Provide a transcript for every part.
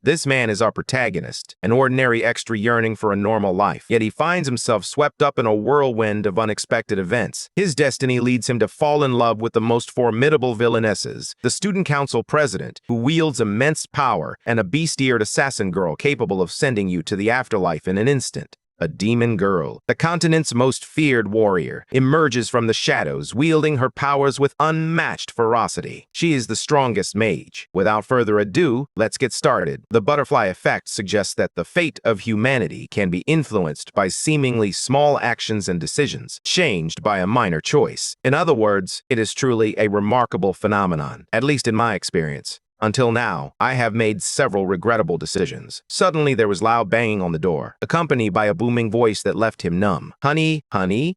This man is our protagonist, an ordinary extra yearning for a normal life, yet he finds himself swept up in a whirlwind of unexpected events. His destiny leads him to fall in love with the most formidable villainesses, the student council president, who wields immense power, and a beast-eared assassin girl capable of sending you to the afterlife in an instant. A demon girl, the continent's most feared warrior, emerges from the shadows, wielding her powers with unmatched ferocity. She is the strongest mage. Without further ado, let's get started. The butterfly effect suggests that the fate of humanity can be influenced by seemingly small actions and decisions, changed by a minor choice. In other words, it is truly a remarkable phenomenon, at least in my experience. Until now, I have made several regrettable decisions. Suddenly, there was loud banging on the door, accompanied by a booming voice that left him numb. Honey,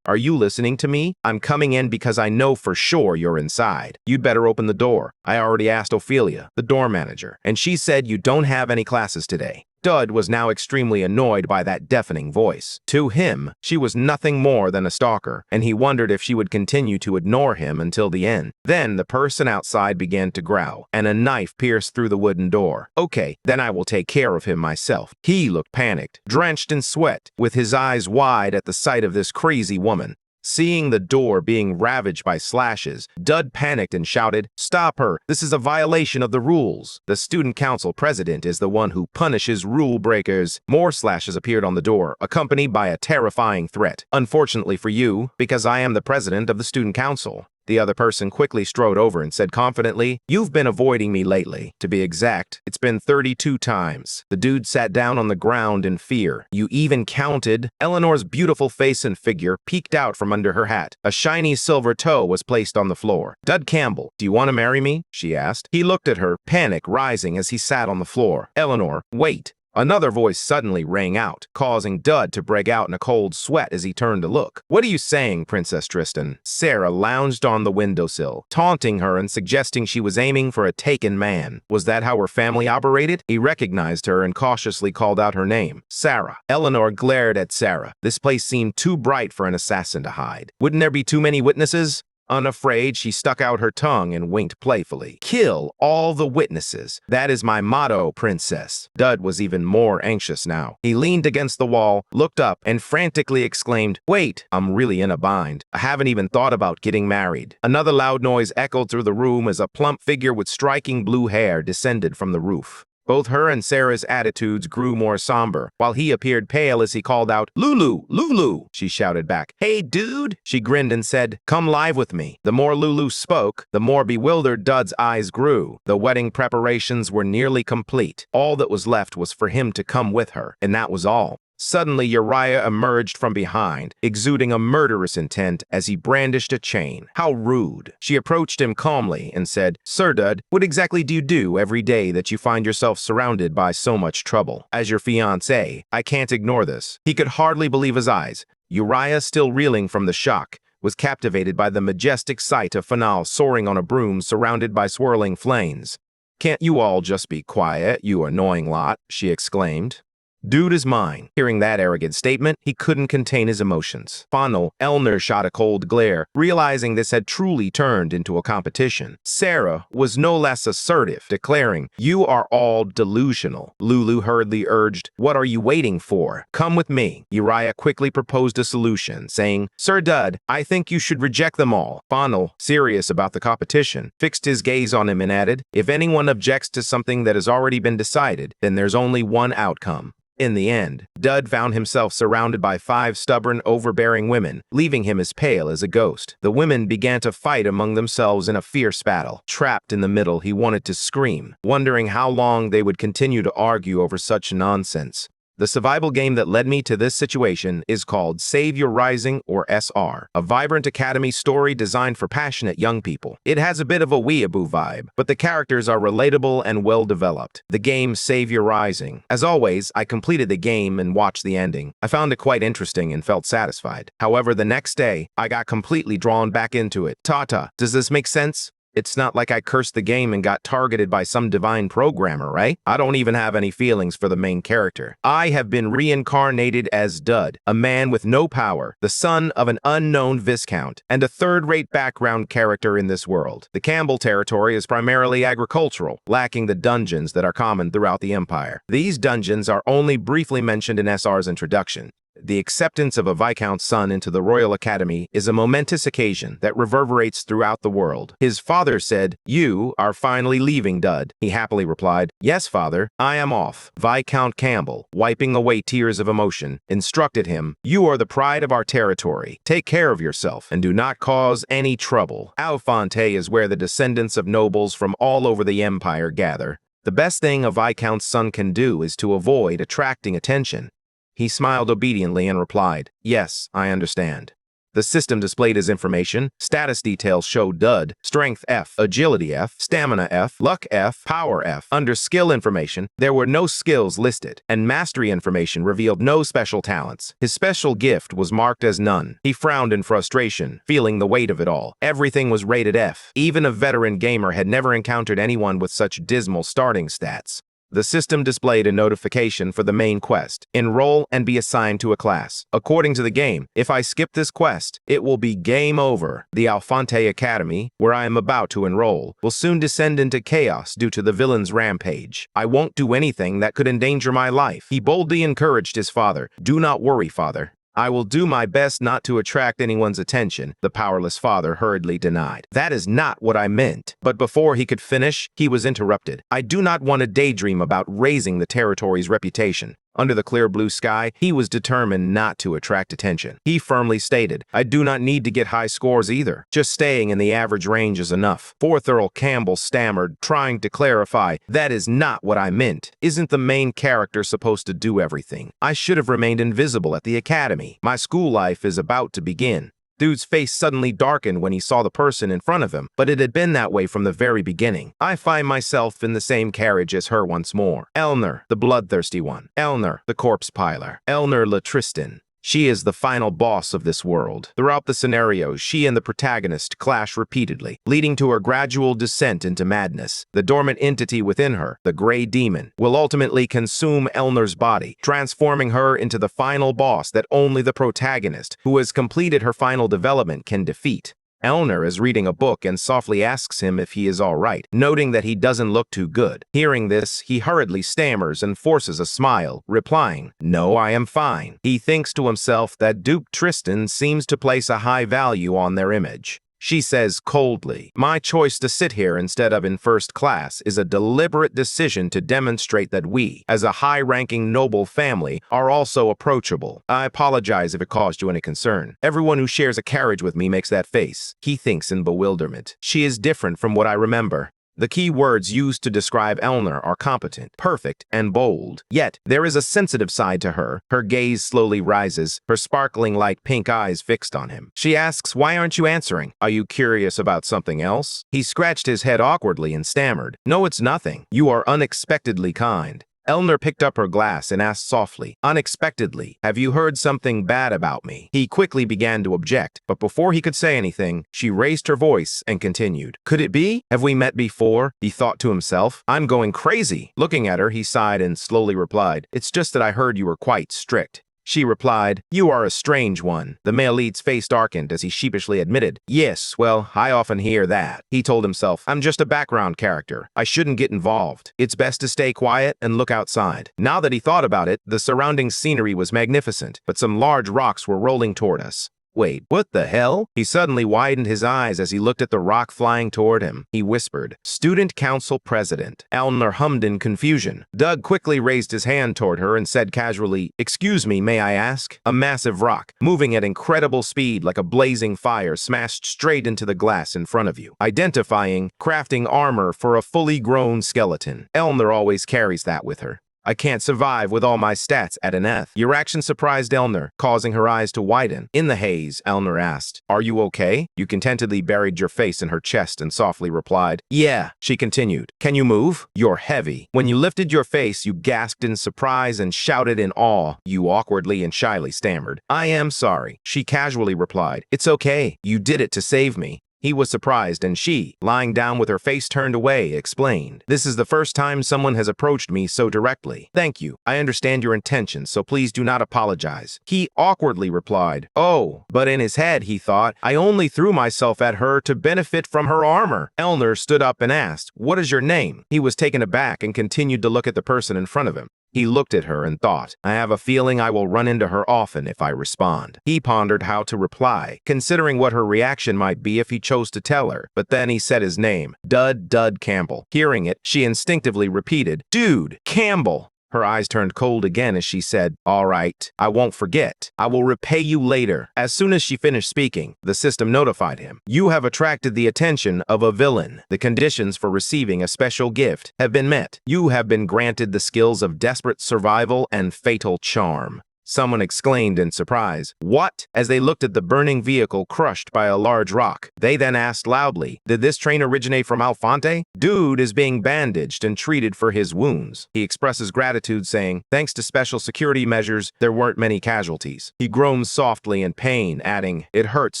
are you listening to me? I'm coming in because I know for sure you're inside. You'd better open the door. I already asked Ophelia, the door manager, and she said you don't have any classes today. Dud was now extremely annoyed by that deafening voice. To him, she was nothing more than a stalker, and he wondered if she would continue to ignore him until the end. Then the person outside began to growl, and a knife pierced through the wooden door. Okay, then I will take care of him myself. He looked panicked, drenched in sweat, with his eyes wide at the sight of this crazy woman. Seeing the door being ravaged by slashes, Dud panicked and shouted, "Stop her! This is a violation of the rules." The student council president is the one who punishes rule breakers. More slashes appeared on the door, accompanied by a terrifying threat. Unfortunately for you, because I am the president of the student council. The other person quickly strode over and said confidently, "You've been avoiding me lately. To be exact, it's been 32 times. The dude sat down on the ground in fear. "You even counted?" Eleanor's beautiful face and figure peeked out from under her hat. A shiny silver toe was placed on the floor. "Dud Campbell, do you want to marry me?" she asked. He looked at her, panic rising as he sat on the floor. "Eleanor, wait." Another voice suddenly rang out, causing Dud to break out in a cold sweat as he turned to look. "What are you saying, Princess Tristan?" Sarah lounged on the windowsill, taunting her and suggesting she was aiming for a taken man. Was that how her family operated? He recognized her and cautiously called out her name. "Sarah." Eleanor glared at Sarah. This place seemed too bright for an assassin to hide. Wouldn't there be too many witnesses? Unafraid, she stuck out her tongue and winked playfully. "Kill all the witnesses. That is my motto, princess." Dud was even more anxious now. He leaned against the wall, looked up, and frantically exclaimed, "Wait, I'm really in a bind. I haven't even thought about getting married." Another loud noise echoed through the room as a plump figure with striking blue hair descended from the roof. Both her and Sarah's attitudes grew more somber, while he appeared pale as he called out, "Lulu, Lulu!" She shouted back, "Hey, dude!" She grinned and said, "Come live with me." The more Lulu spoke, the more bewildered Dud's eyes grew. The wedding preparations were nearly complete. All that was left was for him to come with her, and that was all. Suddenly, Uriah emerged from behind, exuding a murderous intent as he brandished a chain. How rude. She approached him calmly and said, "Sir Dud, what exactly do you do every day that you find yourself surrounded by so much trouble? As your fiancé, I can't ignore this." He could hardly believe his eyes. Uriah, still reeling from the shock, was captivated by the majestic sight of Fanal soaring on a broom surrounded by swirling flames. "Can't you all just be quiet, you annoying lot?" she exclaimed. "Dude is mine." Hearing that arrogant statement, he couldn't contain his emotions. Finally, Elner shot a cold glare, realizing this had truly turned into a competition. Sarah was no less assertive, declaring, "You are all delusional." Lulu hurriedly urged, "What are you waiting for? Come with me." Uriah quickly proposed a solution, saying, "Sir Dud, I think you should reject them all." Fanal, serious about the competition, fixed his gaze on him and added, "If anyone objects to something that has already been decided, then there's only one outcome." In the end, Dud found himself surrounded by 5 stubborn, overbearing women, leaving him as pale as a ghost. The women began to fight among themselves in a fierce battle. Trapped in the middle, he wanted to scream, wondering how long they would continue to argue over such nonsense. The survival game that led me to this situation is called Save Your Rising, or SR, a vibrant academy story designed for passionate young people. It has a bit of a weeaboo vibe, but the characters are relatable and well-developed. The game Save Your Rising. As always, I completed the game and watched the ending. I found it quite interesting and felt satisfied. However, the next day, I got completely drawn back into it. Tata, does this make sense? It's not like I cursed the game and got targeted by some divine programmer, right? I don't even have any feelings for the main character. I have been reincarnated as Dud, a man with no power, the son of an unknown viscount, and a third-rate background character in this world. The Campbell territory is primarily agricultural, lacking the dungeons that are common throughout the Empire. These dungeons are only briefly mentioned in SR's introduction. The acceptance of a Viscount's son into the Royal Academy is a momentous occasion that reverberates throughout the world. His father said, "You are finally leaving, Dud." He happily replied, "Yes, father, I am off." Viscount Campbell, wiping away tears of emotion, instructed him, "You are the pride of our territory. Take care of yourself and do not cause any trouble. Alfonte is where the descendants of nobles from all over the Empire gather. The best thing a Viscount's son can do is to avoid attracting attention." He smiled obediently and replied, "Yes, I understand." The system displayed his information. Status details showed Dud, Strength F, Agility F, Stamina F, Luck F, Power F. Under skill information, there were no skills listed, and mastery information revealed no special talents. His special gift was marked as none. He frowned in frustration, feeling the weight of it all. Everything was rated F. Even a veteran gamer had never encountered anyone with such dismal starting stats. The system displayed a notification for the main quest. Enroll and be assigned to a class. According to the game, if I skip this quest, it will be game over. The Alfonte Academy, where I am about to enroll, will soon descend into chaos due to the villain's rampage. I won't do anything that could endanger my life. He boldly encouraged his father. "Do not worry, father. I will do my best not to attract anyone's attention," the powerless father hurriedly denied. "That is not what I meant." But before he could finish, he was interrupted. "I do not want to daydream about raising the territory's reputation." Under the clear blue sky, he was determined not to attract attention. He firmly stated, "I do not need to get high scores either. Just staying in the average range is enough." Fourth Earl Campbell stammered, trying to clarify, "That is not what I meant. Isn't the main character supposed to do everything? I should have remained invisible at the academy. My school life is about to begin." Dude's face suddenly darkened when he saw the person in front of him, but it had been that way from the very beginning. "I find myself in the same carriage as her once more. Elner, the bloodthirsty one. Elner, the corpse piler. Elner le Tristan. She is the final boss of this world." Throughout the scenario, she and the protagonist clash repeatedly, leading to her gradual descent into madness. The dormant entity within her, the Gray Demon, will ultimately consume Elner's body, transforming her into the final boss that only the protagonist, who has completed her final development, can defeat. Elner is reading a book and softly asks him if he is all right, noting that he doesn't look too good. Hearing this, he hurriedly stammers and forces a smile, replying, "No, I am fine." He thinks to himself that Duke Tristan seems to place a high value on their image. She says coldly, "My choice to sit here instead of in first class is a deliberate decision to demonstrate that we, as a high-ranking noble family, are also approachable. I apologize if it caused you any concern. Everyone who shares a carriage with me makes that face." He thinks in bewilderment. "She is different from what I remember." The key words used to describe Elner are competent, perfect, and bold. Yet, there is a sensitive side to her. Her gaze slowly rises, her sparkling light pink eyes fixed on him. She asks, "Why aren't you answering? Are you curious about something else?" He scratched his head awkwardly and stammered, "No, it's nothing. You are unexpectedly kind." Elner picked up her glass and asked softly, "Unexpectedly, have you heard something bad about me?" He quickly began to object, but before he could say anything, she raised her voice and continued. "Could it be? Have we met before?" He thought to himself, "I'm going crazy." Looking at her, he sighed and slowly replied, "It's just that I heard you were quite strict." She replied, "You are a strange one." The male lead's face darkened as he sheepishly admitted, "Yes, well, I often hear that." He told himself, "I'm just a background character. I shouldn't get involved. It's best to stay quiet and look outside." Now that he thought about it, the surrounding scenery was magnificent, but some large rocks were rolling toward us. "Wait, what the hell?" He suddenly widened his eyes as he looked at the rock flying toward him. He whispered, "Student Council President." Elner hummed in confusion. Doug quickly raised his hand toward her and said casually, "Excuse me, may I ask?" A massive rock, moving at incredible speed like a blazing fire, smashed straight into the glass in front of you, identifying crafting armor for a fully grown skeleton. Elner always carries that with her. "I can't survive with all my stats at an F." Your action surprised Elner, causing her eyes to widen. In the haze, Elner asked, "Are you okay?" You contentedly buried your face in her chest and softly replied, "Yeah." She continued, "Can you move? You're heavy." When you lifted your face, you gasped in surprise and shouted in awe. You awkwardly and shyly stammered, "I am sorry." She casually replied, "It's okay. You did it to save me." He was surprised, and she, lying down with her face turned away, explained, "This is the first time someone has approached me so directly. Thank you. I understand your intentions, so please do not apologize." He awkwardly replied, "Oh," but in his head he thought, "I only threw myself at her to benefit from her armor." Elner stood up and asked, "What is your name?" He was taken aback and continued to look at the person in front of him. He looked at her and thought, "I have a feeling I will run into her often if I respond." He pondered how to reply, considering what her reaction might be if he chose to tell her, but then he said his name, Dud Campbell. Hearing it, she instinctively repeated, "Dude, Campbell." Her eyes turned cold again as she said, "All right, I won't forget. I will repay you later." As soon as she finished speaking, the system notified him, "You have attracted the attention of a villain. The conditions for receiving a special gift have been met. You have been granted the skills of desperate survival and fatal charm." Someone exclaimed in surprise, "What?" as they looked at the burning vehicle crushed by a large rock. They then asked loudly, "Did this train originate from Alfonte?" Dude is being bandaged and treated for his wounds. He expresses gratitude, saying, "Thanks to special security measures, there weren't many casualties." He groans softly in pain, adding, "It hurts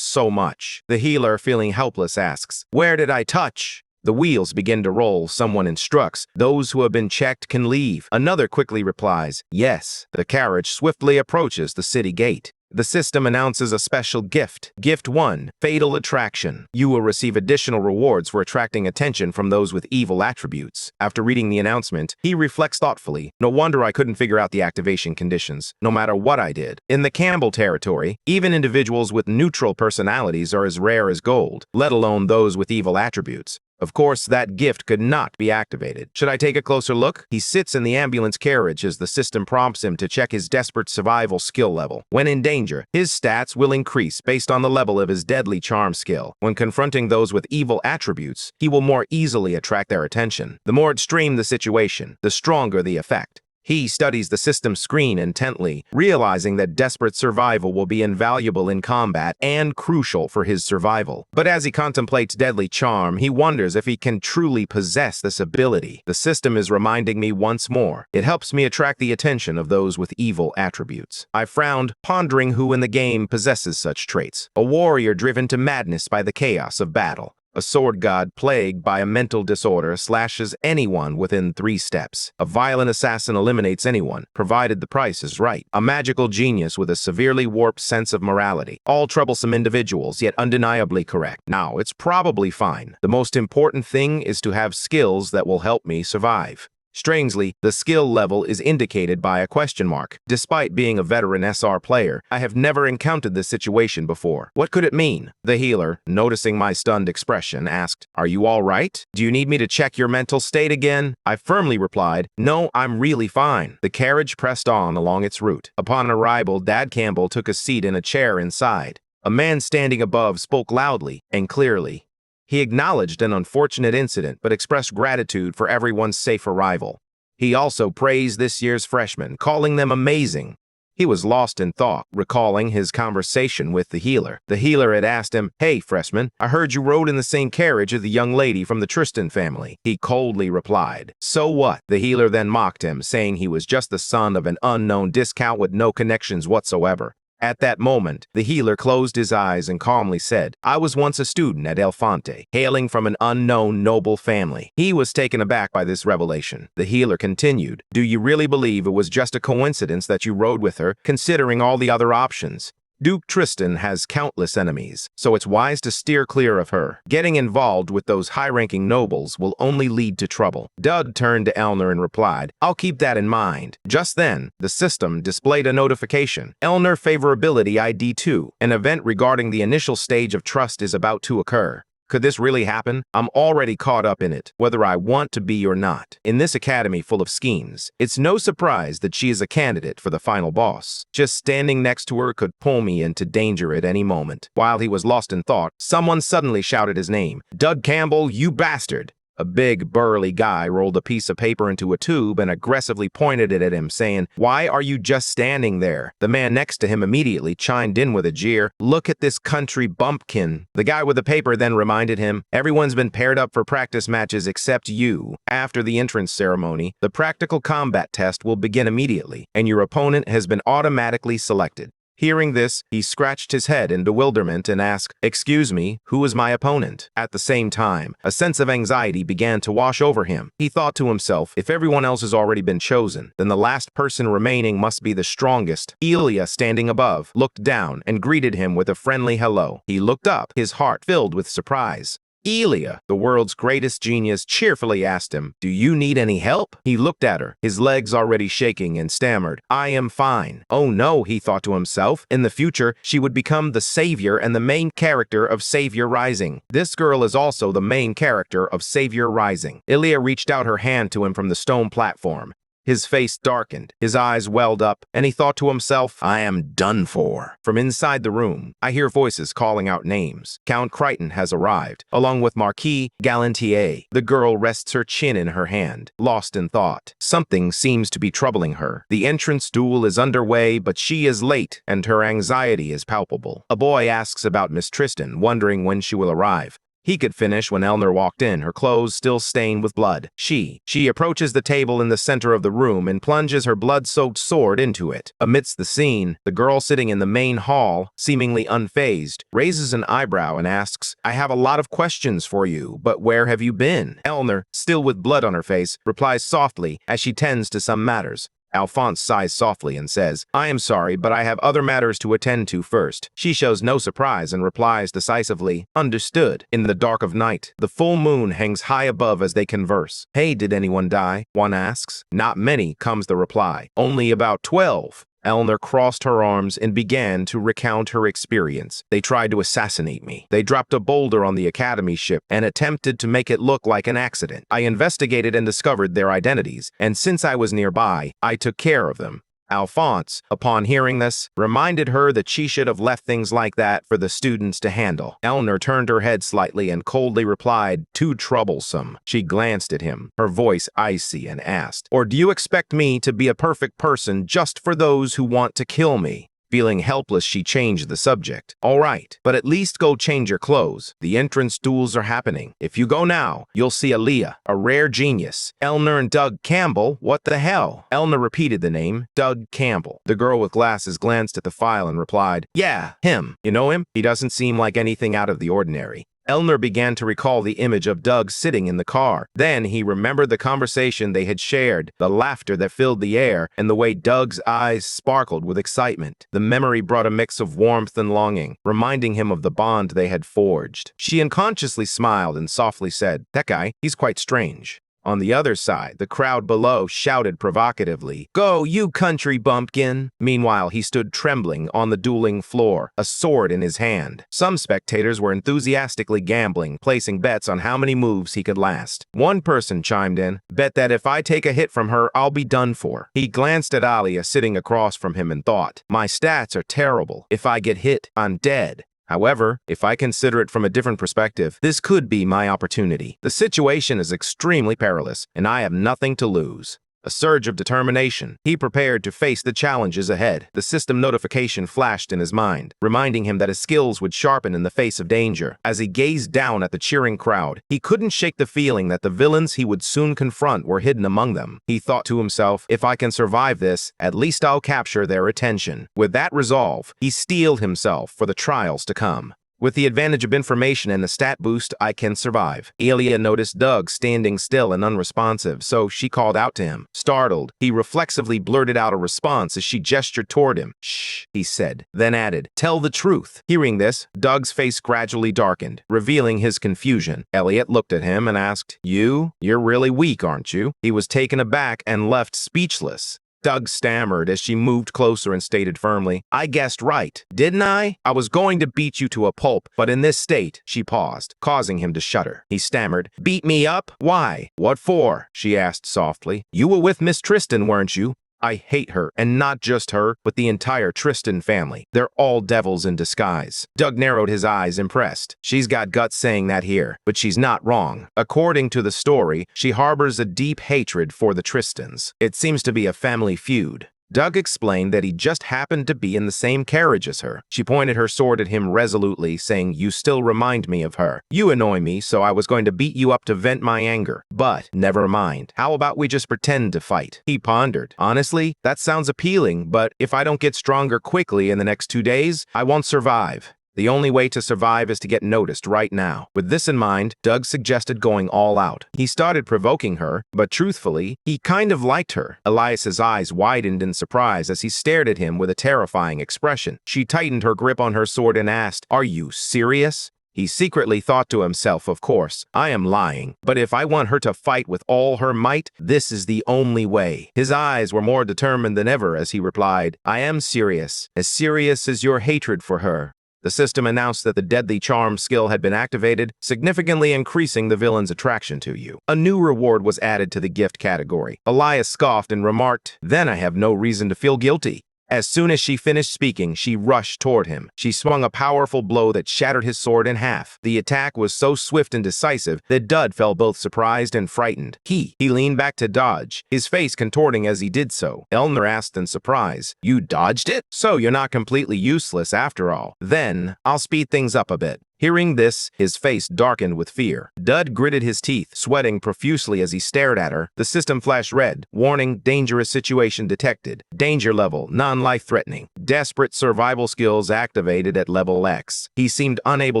so much." The healer, feeling helpless, asks, "Where did I touch?" The wheels begin to roll. Someone instructs, "Those who have been checked can leave." Another quickly replies, "Yes." The carriage swiftly approaches the city gate. The system announces a special gift. Gift 1, Fatal Attraction. You will receive additional rewards for attracting attention from those with evil attributes. After reading the announcement, he reflects thoughtfully, "No wonder I couldn't figure out the activation conditions, no matter what I did." In the Campbell territory, even individuals with neutral personalities are as rare as gold, let alone those with evil attributes. Of course, that gift could not be activated. Should I take a closer look? He sits in the ambulance carriage as the system prompts him to check his desperate survival skill level. When in danger, his stats will increase based on the level of his deadly charm skill. When confronting those with evil attributes, he will more easily attract their attention. The more extreme the situation, the stronger the effect. He studies the system screen intently, realizing that desperate survival will be invaluable in combat and crucial for his survival. But as he contemplates deadly charm, he wonders if he can truly possess this ability. The system is reminding me once more. It helps me attract the attention of those with evil attributes. I frowned, pondering who in the game possesses such traits. A warrior driven to madness by the chaos of battle. A sword god plagued by a mental disorder slashes anyone within 3 steps. A violent assassin eliminates anyone, provided the price is right. A magical genius with a severely warped sense of morality. All troublesome individuals, yet undeniably correct. Now, it's probably fine. The most important thing is to have skills that will help me survive. Strangely, the skill level is indicated by a question mark. Despite being a veteran SR player, I have never encountered this situation before. What could it mean? The healer, noticing my stunned expression, asked, "Are you all right? Do you need me to check your mental state again?" I firmly replied, "No, I'm really fine." The carriage pressed on along its route. Upon arrival, Dad Campbell took a seat in a chair inside. A man standing above spoke loudly and clearly. He acknowledged an unfortunate incident, but expressed gratitude for everyone's safe arrival. He also praised this year's freshmen, calling them amazing. He was lost in thought, recalling his conversation with the healer. The healer had asked him, "Hey, freshman, I heard you rode in the same carriage as the young lady from the Tristan family." He coldly replied, "So what?" The healer then mocked him, saying he was just the son of an unknown discount with no connections whatsoever. At that moment, the healer closed his eyes and calmly said, "I was once a student at Alfonte, hailing from an unknown noble family." He was taken aback by this revelation. The healer continued, "Do you really believe it was just a coincidence that you rode with her, considering all the other options? Duke Tristan has countless enemies, so it's wise to steer clear of her. Getting involved with those high-ranking nobles will only lead to trouble." Dud turned to Elner and replied, "I'll keep that in mind." Just then, the system displayed a notification. Elner Favorability ID 2. An event regarding the initial stage of trust is about to occur. Could this really happen? I'm already caught up in it, whether I want to be or not. In this academy full of schemes, it's no surprise that she is a candidate for the final boss. Just standing next to her could pull me into danger at any moment. While he was lost in thought, someone suddenly shouted his name. "Dud Campbell, you bastard!" A big, burly guy rolled a piece of paper into a tube and aggressively pointed it at him, saying, "Why are you just standing there?" The man next to him immediately chimed in with a jeer, "Look at this country bumpkin." The guy with the paper then reminded him, "Everyone's been paired up for practice matches except you. After the entrance ceremony, the practical combat test will begin immediately, and your opponent has been automatically selected." Hearing this, he scratched his head in bewilderment and asked, "Excuse me, who is my opponent?" At the same time, a sense of anxiety began to wash over him. He thought to himself, if everyone else has already been chosen, then the last person remaining must be the strongest. Elia, standing above, looked down and greeted him with a friendly hello. He looked up, his heart filled with surprise. Elia, the world's greatest genius, cheerfully asked him, "Do you need any help?" He looked at her, his legs already shaking, and stammered, "I am fine." Oh no, he thought to himself. In the future, she would become the savior and the main character of Savior Rising. This girl is also the main character of Savior Rising. Elia reached out her hand to him from the stone platform. His face darkened, his eyes welled up, and he thought to himself, I am done for. From inside the room, I hear voices calling out names. Count Crichton has arrived, along with Marquis Galantier. The girl rests her chin in her hand, lost in thought. Something seems to be troubling her. The entrance duel is underway, but she is late, and her anxiety is palpable. A boy asks about Miss Tristan, wondering when she will arrive. He could finish when Eleanor walked in, her clothes still stained with blood. She approaches the table in the center of the room and plunges her blood-soaked sword into it. Amidst the scene, the girl sitting in the main hall, seemingly unfazed, raises an eyebrow and asks, "I have a lot of questions for you, but where have you been?" Eleanor, still with blood on her face, replies softly as she tends to some matters. Alphonse sighs softly and says, "I am sorry, but I have other matters to attend to first." She shows no surprise and replies decisively, "Understood." In the dark of night, the full moon hangs high above as they converse. "Hey, did anyone die?" one asks. "Not many," comes the reply. "Only about 12. Eleanor crossed her arms and began to recount her experience. "They tried to assassinate me. They dropped a boulder on the Academy ship and attempted to make it look like an accident. I investigated and discovered their identities, and since I was nearby, I took care of them." Alphonse, upon hearing this, reminded her that she should have left things like that for the students to handle. Eleanor turned her head slightly and coldly replied, "Too troublesome." She glanced at him, her voice icy, and asked, "Or do you expect me to be a perfect person just for those who want to kill me?" Feeling helpless, she changed the subject. "All right, but at least go change your clothes. The entrance duels are happening. If you go now, you'll see Aaliyah, a rare genius. Eleanor and Doug Campbell, what the hell?" Eleanor repeated the name, Doug Campbell. The girl with glasses glanced at the file and replied, "Yeah, him. You know him? He doesn't seem like anything out of the ordinary." Eleanor began to recall the image of Doug sitting in the car. Then he remembered the conversation they had shared, the laughter that filled the air, and the way Doug's eyes sparkled with excitement. The memory brought a mix of warmth and longing, reminding him of the bond they had forged. She unconsciously smiled and softly said, "That guy, he's quite strange." On the other side, the crowd below shouted provocatively, "Go, you country bumpkin!" Meanwhile, he stood trembling on the dueling floor, a sword in his hand. Some spectators were enthusiastically gambling, placing bets on how many moves he could last. One person chimed in, "Bet that if I take a hit from her, I'll be done for." He glanced at Alia sitting across from him and thought, "My stats are terrible. If I get hit, I'm dead." However, if I consider it from a different perspective, this could be my opportunity. The situation is extremely perilous, and I have nothing to lose. A surge of determination. He prepared to face the challenges ahead. The system notification flashed in his mind, reminding him that his skills would sharpen in the face of danger. As he gazed down at the cheering crowd, he couldn't shake the feeling that the villains he would soon confront were hidden among them. He thought to himself, if I can survive this, at least I'll capture their attention. With that resolve, he steeled himself for the trials to come. With the advantage of information and a stat boost, I can survive. Elia noticed Doug standing still and unresponsive, so she called out to him. Startled, he reflexively blurted out a response as she gestured toward him. "Shh," he said, then added, "Tell the truth." Hearing this, Doug's face gradually darkened, revealing his confusion. Elliot looked at him and asked, You're really weak, aren't you?" He was taken aback and left speechless. Doug stammered as she moved closer and stated firmly, "I guessed right, didn't I? I was going to beat you to a pulp, but in this state," she paused, causing him to shudder. He stammered, "Beat me up? Why? What for?" she asked softly. "You were with Miss Tristan, weren't you?" "I hate her, and not just her, but the entire Tristan family. They're all devils in disguise." Doug narrowed his eyes, impressed. She's got guts saying that here, but she's not wrong. According to the story, she harbors a deep hatred for the Tristans. It seems to be a family feud. Doug explained that he just happened to be in the same carriage as her. She pointed her sword at him resolutely, saying, "You still remind me of her. You annoy me, so I was going to beat you up to vent my anger. But never mind. How about we just pretend to fight?" He pondered. "Honestly, that sounds appealing, but if I don't get stronger quickly in the next 2 days, I won't survive. The only way to survive is to get noticed right now." With this in mind, Doug suggested going all out. He started provoking her, but truthfully, he kind of liked her. Elias's eyes widened in surprise as he stared at him with a terrifying expression. She tightened her grip on her sword and asked, "Are you serious?" He secretly thought to himself, "Of course, I am lying. But if I want her to fight with all her might, this is the only way." His eyes were more determined than ever as he replied, "I am serious as your hatred for her." The system announced that the deadly charm skill had been activated, significantly increasing the villain's attraction to you. A new reward was added to the gift category. Elias scoffed and remarked, "Then I have no reason to feel guilty." As soon as she finished speaking, she rushed toward him. She swung a powerful blow that shattered his sword in half. The attack was so swift and decisive that Dud felt both surprised and frightened. He leaned back to dodge, his face contorting as he did so. Elner asked in surprise, "You dodged it? So you're not completely useless after all. Then I'll speed things up a bit." Hearing this, his face darkened with fear. Dud gritted his teeth, sweating profusely as he stared at her. The system flashed red. Warning, dangerous situation detected. Danger level, non-life-threatening. Desperate survival skills activated at level X. He seemed unable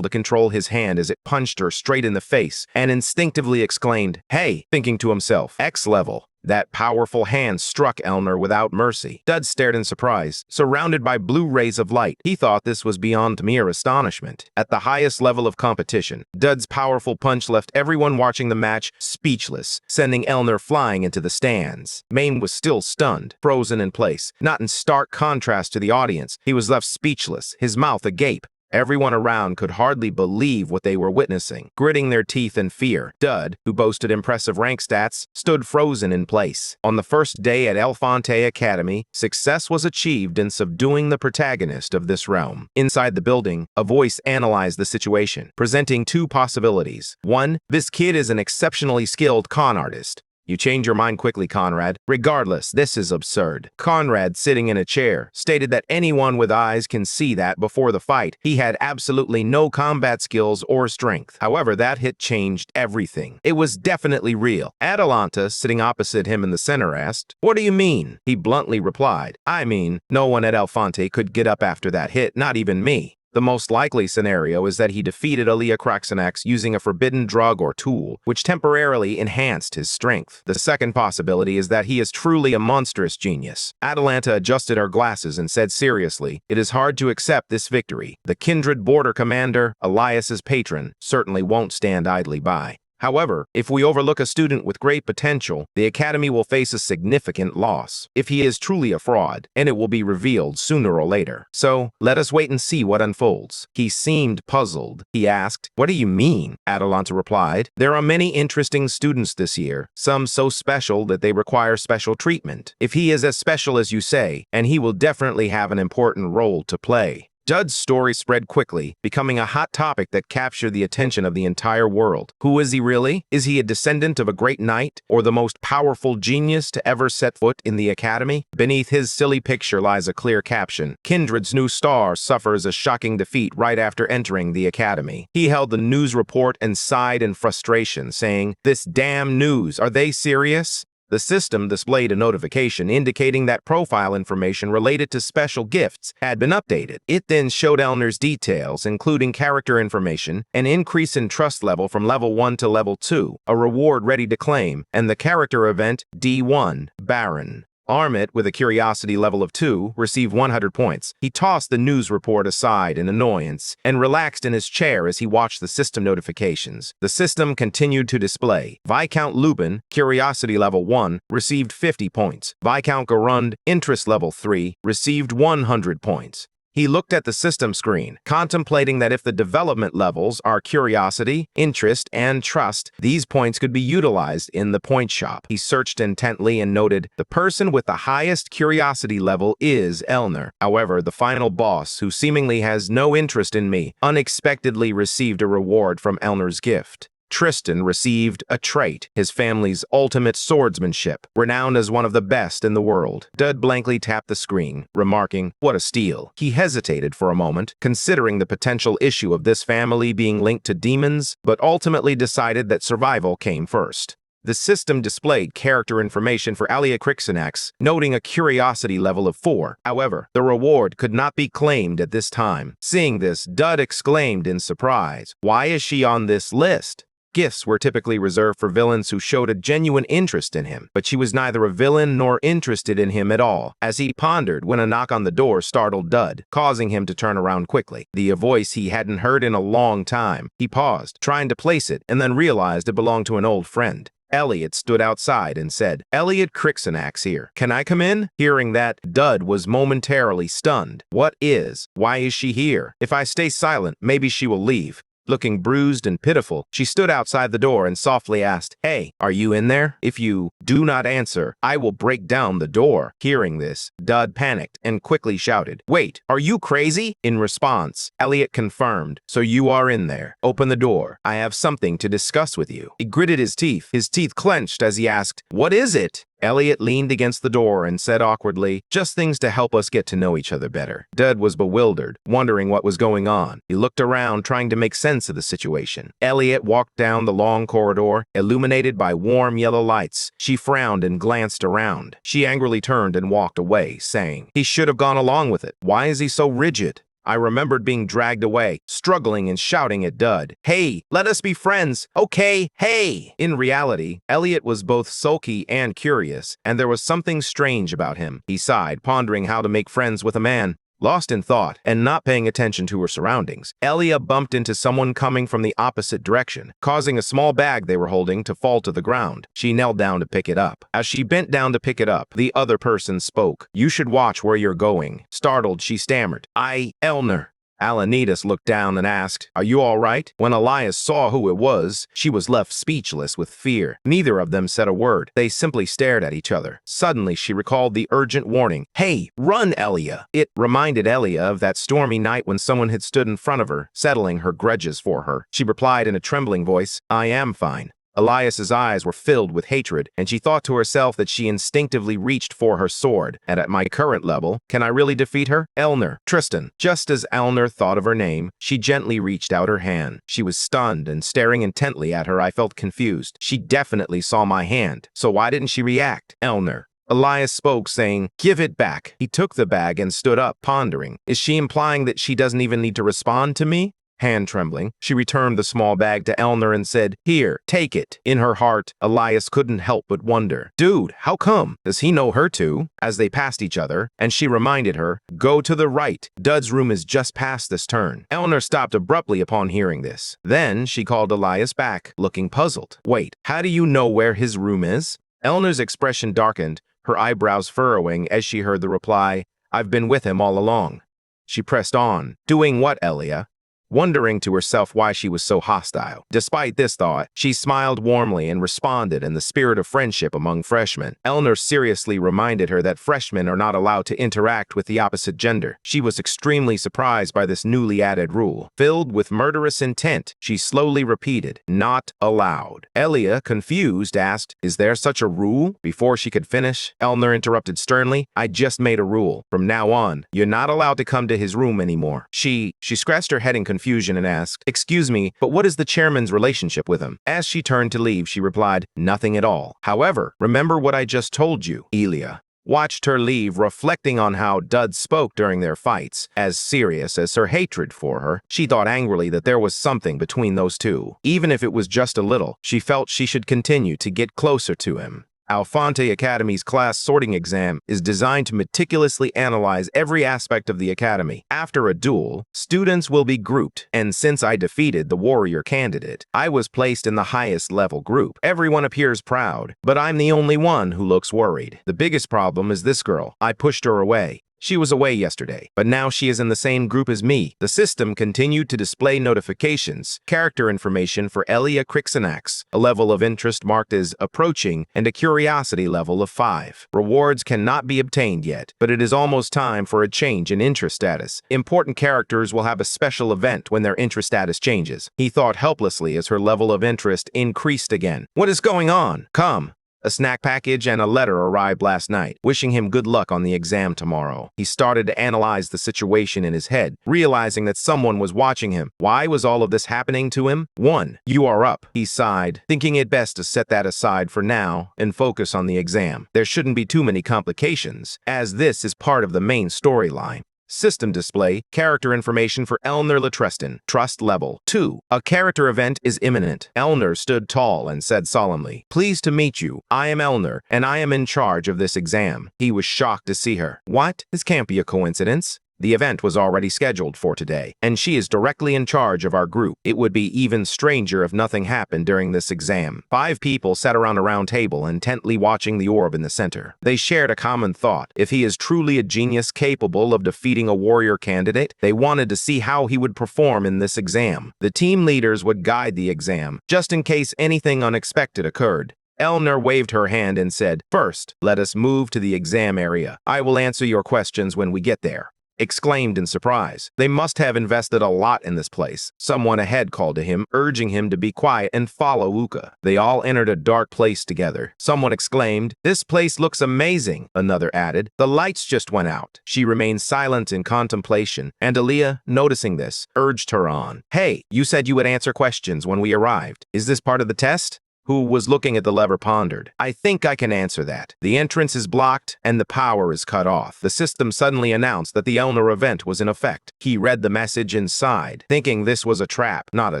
to control his hand as it punched her straight in the face and instinctively exclaimed, "Hey," thinking to himself, "X level." That powerful hand struck Elner without mercy. Dud stared in surprise, surrounded by blue rays of light. He thought this was beyond mere astonishment. At the highest level of competition, Dud's powerful punch left everyone watching the match speechless, sending Elner flying into the stands. Maine was still stunned, frozen in place. Not in stark contrast to the audience, he was left speechless, his mouth agape. Everyone around could hardly believe what they were witnessing. Gritting their teeth in fear, Dud, who boasted impressive rank stats, stood frozen in place. On the first day at Elfonte Academy, success was achieved in subduing the protagonist of this realm. Inside the building, a voice analyzed the situation, presenting two possibilities. 1. This kid is an exceptionally skilled con artist. You change your mind quickly, Conrad. Regardless, this is absurd. Conrad, sitting in a chair, stated that anyone with eyes can see that before the fight, he had absolutely no combat skills or strength. However, that hit changed everything. It was definitely real. Atalanta, sitting opposite him in the center, asked, "What do you mean?" He bluntly replied, "I mean, no one at Elfonte could get up after that hit, not even me." The most likely scenario is that he defeated Alia Kraxanax using a forbidden drug or tool, which temporarily enhanced his strength. The second possibility is that he is truly a monstrous genius. Atalanta adjusted her glasses and said seriously, "It is hard to accept this victory. The Kindred Border Commander, Elias's patron, certainly won't stand idly by. However, if we overlook a student with great potential, the Academy will face a significant loss if he is truly a fraud, and it will be revealed sooner or later. So, let us wait and see what unfolds." He seemed puzzled. He asked, "What do you mean?" Atalanta replied, "There are many interesting students this year, some so special that they require special treatment. If he is as special as you say, and he will definitely have an important role to play." Dud's story spread quickly, becoming a hot topic that captured the attention of the entire world. Who is he really? Is he a descendant of a great knight, or the most powerful genius to ever set foot in the Academy? Beneath his silly picture lies a clear caption: "Kindred's new star suffers a shocking defeat right after entering the Academy." He held the news report and sighed in frustration, saying, "This damn news, are they serious?" The system displayed a notification indicating that profile information related to special gifts had been updated. It then showed Elner's details, including character information, an increase in trust level from level 1 to level 2, a reward ready to claim, and the character event D1, Baron. Armit, with a curiosity level of 2, received 100 points. He tossed the news report aside in annoyance and relaxed in his chair as he watched the system notifications. The system continued to display. Viscount Lubin, curiosity level 1, received 50 points. Viscount Garund, interest level 3, received 100 points. He looked at the system screen, contemplating that if the development levels are curiosity, interest, and trust, these points could be utilized in the point shop. He searched intently and noted, the person with the highest curiosity level is Elner. However, the final boss, who seemingly has no interest in me, unexpectedly received a reward from Elner's gift. Tristan received a trait, his family's ultimate swordsmanship, renowned as one of the best in the world. Dud blankly tapped the screen, remarking, "What a steal." He hesitated for a moment, considering the potential issue of this family being linked to demons, but ultimately decided that survival came first. The system displayed character information for Alia Crixanax, noting a curiosity level of 4. However, the reward could not be claimed at this time. Seeing this, Dud exclaimed in surprise, "Why is she on this list?" Gifts were typically reserved for villains who showed a genuine interest in him, but she was neither a villain nor interested in him at all, as he pondered when a knock on the door startled Dud, causing him to turn around quickly. A voice he hadn't heard in a long time. He paused, trying to place it, and then realized it belonged to an old friend. Elliot stood outside and said, "Elliot Crixanax here. Can I come in?" Hearing that, Dud was momentarily stunned. Why is she here? If I stay silent, maybe she will leave. Looking bruised and pitiful, she stood outside the door and softly asked, "Hey, are you in there? If you do not answer, I will break down the door." Hearing this, Dud panicked and quickly shouted, "Wait, are you crazy?" In response, Elliot confirmed, "So you are in there. Open the door. I have something to discuss with you." He gritted his teeth clenched as he asked, "What is it?" Elliot leaned against the door and said awkwardly, "Just things to help us get to know each other better." Dud was bewildered, wondering what was going on. He looked around, trying to make sense of the situation. Elliot walked down the long corridor, illuminated by warm yellow lights. She frowned and glanced around. She angrily turned and walked away, saying, "He should have gone along with it. Why is he so rigid?" I remembered being dragged away, struggling and shouting at Dud, "Hey, let us be friends, okay, hey!" In reality, Elliot was both sulky and curious, and there was something strange about him. He sighed, pondering how to make friends with a man. Lost in thought and not paying attention to her surroundings, Elia bumped into someone coming from the opposite direction, causing a small bag they were holding to fall to the ground. She knelt down to pick it up. As she bent down to pick it up, the other person spoke. "You should watch where you're going." Startled, she stammered, Elner." Alanitas looked down and asked, "Are you all right?" When Elias saw who it was, she was left speechless with fear. Neither of them said a word. They simply stared at each other. Suddenly, she recalled the urgent warning, "Hey, run, Elia!" It reminded Elia of that stormy night when someone had stood in front of her, settling her grudges for her. She replied in a trembling voice, "I am fine." Elias's eyes were filled with hatred, and she thought to herself that she instinctively reached for her sword. And at my current level, can I really defeat her? Elner, Tristan. Just as Elner thought of her name, she gently reached out her hand. She was stunned, and staring intently at her, I felt confused. She definitely saw my hand, so why didn't she react? Elner. Elias spoke, saying, "Give it back." He took the bag and stood up, pondering. Is she implying that she doesn't even need to respond to me? Hand trembling, she returned the small bag to Elner and said, "Here, take it." In her heart, Elias couldn't help but wonder, "Dude, how come? Does he know her too?" As they passed each other, and she reminded her, "Go to the right. Dud's room is just past this turn." Elner stopped abruptly upon hearing this. Then she called Elias back, looking puzzled. "Wait, how do you know where his room is?" Elner's expression darkened, her eyebrows furrowing as she heard the reply, "I've been with him all along." She pressed on. "Doing what, Elia?" Wondering to herself why she was so hostile. Despite this thought, she smiled warmly and responded in the spirit of friendship among freshmen. Elner seriously reminded her that freshmen are not allowed to interact with the opposite gender. She was extremely surprised by this newly added rule. Filled with murderous intent, she slowly repeated, "Not allowed." Elia, confused, asked, "Is there such a rule?" Before she could finish, Elner interrupted sternly, "I just made a rule. From now on, you're not allowed to come to his room anymore." She scratched her head in confusion and asked, "Excuse me, but what is the chairman's relationship with him?" As she turned to leave, she replied, "Nothing at all. However, remember what I just told you." Elia watched her leave, reflecting on how Dud spoke during their fights. As serious as her hatred for her, she thought angrily that there was something between those two. Even if it was just a little, she felt she should continue to get closer to him. Alfonte Academy's class sorting exam is designed to meticulously analyze every aspect of the academy. After a duel, students will be grouped, and since I defeated the warrior candidate, I was placed in the highest level group. Everyone appears proud, but I'm the only one who looks worried. The biggest problem is this girl. I pushed her away. She was away yesterday, but now she is in the same group as me. The system continued to display notifications, character information for Elia Crixanax, a level of interest marked as approaching, and a curiosity level of 5. Rewards cannot be obtained yet, but it is almost time for a change in interest status. Important characters will have a special event when their interest status changes. He thought helplessly as her level of interest increased again. What is going on? Come. A snack package and a letter arrived last night, wishing him good luck on the exam tomorrow. He started to analyze the situation in his head, realizing that someone was watching him. Why was all of this happening to him? 1. You are up, he sighed, thinking it best to set that aside for now and focus on the exam. There shouldn't be too many complications, as this is part of the main storyline. System display, character information for Elner Tristan, trust level 2. A character event is imminent. Elner stood tall and said solemnly, "Pleased to meet you. I am Elner, and I am in charge of this exam." He was shocked to see her. What? This can't be a coincidence. The event was already scheduled for today, and she is directly in charge of our group. It would be even stranger if nothing happened during this exam. 5 people sat around a round table, intently watching the orb in the center. They shared a common thought. If he is truly a genius capable of defeating a warrior candidate, they wanted to see how he would perform in this exam. The team leaders would guide the exam, just in case anything unexpected occurred. Elner waved her hand and said, "First, let us move to the exam area. I will answer your questions when we get there." Exclaimed in surprise. They must have invested a lot in this place. Someone ahead called to him, urging him to be quiet and follow Uka. They all entered a dark place together. Someone exclaimed, "This place looks amazing." Another added, "The lights just went out." She remained silent in contemplation, and Aaliyah, noticing this, urged her on. "Hey, you said you would answer questions when we arrived. Is this part of the test?" Who was looking at the lever pondered. "I think I can answer that. The entrance is blocked and the power is cut off." The system suddenly announced that the Elner event was in effect. He read the message and sighed, thinking this was a trap, not a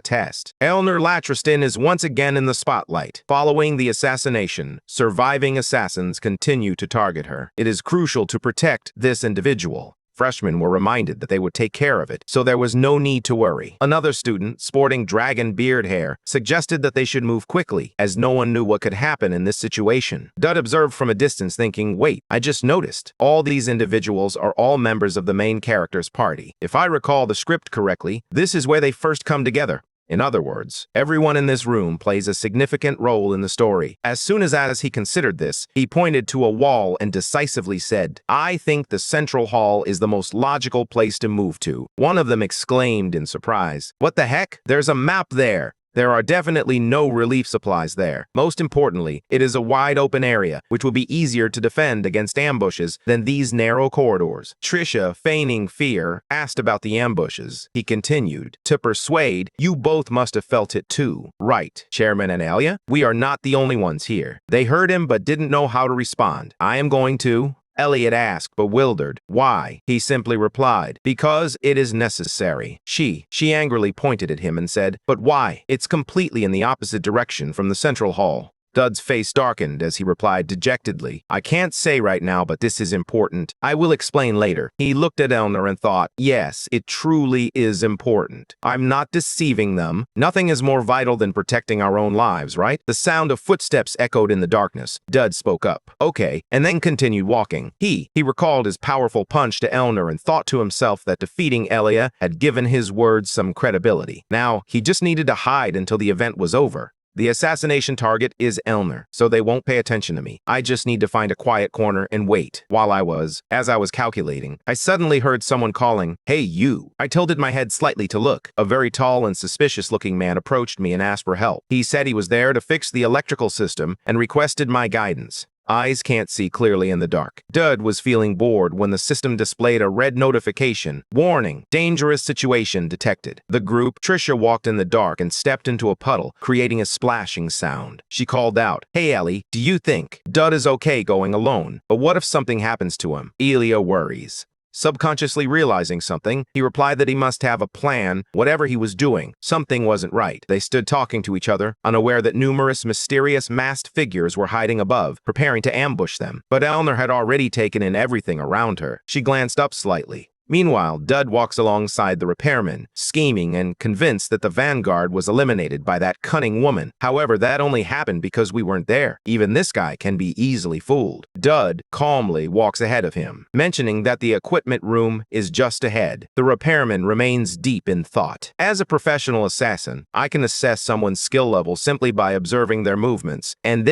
test. Elner Tristan is once again in the spotlight. Following the assassination, surviving assassins continue to target her. It is crucial to protect this individual. Freshmen were reminded that they would take care of it, so there was no need to worry. Another student, sporting dragon beard hair, suggested that they should move quickly, as no one knew what could happen in this situation. Dud observed from a distance, thinking, "Wait, I just noticed. All these individuals are all members of the main character's party. If I recall the script correctly, this is where they first come together." In other words, everyone in this room plays a significant role in the story. As soon as he considered this, he pointed to a wall and decisively said, "I think the central hall is the most logical place to move to." One of them exclaimed in surprise, "What the heck? There's a map there." There are definitely no relief supplies there. Most importantly, it is a wide-open area, which will be easier to defend against ambushes than these narrow corridors. Trisha, feigning fear, asked about the ambushes. He continued, "To persuade, you both must have felt it too. Right, Chairman and Alia? We are not the only ones here." They heard him but didn't know how to respond. "I am going to." Elliot asked, bewildered. "Why?" He simply replied, "Because it is necessary." She angrily pointed at him and said, "But why? It's completely in the opposite direction from the central hall." Dud's face darkened as he replied dejectedly, "I can't say right now, but this is important. I will explain later." He looked at Elner and thought, "Yes, it truly is important. I'm not deceiving them. Nothing is more vital than protecting our own lives, right?" The sound of footsteps echoed in the darkness. Dud spoke up, "Okay," and then continued walking. He recalled his powerful punch to Elner and thought to himself that defeating Elia had given his words some credibility. Now, he just needed to hide until the event was over. The assassination target is Elner, so they won't pay attention to me. I just need to find a quiet corner and wait. As I was calculating, I suddenly heard someone calling, "Hey, you." I tilted my head slightly to look. A very tall and suspicious-looking man approached me and asked for help. He said he was there to fix the electrical system and requested my guidance. Eyes can't see clearly in the dark. Dud was feeling bored when the system displayed a red notification. Warning, dangerous situation detected. The group, Trisha, walked in the dark and stepped into a puddle, creating a splashing sound. She called out, "Hey Ellie, do you think Dud is okay going alone? But what if something happens to him?" Elia worries. Subconsciously realizing something, he replied that he must have a plan. Whatever he was doing, something wasn't right. They stood talking to each other, unaware that numerous mysterious masked figures were hiding above, preparing to ambush them. But Elner had already taken in everything around her. She glanced up slightly. Meanwhile, Dud walks alongside the repairman, scheming and convinced that the vanguard was eliminated by that cunning woman. However, that only happened because we weren't there. Even this guy can be easily fooled. Dud calmly walks ahead of him, mentioning that the equipment room is just ahead. The repairman remains deep in thought. As a professional assassin, I can assess someone's skill level simply by observing their movements, and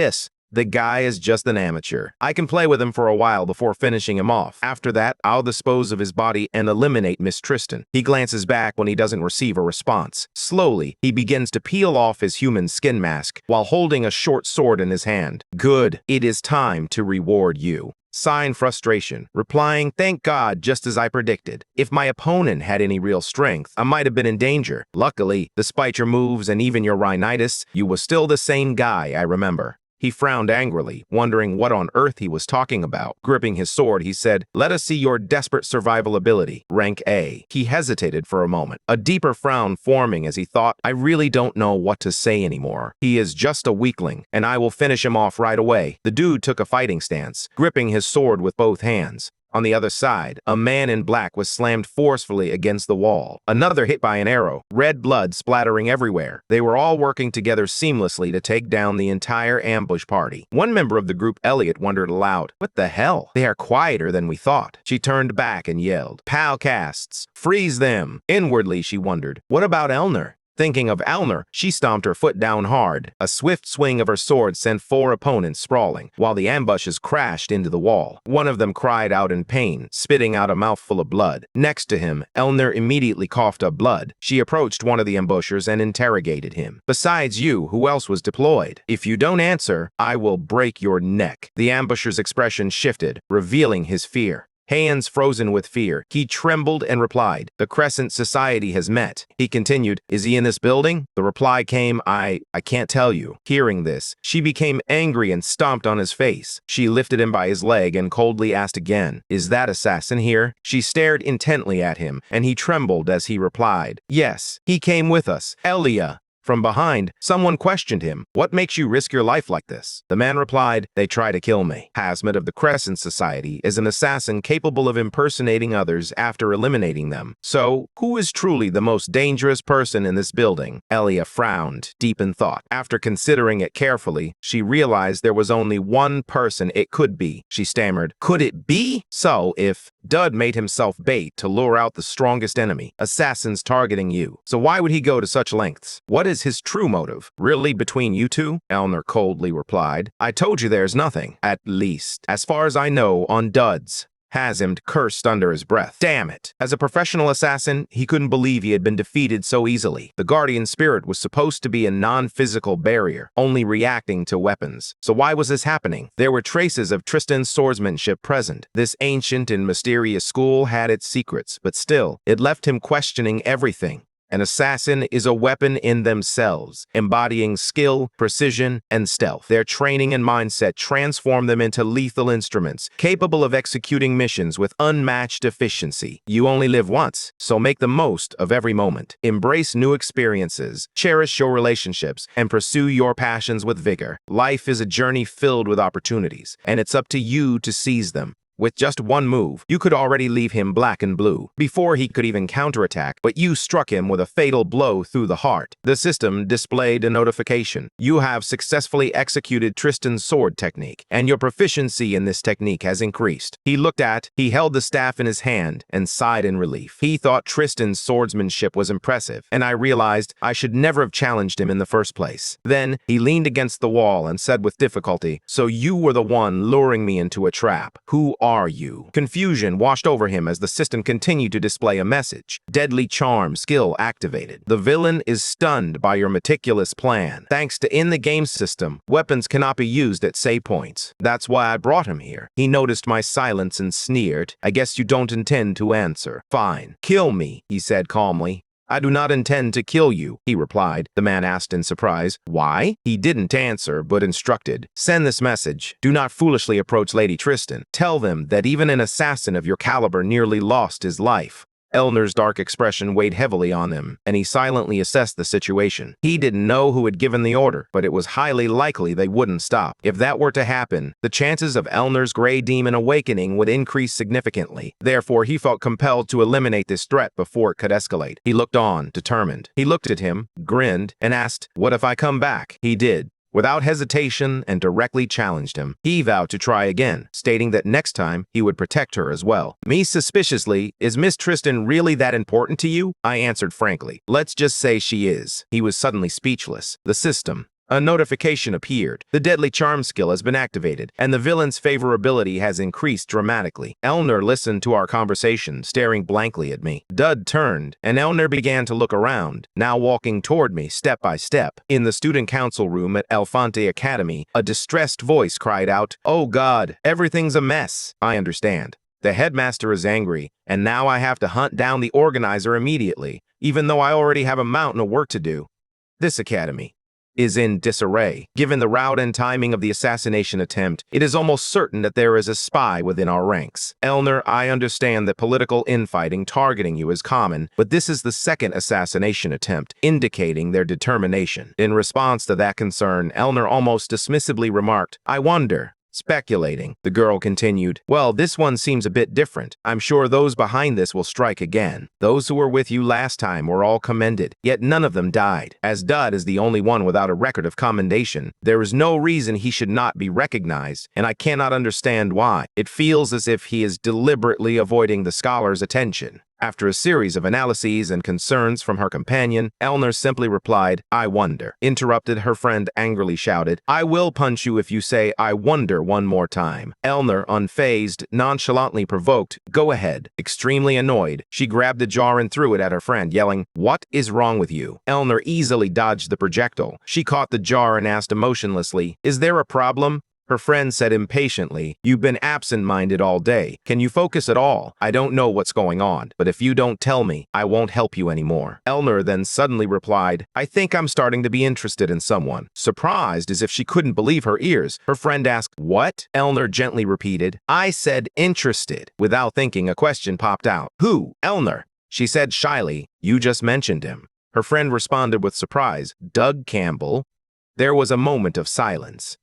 the guy is just an amateur. I can play with him for a while before finishing him off. After that, I'll dispose of his body and eliminate Miss Tristan. He glances back when he doesn't receive a response. Slowly, he begins to peel off his human skin mask while holding a short sword in his hand. Good. It is time to reward you. Sign frustration, replying, thank God, just as I predicted. If my opponent had any real strength, I might have been in danger. Luckily, despite your moves and even your rhinitis, you were still the same guy I remember. He frowned angrily, wondering what on earth he was talking about. Gripping his sword, he said, let us see your desperate survival ability, rank A. He hesitated for a moment, a deeper frown forming as he thought, I really don't know what to say anymore. He is just a weakling, and I will finish him off right away. The dude took a fighting stance, gripping his sword with both hands. On the other side, a man in black was slammed forcefully against the wall. Another hit by an arrow, red blood splattering everywhere. They were all working together seamlessly to take down the entire ambush party. One member of the group, Elliot, wondered aloud, what the hell? They are quieter than we thought. She turned back and yelled, Pal casts, freeze them. Inwardly, she wondered, what about Elner? Thinking of Elner, she stomped her foot down hard. A swift swing of her sword sent 4 opponents sprawling, while the ambushes crashed into the wall. One of them cried out in pain, spitting out a mouthful of blood. Next to him, Elner immediately coughed up blood. She approached one of the ambushers and interrogated him. Besides you, who else was deployed? If you don't answer, I will break your neck. The ambusher's expression shifted, revealing his fear. Hands frozen with fear, he trembled and replied, the Crescent Society has met. He continued, is he in this building? The reply came, I can't tell you. Hearing this, she became angry and stomped on his face. She lifted him by his leg and coldly asked again, is that assassin here? She stared intently at him, and he trembled as he replied, yes, he came with us. Elia. From behind, someone questioned him, what makes you risk your life like this? The man replied, they try to kill me. Hazmat of the Crescent Society is an assassin capable of impersonating others after eliminating them. So, who is truly the most dangerous person in this building? Elia frowned, deep in thought. After considering it carefully, she realized there was only one person it could be. She stammered, could it be? So, if Dud made himself bait to lure out the strongest enemy, assassins targeting you. So why would he go to such lengths? What is his true motive? Really between you two? Elner coldly replied. I told you there's nothing. At least, as far as I know, on Dud's. Hazimd cursed under his breath. Damn it. As a professional assassin, he couldn't believe he had been defeated so easily. The guardian spirit was supposed to be a non-physical barrier, only reacting to weapons. So why was this happening? There were traces of Tristan's swordsmanship present. This ancient and mysterious school had its secrets, but still, it left him questioning everything. An assassin is a weapon in themselves, embodying skill, precision, and stealth. Their training and mindset transform them into lethal instruments, capable of executing missions with unmatched efficiency. You only live once, so make the most of every moment. Embrace new experiences, cherish your relationships, and pursue your passions with vigor. Life is a journey filled with opportunities, and it's up to you to seize them. With just one move, you could already leave him black and blue, before he could even counterattack, but you struck him with a fatal blow through the heart. The system displayed a notification. You have successfully executed Tristan's sword technique, and your proficiency in this technique has increased. He held the staff in his hand and sighed in relief. He thought Tristan's swordsmanship was impressive, and I realized I should never have challenged him in the first place. Then, he leaned against the wall and said with difficulty, so you were the one luring me into a trap. Who are you? Confusion washed over him as the system continued to display a message. Deadly charm skill activated. The villain is stunned by your meticulous plan. Thanks to in-the-game system, weapons cannot be used at save points. That's why I brought him here. He noticed my silence and sneered. I guess you don't intend to answer. Fine. Kill me, he said calmly. I do not intend to kill you, he replied. The man asked in surprise. Why? He didn't answer, but instructed. Send this message. Do not foolishly approach Lady Tristan. Tell them that even an assassin of your caliber nearly lost his life. Elner's dark expression weighed heavily on him, and he silently assessed the situation. He didn't know who had given the order, but it was highly likely they wouldn't stop. If that were to happen, the chances of Elner's gray demon awakening would increase significantly. Therefore, he felt compelled to eliminate this threat before it could escalate. He looked on, determined. He looked at him, grinned, and asked, "What if I come back?" He did. Without hesitation, and directly challenged him. He vowed to try again, stating that next time he would protect her as well. Me suspiciously, "Is Miss Tristan really that important to you?" I answered frankly. "Let's just say she is." He was suddenly speechless. The system. A notification appeared. The deadly charm skill has been activated, and the villain's favorability has increased dramatically. Elner listened to our conversation, staring blankly at me. Dud turned, and Elner began to look around, now walking toward me step by step. In the student council room at Elfonte Academy, a distressed voice cried out, "Oh God, everything's a mess." I understand. The headmaster is angry, and now I have to hunt down the organizer immediately, even though I already have a mountain of work to do. This academy is in disarray. Given the route and timing of the assassination attempt, it is almost certain that there is a spy within our ranks. Elner, I understand that political infighting targeting you is common, but this is the second assassination attempt, indicating their determination. In response to that concern, Elner almost dismissively remarked, "I wonder." Speculating, the girl continued, "Well, this one seems a bit different. I'm sure those behind this will strike again. Those who were with you last time were all commended, yet none of them died. As Dud is the only one without a record of commendation, there is no reason he should not be recognized, and I cannot understand why. It feels as if he is deliberately avoiding the scholar's attention." After a series of analyses and concerns from her companion, Elner simply replied, "I wonder." Interrupted, her friend angrily shouted, "I will punch you if you say 'I wonder' one more time." Elner, unfazed, nonchalantly provoked, "Go ahead." Extremely annoyed, she grabbed the jar and threw it at her friend, yelling, "What is wrong with you?" Elner easily dodged the projectile. She caught the jar and asked emotionlessly, "Is there a problem?" Her friend said impatiently, "You've been absent-minded all day. Can you focus at all? I don't know what's going on, but if you don't tell me, I won't help you anymore." Elner then suddenly replied, "I think I'm starting to be interested in someone." Surprised as if she couldn't believe her ears, her friend asked, "What?" Elner gently repeated, "I said interested." Without thinking, a question popped out. "Who?" "Elner." She said shyly, "You just mentioned him." Her friend responded with surprise, "Doug Campbell." There was a moment of silence.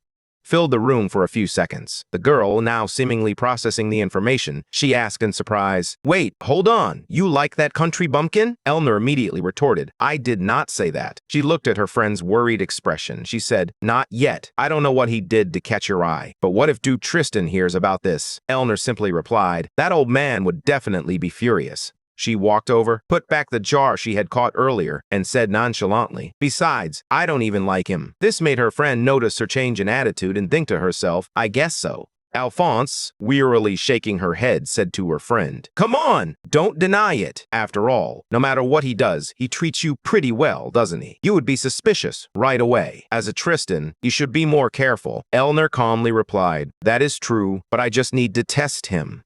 Filled the room for a few seconds. The girl, now seemingly processing the information, she asked in surprise, "Wait, hold on, you like that country bumpkin?" Elner immediately retorted, "I did not say that." She looked at her friend's worried expression. She said, "Not yet. I don't know what he did to catch your eye, but what if Duke Tristan hears about this?" Elner simply replied, "That old man would definitely be furious." She walked over, put back the jar she had caught earlier, and said nonchalantly, "Besides, I don't even like him." This made her friend notice her change in attitude and think to herself, "I guess so." Alphonse, wearily shaking her head, said to her friend, "Come on, don't deny it. After all, no matter what he does, he treats you pretty well, doesn't he? You would be suspicious right away. As a Tristan, you should be more careful." Elner calmly replied, "That is true, but I just need to test him."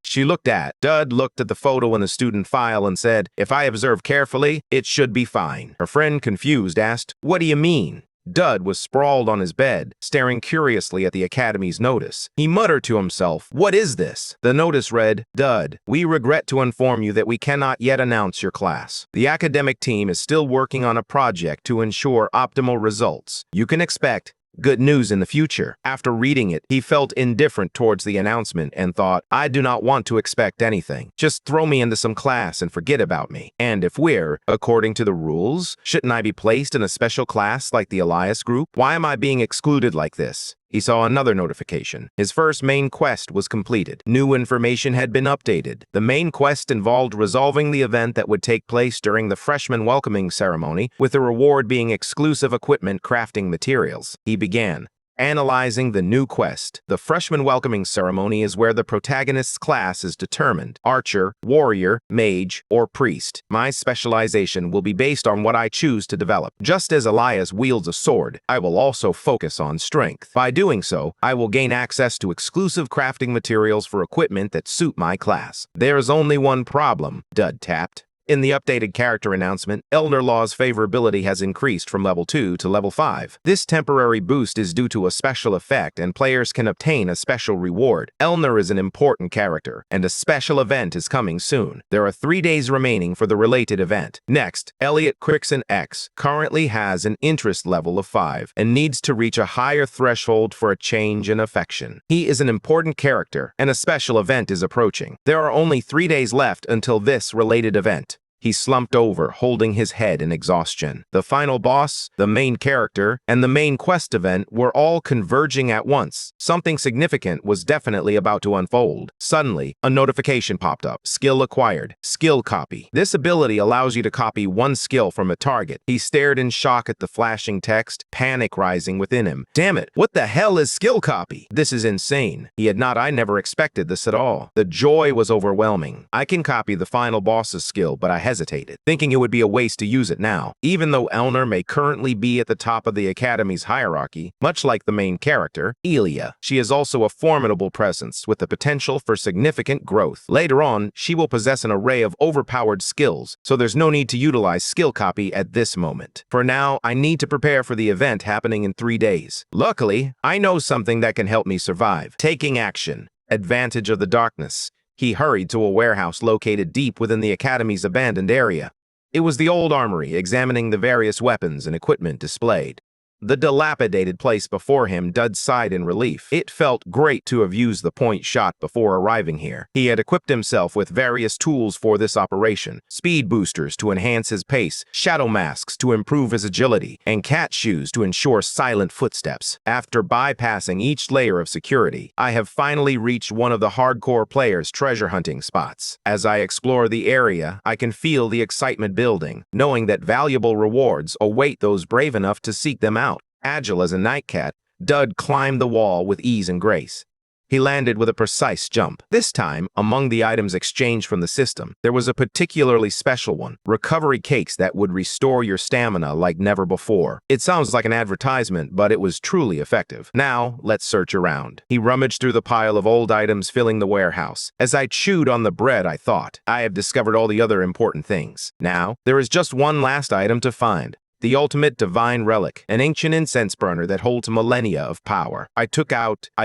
Dud looked at the photo in the student file and said, "If I observe carefully, it should be fine." Her friend, confused, asked, "What do you mean?" Dud was sprawled on his bed, staring curiously at the Academy's notice. He muttered to himself, "What is this?" The notice read, "Dud, we regret to inform you that we cannot yet announce your class. The academic team is still working on a project to ensure optimal results. You can expect good news in the future." After reading it, he felt indifferent towards the announcement and thought, "I do not want to expect anything. Just throw me into some class and forget about me. And if we're, according to the rules, shouldn't I be placed in a special class like the Elias group? Why am I being excluded like this?" He saw another notification. His first main quest was completed. New information had been updated. The main quest involved resolving the event that would take place during the freshman welcoming ceremony, with the reward being exclusive equipment crafting materials. He began analyzing the new quest. The freshman welcoming ceremony is where the protagonist's class is determined: archer, warrior, mage, or priest. My specialization will be based on what I choose to develop. Just as Elias wields a sword, I will also focus on strength. By doing so, I will gain access to exclusive crafting materials for equipment that suit my class. There is only one problem, Dud tapped. In the updated character announcement, Elder Law's favorability has increased from level 2 to level 5. This temporary boost is due to a special effect, and players can obtain a special reward. Elner is an important character, and a special event is coming soon. There are 3 days remaining for the related event. Next, Elliot Crickson X currently has an interest level of 5 and needs to reach a higher threshold for a change in affection. He is an important character, and a special event is approaching. There are only 3 days left until this related event. He slumped over, holding his head in exhaustion. The final boss, the main character, and the main quest event were all converging at once. Something significant was definitely about to unfold. Suddenly, a notification popped up. Skill acquired. Skill copy. This ability allows you to copy one skill from a target. He stared in shock at the flashing text, panic rising within him. Damn it, what the hell is skill copy? This is insane. I never expected this at all. The joy was overwhelming. I can copy the final boss's skill, but I hesitated, thinking it would be a waste to use it now. Even though Elner may currently be at the top of the Academy's hierarchy, much like the main character, Elia, she is also a formidable presence with the potential for significant growth. Later on, she will possess an array of overpowered skills, so there's no need to utilize skill copy at this moment. For now, I need to prepare for the event happening in 3 days. Luckily, I know something that can help me survive. Taking action. Advantage of the darkness. He hurried to a warehouse located deep within the Academy's abandoned area. It was the old armory, examining the various weapons and equipment displayed. The dilapidated place before him Dud sighed in relief. It felt great to have used the point shot before arriving here. He had equipped himself with various tools for this operation: speed boosters to enhance his pace, shadow masks to improve his agility, and cat shoes to ensure silent footsteps. After bypassing each layer of security, I have finally reached one of the hardcore players' treasure hunting spots. As I explore the area, I can feel the excitement building, knowing that valuable rewards await those brave enough to seek them out. Agile as a nightcat, Dud climbed the wall with ease and grace. He landed with a precise jump. This time, among the items exchanged from the system, there was a particularly special one: recovery cakes that would restore your stamina like never before. It sounds like an advertisement, but it was truly effective. Now, let's search around. He rummaged through the pile of old items filling the warehouse. As I chewed on the bread, I thought, I have discovered all the other important things. Now, there is just one last item to find. The ultimate divine relic, an ancient incense burner that holds millennia of power. I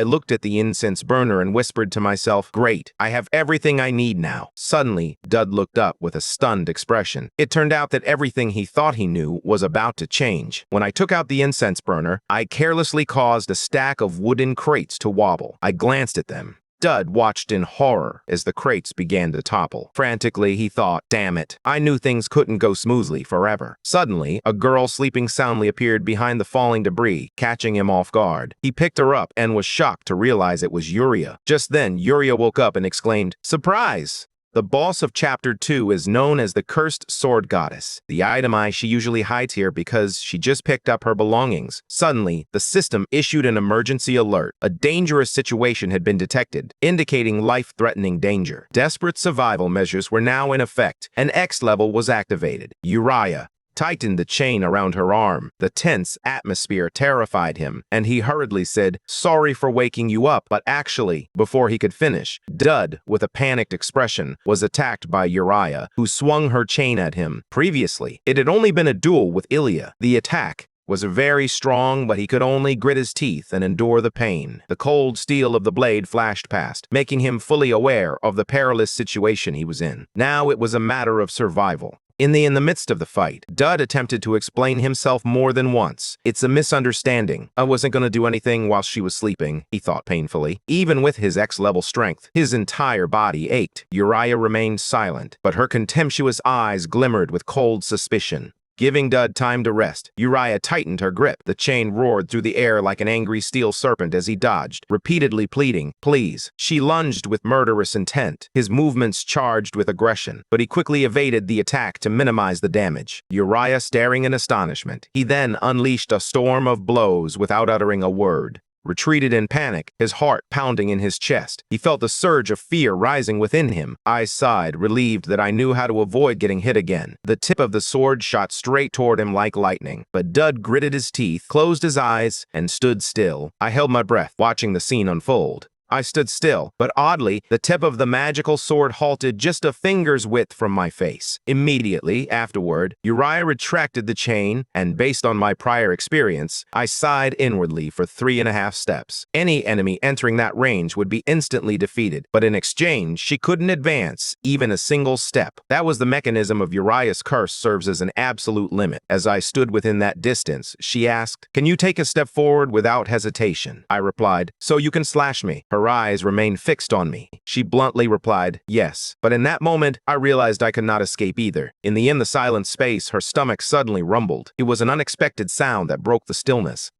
looked at the incense burner and whispered to myself, great, I have everything I need now. Suddenly, Dud looked up with a stunned expression. It turned out that everything he thought he knew was about to change. When I took out the incense burner, I carelessly caused a stack of wooden crates to wobble. I glanced at them. Dud watched in horror as the crates began to topple. Frantically, he thought, damn it, I knew things couldn't go smoothly forever. Suddenly, a girl sleeping soundly appeared behind the falling debris, catching him off guard. He picked her up and was shocked to realize it was Yuria. Just then, Yuria woke up and exclaimed, surprise! The boss of Chapter 2 is known as the Cursed Sword Goddess. The item she usually hides here because she just picked up her belongings. Suddenly, the system issued an emergency alert. A dangerous situation had been detected, indicating life-threatening danger. Desperate survival measures were now in effect. An X level was activated. Uriah tightened the chain around her arm. The tense atmosphere terrified him, and he hurriedly said, sorry for waking you up, but actually, before he could finish, Dud, with a panicked expression, was attacked by Uriah, who swung her chain at him. Previously, it had only been a duel with Ilya. The attack was very strong, but he could only grit his teeth and endure the pain. The cold steel of the blade flashed past, making him fully aware of the perilous situation he was in. Now it was a matter of survival. In the midst of the fight, Dud attempted to explain himself more than once. It's a misunderstanding. I wasn't going to do anything while she was sleeping, he thought painfully. Even with his X-level strength, his entire body ached. Uriah remained silent, but her contemptuous eyes glimmered with cold suspicion. Giving Dud time to rest, Uriah tightened her grip. The chain roared through the air like an angry steel serpent as he dodged, repeatedly pleading, please. She lunged with murderous intent, his movements charged with aggression, but he quickly evaded the attack to minimize the damage. Uriah staring in astonishment, he then unleashed a storm of blows without uttering a word. Retreated in panic, his heart pounding in his chest. He felt a surge of fear rising within him. I sighed, relieved that I knew how to avoid getting hit again. The tip of the sword shot straight toward him like lightning, but Dud gritted his teeth, closed his eyes, and stood still. I held my breath, watching the scene unfold. I stood still, but oddly, the tip of the magical sword halted just a finger's width from my face. Immediately afterward, Uriah retracted the chain, and based on my prior experience, I sighed inwardly for 3.5 steps. Any enemy entering that range would be instantly defeated, but in exchange, she couldn't advance even a single step. That was the mechanism of Uriah's curse serves as an absolute limit. As I stood within that distance, she asked, "Can you take a step forward without hesitation?" I replied, "So you can slash me." Her eyes remained fixed on me. She bluntly replied, "Yes." But in that moment, I realized I could not escape either. In the silent space, her stomach suddenly rumbled. It was an unexpected sound that broke the stillness.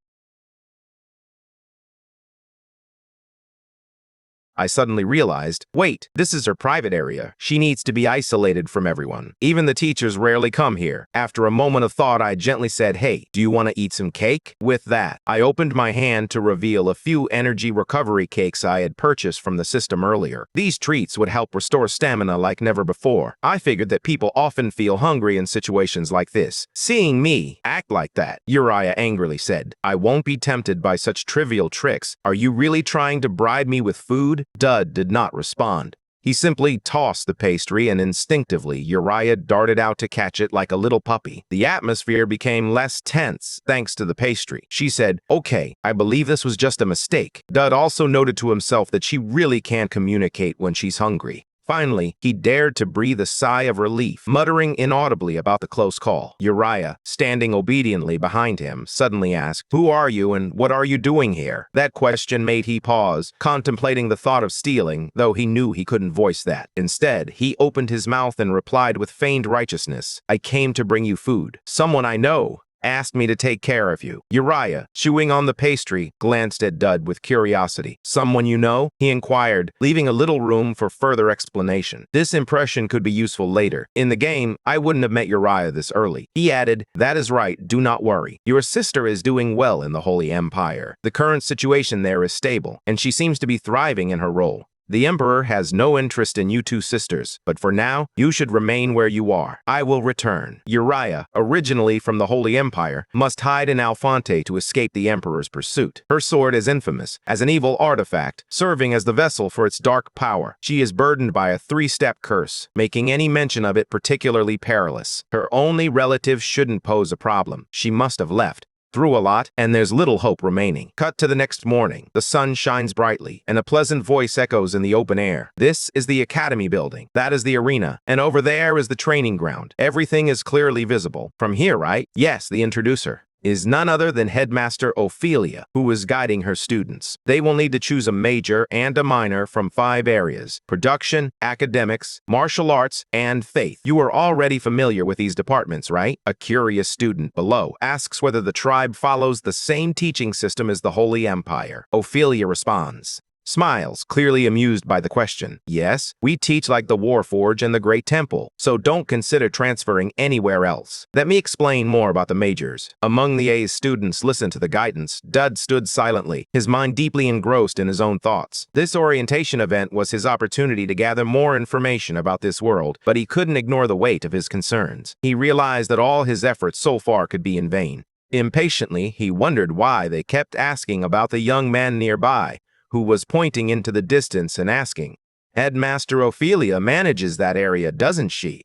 I suddenly realized, wait, this is her private area. She needs to be isolated from everyone. Even the teachers rarely come here. After a moment of thought, I gently said, "Hey, do you want to eat some cake?" With that, I opened my hand to reveal a few energy recovery cakes I had purchased from the system earlier. These treats would help restore stamina like never before. I figured that people often feel hungry in situations like this. Seeing me act like that, Uriah angrily said, "I won't be tempted by such trivial tricks. Are you really trying to bribe me with food?" Dud did not respond. He simply tossed the pastry, and instinctively, Uriah darted out to catch it like a little puppy. The atmosphere became less tense thanks to the pastry. She said, "Okay, I believe this was just a mistake." Dud also noted to himself that she really can't communicate when she's hungry. Finally, he dared to breathe a sigh of relief, muttering inaudibly about the close call. Uriah, standing obediently behind him, suddenly asked, "Who are you and what are you doing here?" That question made he pause, contemplating the thought of stealing, though he knew he couldn't voice that. Instead, he opened his mouth and replied with feigned righteousness, "I came to bring you food. Someone I know asked me to take care of you." Uriah, chewing on the pastry, glanced at Dud with curiosity. "Someone you know?" he inquired, leaving a little room for further explanation. This impression could be useful later. "In the game, I wouldn't have met Uriah this early." He added, "That is right, do not worry. Your sister is doing well in the Holy Empire. The current situation there is stable, and she seems to be thriving in her role. The Emperor has no interest in you two sisters, but for now, you should remain where you are. I will return." Uriah, originally from the Holy Empire, must hide in Alfonte to escape the Emperor's pursuit. Her sword is infamous, as an evil artifact, serving as the vessel for its dark power. She is burdened by a 3-step curse, making any mention of it particularly perilous. Her only relative shouldn't pose a problem. She must have left. Through a lot, and there's little hope remaining. Cut to the next morning. The sun shines brightly, and a pleasant voice echoes in the open air. "This is the Academy building. That is the arena, and over there is the training ground. Everything is clearly visible. From here, right?" "Yes," the introducer is none other than Headmaster Ophelia, who is guiding her students. They will need to choose a major and a minor from 5 areas: production, academics, martial arts, and faith. You are already familiar with these departments, right? A curious student below asks whether the tribe follows the same teaching system as the Holy Empire. Ophelia responds, smiles, clearly amused by the question. "Yes, we teach like the Warforge and the Great Temple, so don't consider transferring anywhere else." Let me explain more about the majors. Among the A's students listened to the guidance. Dud stood silently, his mind deeply engrossed in his own thoughts. This orientation event was his opportunity to gather more information about this world, but he couldn't ignore the weight of his concerns. He realized that all his efforts so far could be in vain. Impatiently, he wondered why they kept asking about the young man nearby, who was pointing into the distance and asking, "Headmaster Ophelia manages that area, doesn't she?"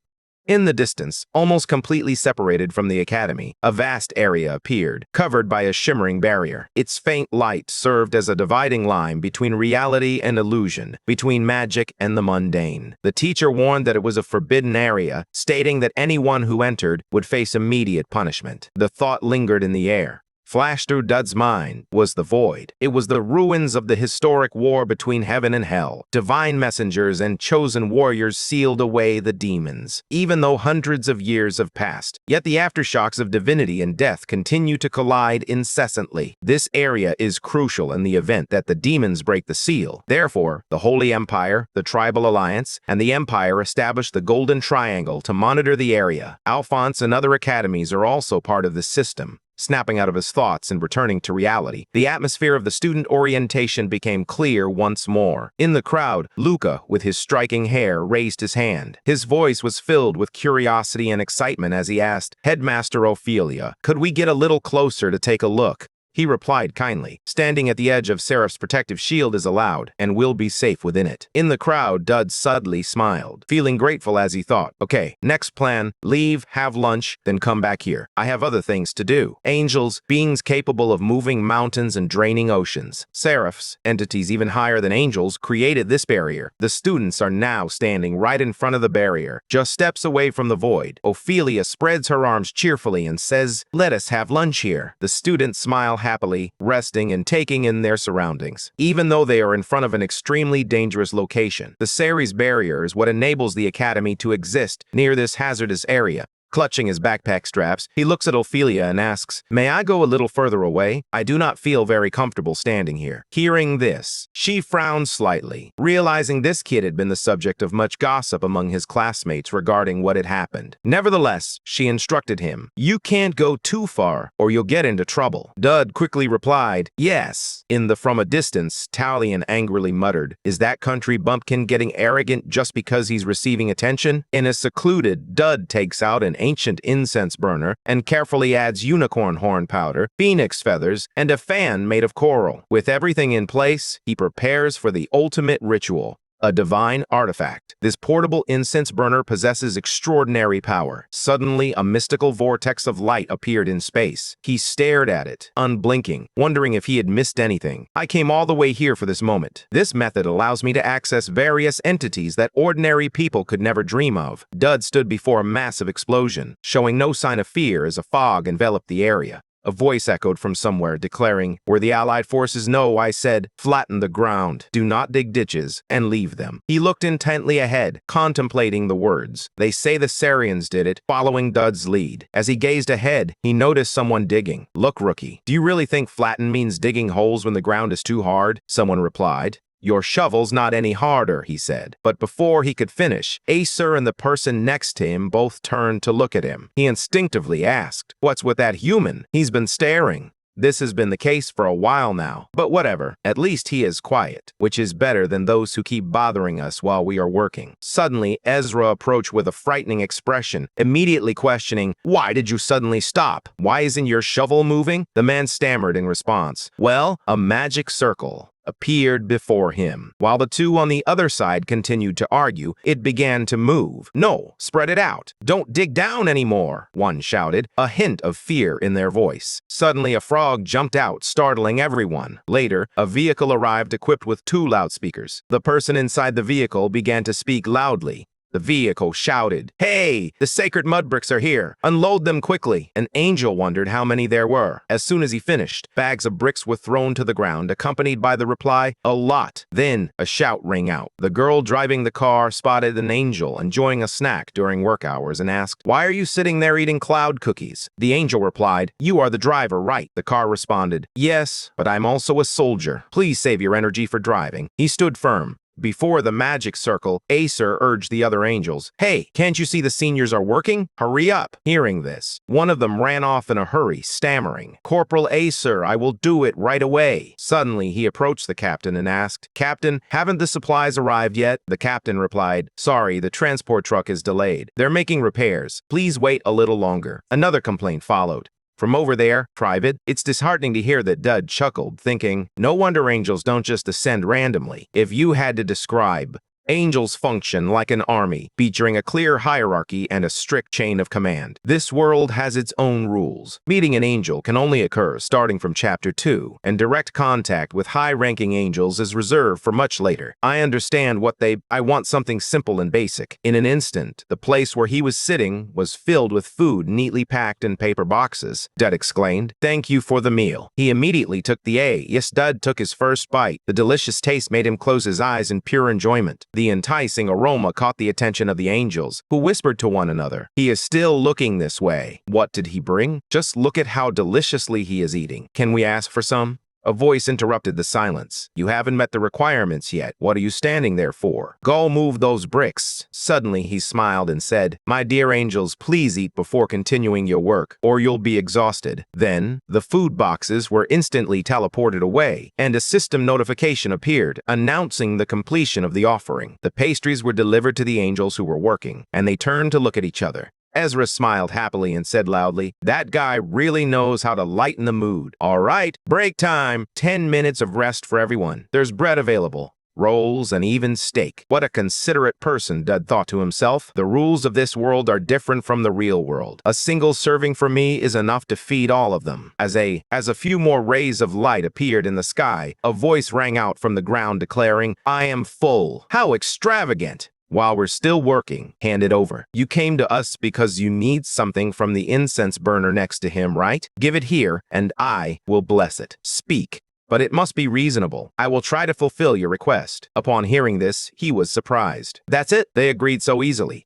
In the distance, almost completely separated from the academy, a vast area appeared, covered by a shimmering barrier. Its faint light served as a dividing line between reality and illusion, between magic and the mundane. The teacher warned that it was a forbidden area, stating that anyone who entered would face immediate punishment. The thought lingered in the air. Flashed through Dud's mind was the void. It was the ruins of the historic war between heaven and hell. Divine messengers and chosen warriors sealed away the demons. Even though hundreds of years have passed, yet the aftershocks of divinity and death continue to collide incessantly. This area is crucial in the event that the demons break the seal. Therefore, the Holy Empire, the Tribal Alliance, and the Empire established the Golden Triangle to monitor the area. Alphonse and other academies are also part of this system. Snapping out of his thoughts and returning to reality, the atmosphere of the student orientation became clear once more. In the crowd, Luca, with his striking hair, raised his hand. His voice was filled with curiosity and excitement as he asked, "Headmaster Ophelia, could we get a little closer to take a look?" he replied kindly. Standing at the edge of Seraph's protective shield is allowed, and will be safe within it. In the crowd, Dud subtly smiled, feeling grateful as he thought, okay, next plan, leave, have lunch, then come back here. I have other things to do. Angels, beings capable of moving mountains and draining oceans. Seraphs, entities even higher than angels, created this barrier. The students are now standing right in front of the barrier, just steps away from the void. Ophelia spreads her arms cheerfully and says, "Let us have lunch here." The students smile happily, resting and taking in their surroundings. Even though they are in front of an extremely dangerous location, the Ceres barrier is what enables the Academy to exist near this hazardous area. Clutching his backpack straps, he looks at Ophelia and asks, "May I go a little further away? I do not feel very comfortable standing here." Hearing this, she frowned slightly, realizing this kid had been the subject of much gossip among his classmates regarding what had happened. Nevertheless, she instructed him, "You can't go too far, or you'll get into trouble." Dud quickly replied, "Yes." From a distance, Talion angrily muttered, "Is that country bumpkin getting arrogant just because he's receiving attention?" In a secluded, Dud takes out an ancient incense burner and carefully adds unicorn horn powder, phoenix feathers, and a fan made of coral. With everything in place, he prepares for the ultimate ritual. A divine artifact. This portable incense burner possesses extraordinary power. Suddenly, a mystical vortex of light appeared in space. He stared at it, unblinking, wondering if he had missed anything. "I came all the way here for this moment. This method allows me to access various entities that ordinary people could never dream of." Dud stood before a massive explosion, showing no sign of fear as a fog enveloped the area. A voice echoed from somewhere, declaring, "Where the Allied forces know," I said, "flatten the ground, do not dig ditches, and leave them." He looked intently ahead, contemplating the words. "They say the Sarians did it," following Dud's lead. As he gazed ahead, he noticed someone digging. "Look, rookie, do you really think flatten means digging holes when the ground is too hard?" Someone replied. "Your shovel's not any harder," he said. But before he could finish, Acer and the person next to him both turned to look at him. He instinctively asked, "What's with that human? He's been staring." This has been the case for a while now, but whatever, at least he is quiet, which is better than those who keep bothering us while we are working. Suddenly, Ezra approached with a frightening expression, immediately questioning, "Why did you suddenly stop? Why isn't your shovel moving?" The man stammered in response, "Well, a magic circle appeared before him. While the two on the other side continued to argue, it began to move. "No, spread it out. Don't dig down anymore," one shouted, a hint of fear in their voice. Suddenly, a frog jumped out, startling everyone. Later, a vehicle arrived equipped with 2 loudspeakers. The person inside the vehicle began to speak loudly. The vehicle shouted, "Hey, the sacred mud bricks are here. Unload them quickly." An angel wondered how many there were. As soon as he finished, bags of bricks were thrown to the ground, accompanied by the reply, "A lot." Then a shout rang out. The girl driving the car spotted an angel enjoying a snack during work hours and asked, "Why are you sitting there eating cloud cookies?" The angel replied, "You are the driver, right?" The car responded, "Yes, but I'm also a soldier. Please save your energy for driving." He stood firm. Before the magic circle, Acer urged the other angels, "Hey, can't you see the seniors are working? Hurry up." Hearing this, one of them ran off in a hurry, stammering, "Corporal Acer, I will do it right away." Suddenly, he approached the captain and asked, "Captain, haven't the supplies arrived yet?" The captain replied, "Sorry, the transport truck is delayed. They're making repairs. Please wait a little longer." Another complaint followed. From over there, private, it's disheartening to hear that Dud chuckled, thinking, no wonder angels don't just descend randomly. If you had to describe, angels function like an army, featuring a clear hierarchy and a strict chain of command. This world has its own rules. Meeting an angel can only occur starting from Chapter 2, and direct contact with high-ranking angels is reserved for much later. I understand I want something simple and basic. In an instant, the place where he was sitting was filled with food neatly packed in paper boxes. Dud exclaimed, "Thank you for the meal." He immediately took the A. Yes, Dud took his first bite. The delicious taste made him close his eyes in pure enjoyment. The enticing aroma caught the attention of the angels, who whispered to one another, "He is still looking this way. What did he bring? Just look at how deliciously he is eating. Can we ask for some?" A voice interrupted the silence. "You haven't met the requirements yet. What are you standing there for? Go move those bricks." Suddenly, he smiled and said, "My dear angels, please eat before continuing your work, or you'll be exhausted." Then, the food boxes were instantly teleported away, and a system notification appeared, announcing the completion of the offering. The pastries were delivered to the angels who were working, and they turned to look at each other. Ezra smiled happily and said loudly, "That guy really knows how to lighten the mood. All right, break time. 10 minutes of rest for everyone. There's bread available. Rolls, and even steak." What a considerate person, Dud thought to himself. The rules of this world are different from the real world. A single serving for me is enough to feed all of them. As a few more rays of light appeared in the sky, a voice rang out from the ground declaring, "I am full." How extravagant! "While we're still working, hand it over. You came to us because you need something from the incense burner next to him, right? Give it here, and I will bless it. Speak. But it must be reasonable. I will try to fulfill your request." Upon hearing this, he was surprised. "That's it?" They agreed so easily.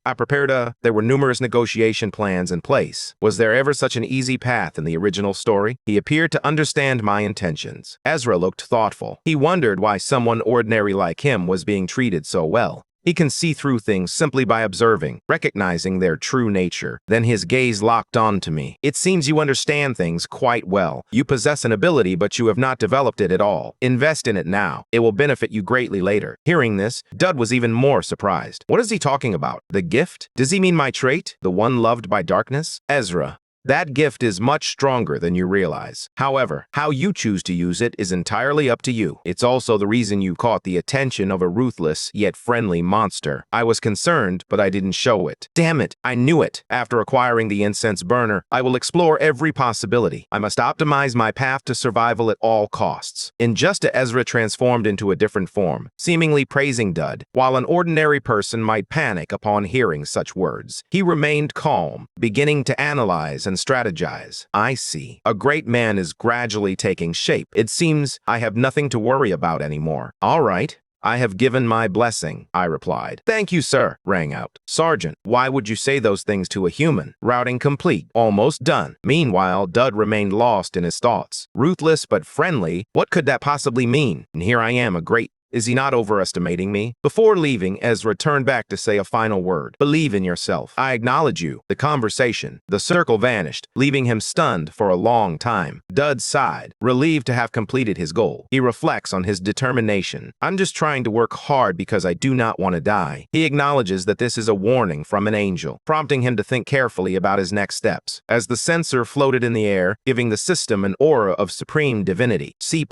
There were numerous negotiation plans in place. Was there ever such an easy path in the original story? He appeared to understand my intentions. Ezra looked thoughtful. He wondered why someone ordinary like him was being treated so well. He can see through things simply by observing, recognizing their true nature. Then his gaze locked on to me. "It seems you understand things quite well. You possess an ability, but you have not developed it at all. Invest in it now. It will benefit you greatly later." Hearing this, Dud was even more surprised. What is he talking about? The gift? Does he mean my trait? The one loved by darkness? Ezra, that gift is much stronger than you realize. However, how you choose to use it is entirely up to you. It's also the reason you caught the attention of a ruthless yet friendly monster. I was concerned, but I didn't show it. Damn it, I knew it. After acquiring the incense burner, I will explore every possibility. I must optimize my path to survival at all costs. Injusta Ezra transformed into a different form, seemingly praising Dud. While an ordinary person might panic upon hearing such words, he remained calm, beginning to analyze and strategize. "I see. A great man is gradually taking shape. It seems I have nothing to worry about anymore." "All right. I have given my blessing," I replied. "Thank you, sir," rang out. "Sergeant, why would you say those things to a human?" Routing complete. Almost done. Meanwhile, Dud remained lost in his thoughts. Ruthless but friendly? What could that possibly mean? And here I am, a great... Is he not overestimating me? Before leaving, Ezra turned back to say a final word. "Believe in yourself. I acknowledge you." The circle vanished, leaving him stunned for a long time. Dud sighed, relieved to have completed his goal. He reflects on his determination. "I'm just trying to work hard because I do not want to die." He acknowledges that this is a warning from an angel, prompting him to think carefully about his next steps. As the sensor floated in the air, giving the system an aura of supreme divinity, C+,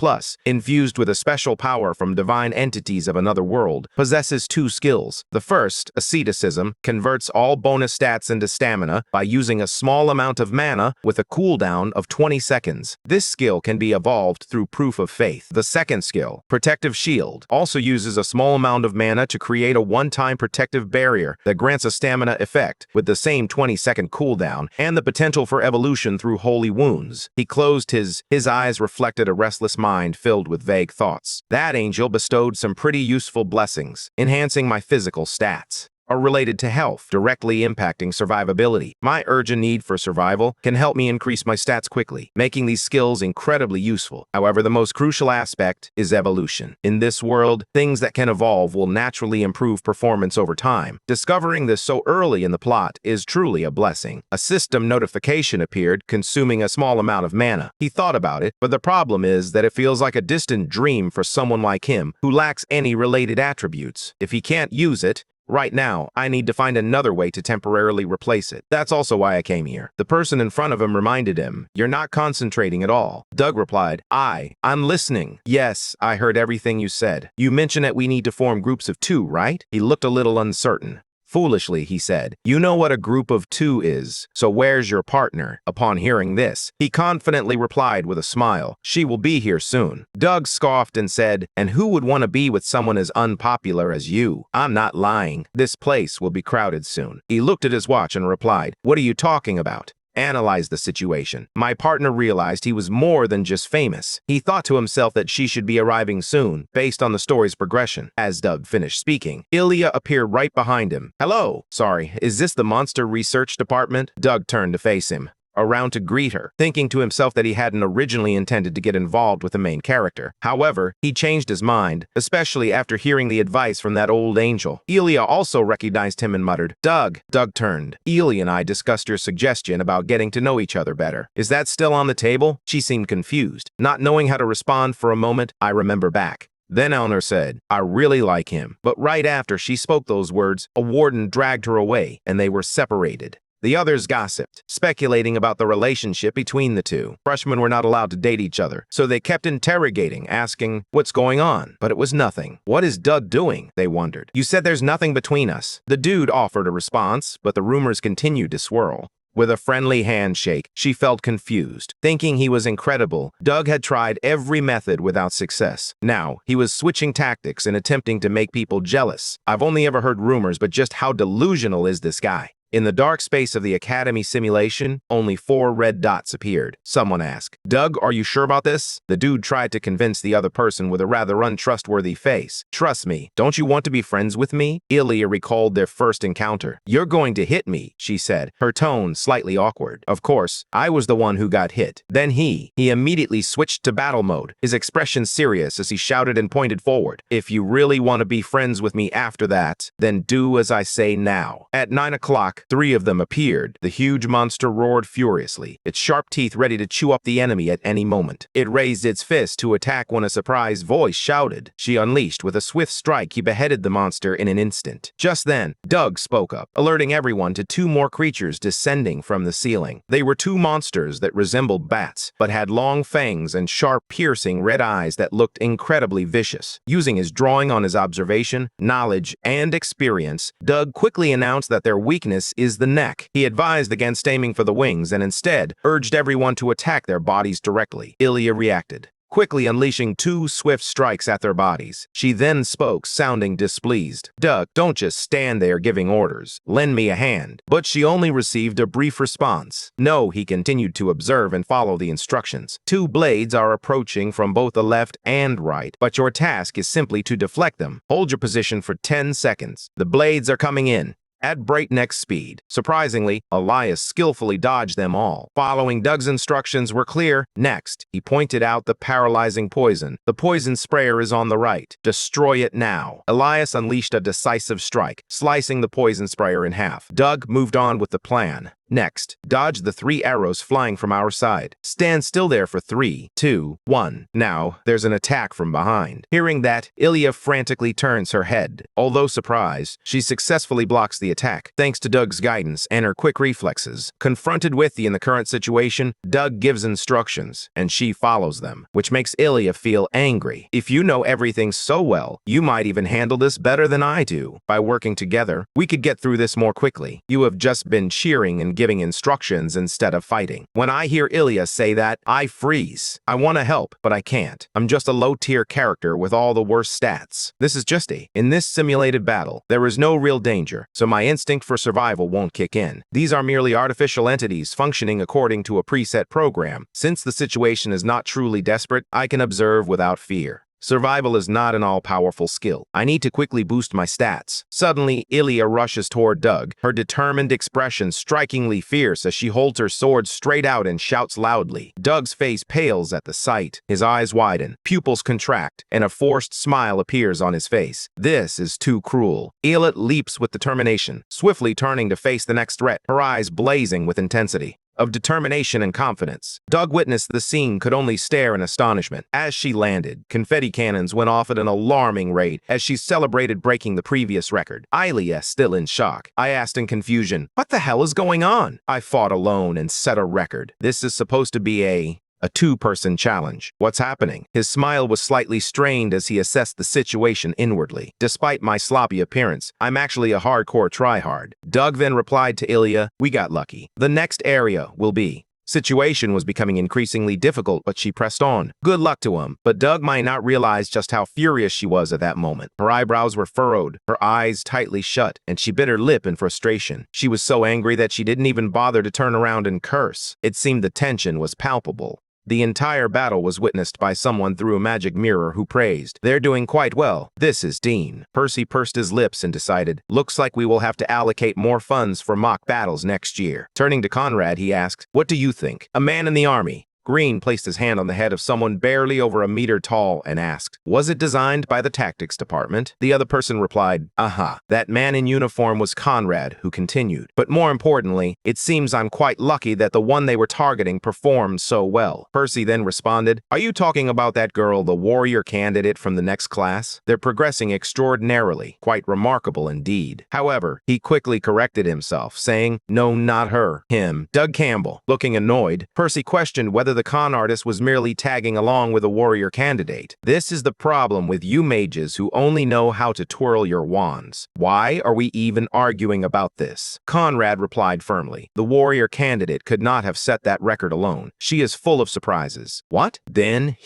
infused with a special power from divine entities of another world, possesses two skills. The first, asceticism, converts all bonus stats into stamina by using a small amount of mana with a cooldown of 20 seconds. This skill can be evolved through proof of faith. The second skill, protective shield, also uses a small amount of mana to create a one-time protective barrier that grants a stamina effect with the same 20-second cooldown and the potential for evolution through holy wounds. He closed his eyes reflected a restless mind filled with vague thoughts. That angel bestowed some pretty useful blessings, enhancing my physical stats, are related to health, directly impacting survivability. My urgent need for survival can help me increase my stats quickly, making these skills incredibly useful. However, the most crucial aspect is evolution. In this world, things that can evolve will naturally improve performance over time. Discovering this so early in the plot is truly a blessing. A system notification appeared, consuming a small amount of mana. He thought about it, but the problem is that it feels like a distant dream for someone like him who lacks any related attributes. If he can't use it, right now, I need to find another way to temporarily replace it. That's also why I came here. The person in front of him reminded him, "You're not concentrating at all." Doug replied, I'm listening. "Yes, I heard everything you said. You mentioned that we need to form groups of 2, right?" He looked a little uncertain. Foolishly, he said, "You know what a group of 2 is, so where's your partner?" Upon hearing this, he confidently replied with a smile, "She will be here soon." Doug scoffed and said, "And who would want to be with someone as unpopular as you?" "I'm not lying. This place will be crowded soon." He looked at his watch and replied, "What are you talking about?" Analyzed the situation. My partner realized he was more than just famous. He thought to himself that she should be arriving soon, based on the story's progression. As Doug finished speaking, Ilya appeared right behind him. "Hello. Sorry, is this the Monster Research Department?" Doug turned to face him, around to greet her, thinking to himself that he hadn't originally intended to get involved with the main character. However, he changed his mind, especially after hearing the advice from that old angel. Ilya also recognized him and muttered, Doug." Doug turned. "Ilya and I discussed your suggestion about getting to know each other better. Is that still on the table?" She seemed confused. Not knowing how to respond for a moment, I remember back. Then Eleanor said, "I really like him." But right after she spoke those words, a warden dragged her away, and they were separated. The others gossiped, speculating about the relationship between the two. Freshmen were not allowed to date each other, so they kept interrogating, asking, "What's going on?" But it was nothing. "What is Doug doing?" they wondered. "You said there's nothing between us." The dude offered a response, but the rumors continued to swirl. With a friendly handshake, she felt confused. Thinking he was incredible, Doug had tried every method without success. Now, he was switching tactics and attempting to make people jealous. "I've only ever heard rumors, but just how delusional is this guy?" In the dark space of the Academy simulation, only 4 red dots appeared. Someone asked, "Doug, are you sure about this?" The dude tried to convince the other person with a rather untrustworthy face. "Trust me, don't you want to be friends with me?" Ilya recalled their first encounter. "You're going to hit me," she said, her tone slightly awkward. "Of course, I was the one who got hit." Then he immediately switched to battle mode, his expression serious as he shouted and pointed forward. "If you really want to be friends with me after that, then do as I say now." At 9 o'clock, 3 of them appeared. The huge monster roared furiously, its sharp teeth ready to chew up the enemy at any moment. It raised its fist to attack when a surprised voice shouted. She unleashed with a swift strike. He beheaded the monster in an instant. Just then, Doug spoke up, alerting everyone to 2 more creatures descending from the ceiling. They were 2 monsters that resembled bats, but had long fangs and sharp, piercing red eyes that looked incredibly vicious. Using his drawing on his observation, knowledge, and experience, Doug quickly announced that their weakness is the neck. He advised against aiming for the wings and instead urged everyone to attack their bodies directly. Ilya reacted, quickly unleashing 2 swift strikes at their bodies. She then spoke, sounding displeased. "Doug, don't just stand there giving orders. Lend me a hand." But she only received a brief response. "No," he continued to observe and follow the instructions. 2 blades are approaching from both the left and right, but your task is simply to deflect them. Hold your position for 10 seconds. The blades are coming in at breakneck speed. Surprisingly, Elias skillfully dodged them all. Following Doug's instructions were clear. Next, he pointed out the paralyzing poison. "The poison sprayer is on the right. Destroy it now." Elias unleashed a decisive strike, slicing the poison sprayer in half. Doug moved on with the plan. "Next, dodge the 3 arrows flying from our side. Stand still there for 3, 2, 1. Now, there's an attack from behind." Hearing that, Ilya frantically turns her head. Although surprised, she successfully blocks the attack, thanks to Doug's guidance and her quick reflexes. Confronted with the current situation, Doug gives instructions, and she follows them, which makes Ilya feel angry. "If you know everything so well, you might even handle this better than I do. By working together, we could get through this more quickly. You have just been cheering and giving instructions instead of fighting." When I hear Ilya say that, I freeze. I want to help, but I can't. I'm just a low-tier character with all the worst stats. This is just in this simulated battle, there is no real danger, so my instinct for survival won't kick in. These are merely artificial entities functioning according to a preset program. Since the situation is not truly desperate, I can observe without fear. Survival is not an all-powerful skill. I need to quickly boost my stats. Suddenly, Ilya rushes toward Doug, her determined expression strikingly fierce as she holds her sword straight out and shouts loudly. Doug's face pales at the sight. His eyes widen, pupils contract, and a forced smile appears on his face. This is too cruel. Ilya leaps with determination, swiftly turning to face the next threat, her eyes blazing with intensity of determination and confidence. Doug witnessed the scene, could only stare in astonishment. As she landed, confetti cannons went off at an alarming rate as she celebrated breaking the previous record. Ilya, still in shock. I asked in confusion, "What the hell is going on?" "I fought alone and set a record. This is supposed to be a 2-person challenge. What's happening?" His smile was slightly strained as he assessed the situation inwardly. "Despite my sloppy appearance, I'm actually a hardcore tryhard." Doug then replied to Ilya, "We got lucky. The next area will be." Situation was becoming increasingly difficult, but she pressed on. Good luck to him, but Doug might not realize just how furious she was at that moment. Her eyebrows were furrowed, her eyes tightly shut, and she bit her lip in frustration. She was so angry that she didn't even bother to turn around and curse. It seemed the tension was palpable. The entire battle was witnessed by someone through a magic mirror who praised, "They're doing quite well. This is Dean." Percy pursed his lips and decided, "Looks like we will have to allocate more funds for mock battles next year." Turning to Conrad, he asked, "What do you think?" "A man in the army. Green placed his hand on the head of someone barely over a meter tall and asked, "Was it designed by the tactics department?" The other person replied, "Uh-huh." That man in uniform was Conrad, who continued, "But more importantly, it seems I'm quite lucky that the one they were targeting performed so well." Percy then responded, "Are you talking about that girl, the warrior candidate from the next class? They're progressing extraordinarily, quite remarkable indeed." However, he quickly corrected himself, saying, "No, not her. Him. Doug Campbell." Looking annoyed, Percy questioned whether the con artist was merely tagging along with a warrior candidate. "This is the problem with you mages who only know how to twirl your wands. Why are we even arguing about this?" Conrad replied firmly, "The warrior candidate could not have set that record alone. She is full of surprises." "What?" "Then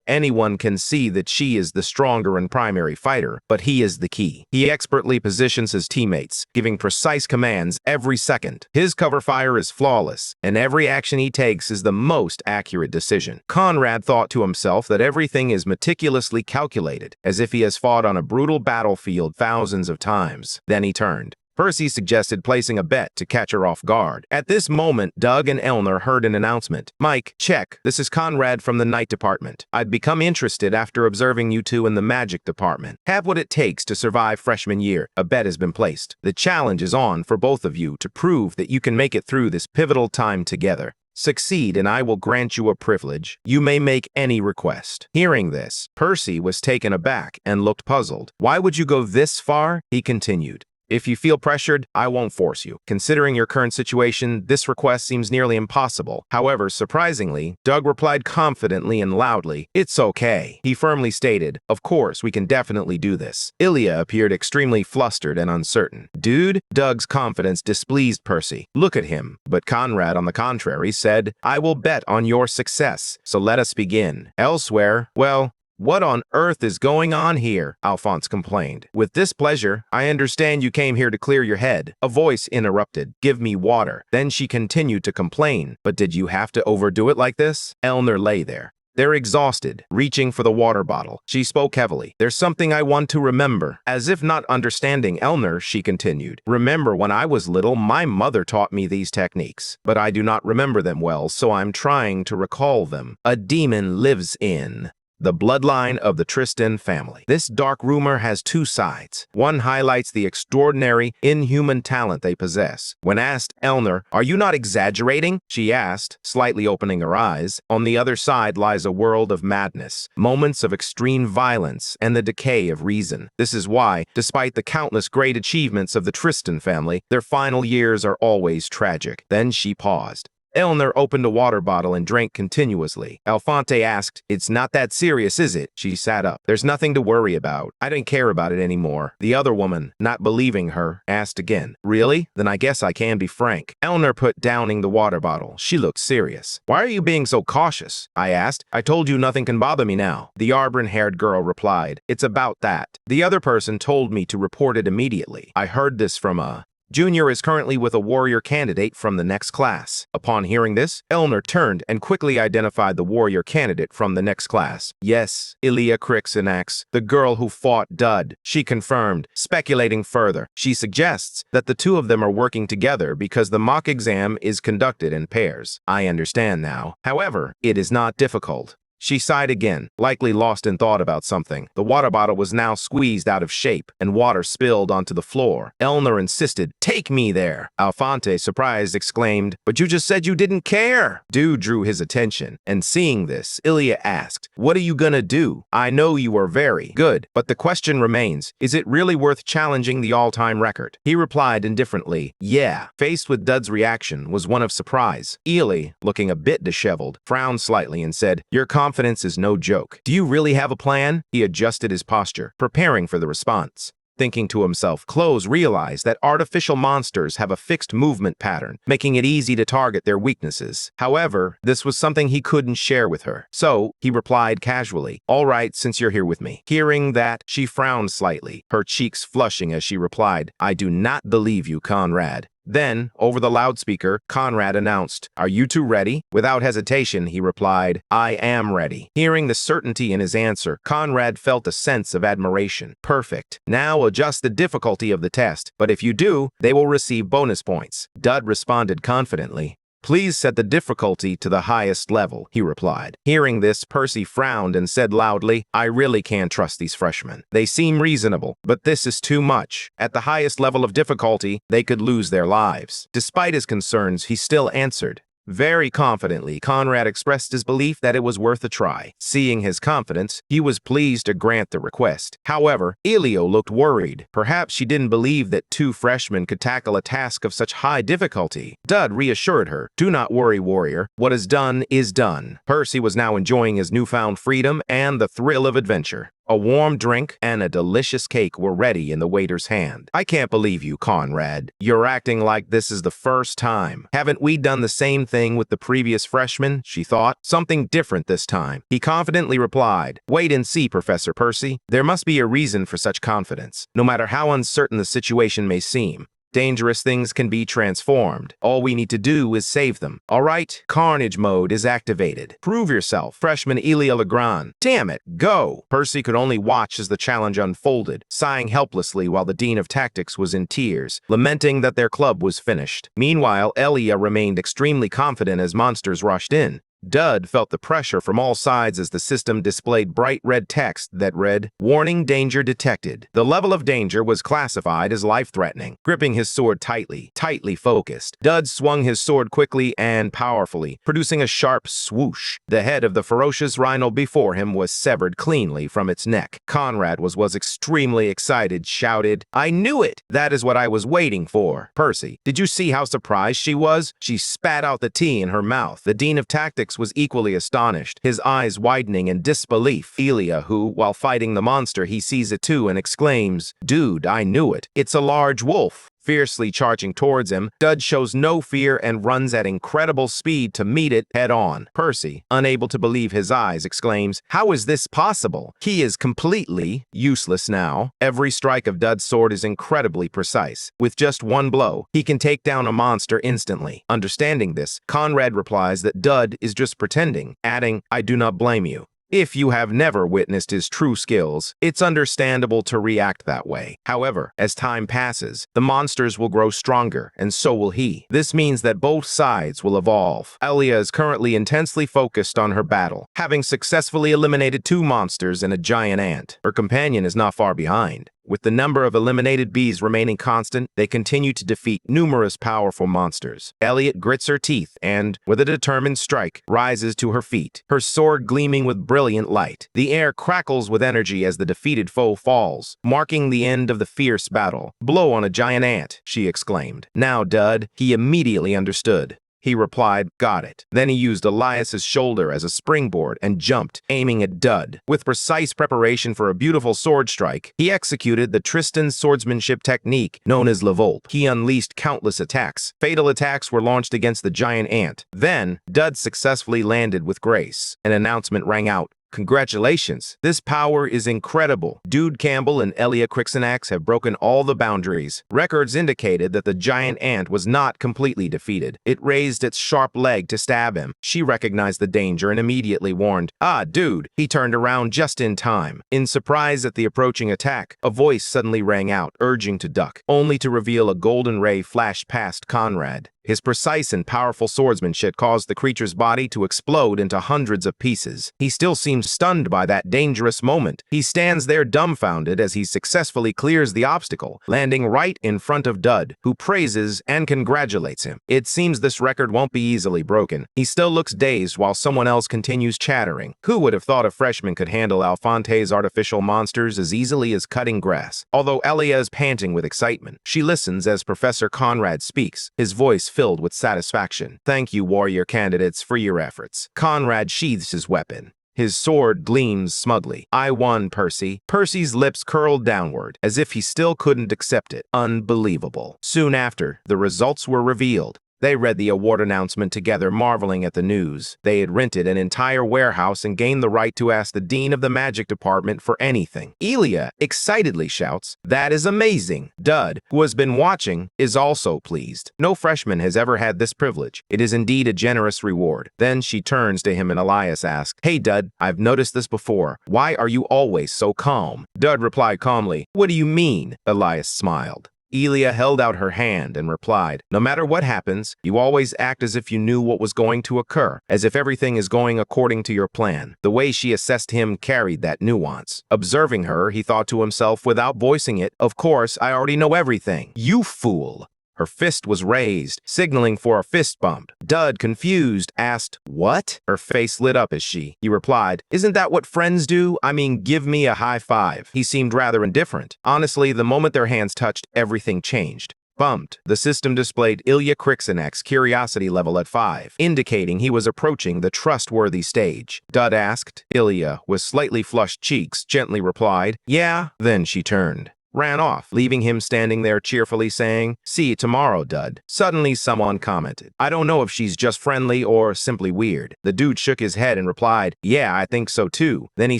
Anyone can see that she is the stronger and primary fighter, but he is the key. He expertly positions his teammates, giving precise commands every second. His cover fire is flawless, and every action he takes is the most accurate decision." Conrad thought to himself that everything is meticulously calculated, as if he has fought on a brutal battlefield thousands of times. Then he turned. Percy suggested placing a bet to catch her off guard. At this moment, Doug and Elner heard an announcement. "Mike, check. This is Conrad from the Night Department. I'd become interested after observing you two in the Magic Department. Have what it takes to survive freshman year. A bet has been placed. The challenge is on for both of you to prove that you can make it through this pivotal time together. Succeed, and I will grant you a privilege. You may make any request." Hearing this, Percy was taken aback and looked puzzled. "Why would you go this far?" he continued. "If you feel pressured, I won't force you. Considering your current situation, this request seems nearly impossible." However, surprisingly, Doug replied confidently and loudly, "It's okay." He firmly stated, "Of course, we can definitely do this." Ilya appeared extremely flustered and uncertain. "Dude," Doug's confidence displeased Percy. "Look at him." But Conrad, on the contrary, said, "I will bet on your success, so let us begin. Elsewhere, well, what on earth is going on here?" Alphonse complained. "With this pleasure, I understand you came here to clear your head." A voice interrupted, "Give me water." Then she continued to complain, "But did you have to overdo it like this?" Elner lay there. "They're exhausted," reaching for the water bottle. She spoke heavily. "There's something I want to remember." As if not understanding Elner, she continued, "Remember when I was little, my mother taught me these techniques, but I do not remember them well, so I'm trying to recall them. A demon lives in the bloodline of the Tristan family. This dark rumor has two sides. One highlights the extraordinary, inhuman talent they possess. When asked, "Elner, are you not exaggerating?" she asked, slightly opening her eyes. On the other side lies a world of madness, moments of extreme violence, and the decay of reason. This is why, despite the countless great achievements of the Tristan family, their final years are always tragic. Then she paused. Elner opened a water bottle and drank continuously. Alphonse asked, "It's not that serious, is it?" She sat up. "There's nothing to worry about. I don't care about it anymore." The other woman, not believing her, asked again, "Really? Then I guess I can be frank." Elner put downing the water bottle. She looked serious. "Why are you being so cautious?" I asked. "I told you nothing can bother me now." The auburn-haired girl replied, "It's about that. The other person told me to report it immediately. I heard this from a Junior is currently with a warrior candidate from the next class." Upon hearing this, Elner turned and quickly identified the warrior candidate from the next class. "Yes, Ilya Crixinax, the girl who fought Dud," she confirmed, speculating further. She suggests that the two of them are working together because the mock exam is conducted in pairs. I understand now. However, it is not difficult. She sighed again, likely lost in thought about something. The water bottle was now squeezed out of shape, and water spilled onto the floor. Elner insisted, "Take me there." Alphonse, surprised, exclaimed, "But you just said you didn't care." Dude drew his attention, and seeing this, Ilya asked, "What are you gonna do? I know you are very good, but the question remains, is it really worth challenging the all-time record?" He replied indifferently, "Yeah." Faced with Dud's reaction was one of surprise. Ilya, looking a bit disheveled, frowned slightly and said, "Your confidence is no joke. Do you really have a plan?" He adjusted his posture, preparing for the response. Thinking to himself, Close realized that artificial monsters have a fixed movement pattern, making it easy to target their weaknesses. However, this was something he couldn't share with her. So, he replied casually, "All right, since you're here with me." Hearing that, she frowned slightly, her cheeks flushing as she replied, "I do not believe you, Conrad." Then, over the loudspeaker, Conrad announced, "Are you two ready?" Without hesitation, he replied, "I am ready." Hearing the certainty in his answer, Conrad felt a sense of admiration. "Perfect. Now adjust the difficulty of the test, but if you do, they will receive bonus points." Dud responded confidently, Please set the difficulty to the highest level, he replied. Hearing this, Percy frowned and said loudly, I really can't trust these freshmen. They seem reasonable, but this is too much. At the highest level of difficulty, they could lose their lives. Despite his concerns, he still answered. Very confidently, Conrad expressed his belief that it was worth a try. Seeing his confidence, he was pleased to grant the request. However, Elio looked worried. Perhaps she didn't believe that 2 freshmen could tackle a task of such high difficulty. Dud reassured her, do not worry, warrior. What is done is done. Percy was now enjoying his newfound freedom and the thrill of adventure. A warm drink and a delicious cake were ready in the waiter's hand. I can't believe you, Conrad. You're acting like this is the first time. Haven't we done the same thing with the previous freshman? She thought. Something different this time. He confidently replied, wait and see, Professor Percy. There must be a reason for such confidence. No matter how uncertain the situation may seem, dangerous things can be transformed. All we need to do is save them. All right, carnage mode is activated. Prove yourself, freshman Elia Legrand. Damn it, go! Percy could only watch as the challenge unfolded, sighing helplessly while the Dean of Tactics was in tears, lamenting that their club was finished. Meanwhile, Elia remained extremely confident as monsters rushed in. Dud felt the pressure from all sides as the system displayed bright red text that read, Warning, danger detected. The level of danger was classified as life-threatening. Gripping his sword tightly focused, Dud swung his sword quickly and powerfully, producing a sharp swoosh. The head of the ferocious rhino before him was severed cleanly from its neck. Conrad was extremely excited, shouted, I knew it! That is what I was waiting for. Percy, did you see how surprised she was? She spat out the tea in her mouth. The Dean of Tactics was equally astonished, his eyes widening in disbelief. Elia, who, while fighting the monster, he sees it too and exclaims, Dude, I knew it. It's a large wolf. Fiercely charging towards him, Dud shows no fear and runs at incredible speed to meet it head-on. Percy, unable to believe his eyes, exclaims, How is this possible? He is completely useless now. Every strike of Dud's sword is incredibly precise. With just one blow, he can take down a monster instantly. Understanding this, Conrad replies that Dud is just pretending, adding, I do not blame you. If you have never witnessed his true skills, it's understandable to react that way. However, as time passes, the monsters will grow stronger, and so will he. This means that both sides will evolve. Elia is currently intensely focused on her battle, having successfully eliminated 2 monsters and a giant ant. Her companion is not far behind. With the number of eliminated bees remaining constant, they continue to defeat numerous powerful monsters. Elliot grits her teeth and, with a determined strike, rises to her feet, her sword gleaming with brilliant light. The air crackles with energy as the defeated foe falls, marking the end of the fierce battle. Blow on a giant ant, she exclaimed. Now, Dud, he immediately understood. He replied, got it. Then he used Elias's shoulder as a springboard and jumped, aiming at Dud. With precise preparation for a beautiful sword strike, he executed the Tristan's swordsmanship technique known as Levolt. He unleashed countless attacks. Fatal attacks were launched against the giant ant. Then, Dud successfully landed with grace. An announcement rang out. Congratulations, this power is incredible. Dude Campbell and Elia Crixinax have broken all the boundaries. Records indicated that the giant ant was not completely defeated. It raised its sharp leg to stab him. She recognized the danger and immediately warned, Ah, dude! He turned around just in time. In surprise at the approaching attack, a voice suddenly rang out, urging to duck, only to reveal a golden ray flashed past Conrad. His precise and powerful swordsmanship caused the creature's body to explode into hundreds of pieces. He still seems stunned by that dangerous moment. He stands there dumbfounded as he successfully clears the obstacle, landing right in front of Dud, who praises and congratulates him. It seems this record won't be easily broken. He still looks dazed while someone else continues chattering. Who would have thought a freshman could handle Alfonte's artificial monsters as easily as cutting grass? Although Elia is panting with excitement, she listens as Professor Conrad speaks, his voice filled with satisfaction. Thank you, warrior candidates, for your efforts. Conrad sheathes his weapon. His sword gleams smugly. I won, Percy. Percy's lips curled downward, as if he still couldn't accept it. Unbelievable. Soon after, the results were revealed. They read the award announcement together, marveling at the news. They had rented an entire warehouse and gained the right to ask the dean of the magic department for anything. Elia excitedly shouts, That is amazing! Dud, who has been watching, is also pleased. No freshman has ever had this privilege. It is indeed a generous reward. Then she turns to him and Elias asks, Hey Dud, I've noticed this before. Why are you always so calm? Dud replied calmly, What do you mean? Elias smiled. Ilya held out her hand and replied, "No matter what happens, you always act as if you knew what was going to occur, as if everything is going according to your plan." The way she assessed him carried that nuance. Observing her, he thought to himself without voicing it, "Of course, I already know everything. You fool." Her fist was raised, signaling for a fist bump. Dud, confused, asked, "What?" Her face lit up as he replied, "Isn't that what friends do? I mean, give me a high five." He seemed rather indifferent. Honestly, the moment their hands touched, everything changed. Bumped. The system displayed Ilya Kriksenek's curiosity level at 5, indicating he was approaching the trustworthy stage. Dud asked. Ilya, with slightly flushed cheeks, gently replied, "Yeah." Then she turned. Ran off, leaving him standing there cheerfully saying, "See you tomorrow, Dud." Suddenly, someone commented, "I don't know if she's just friendly or simply weird." The dude shook his head and replied, "Yeah, I think so too." Then he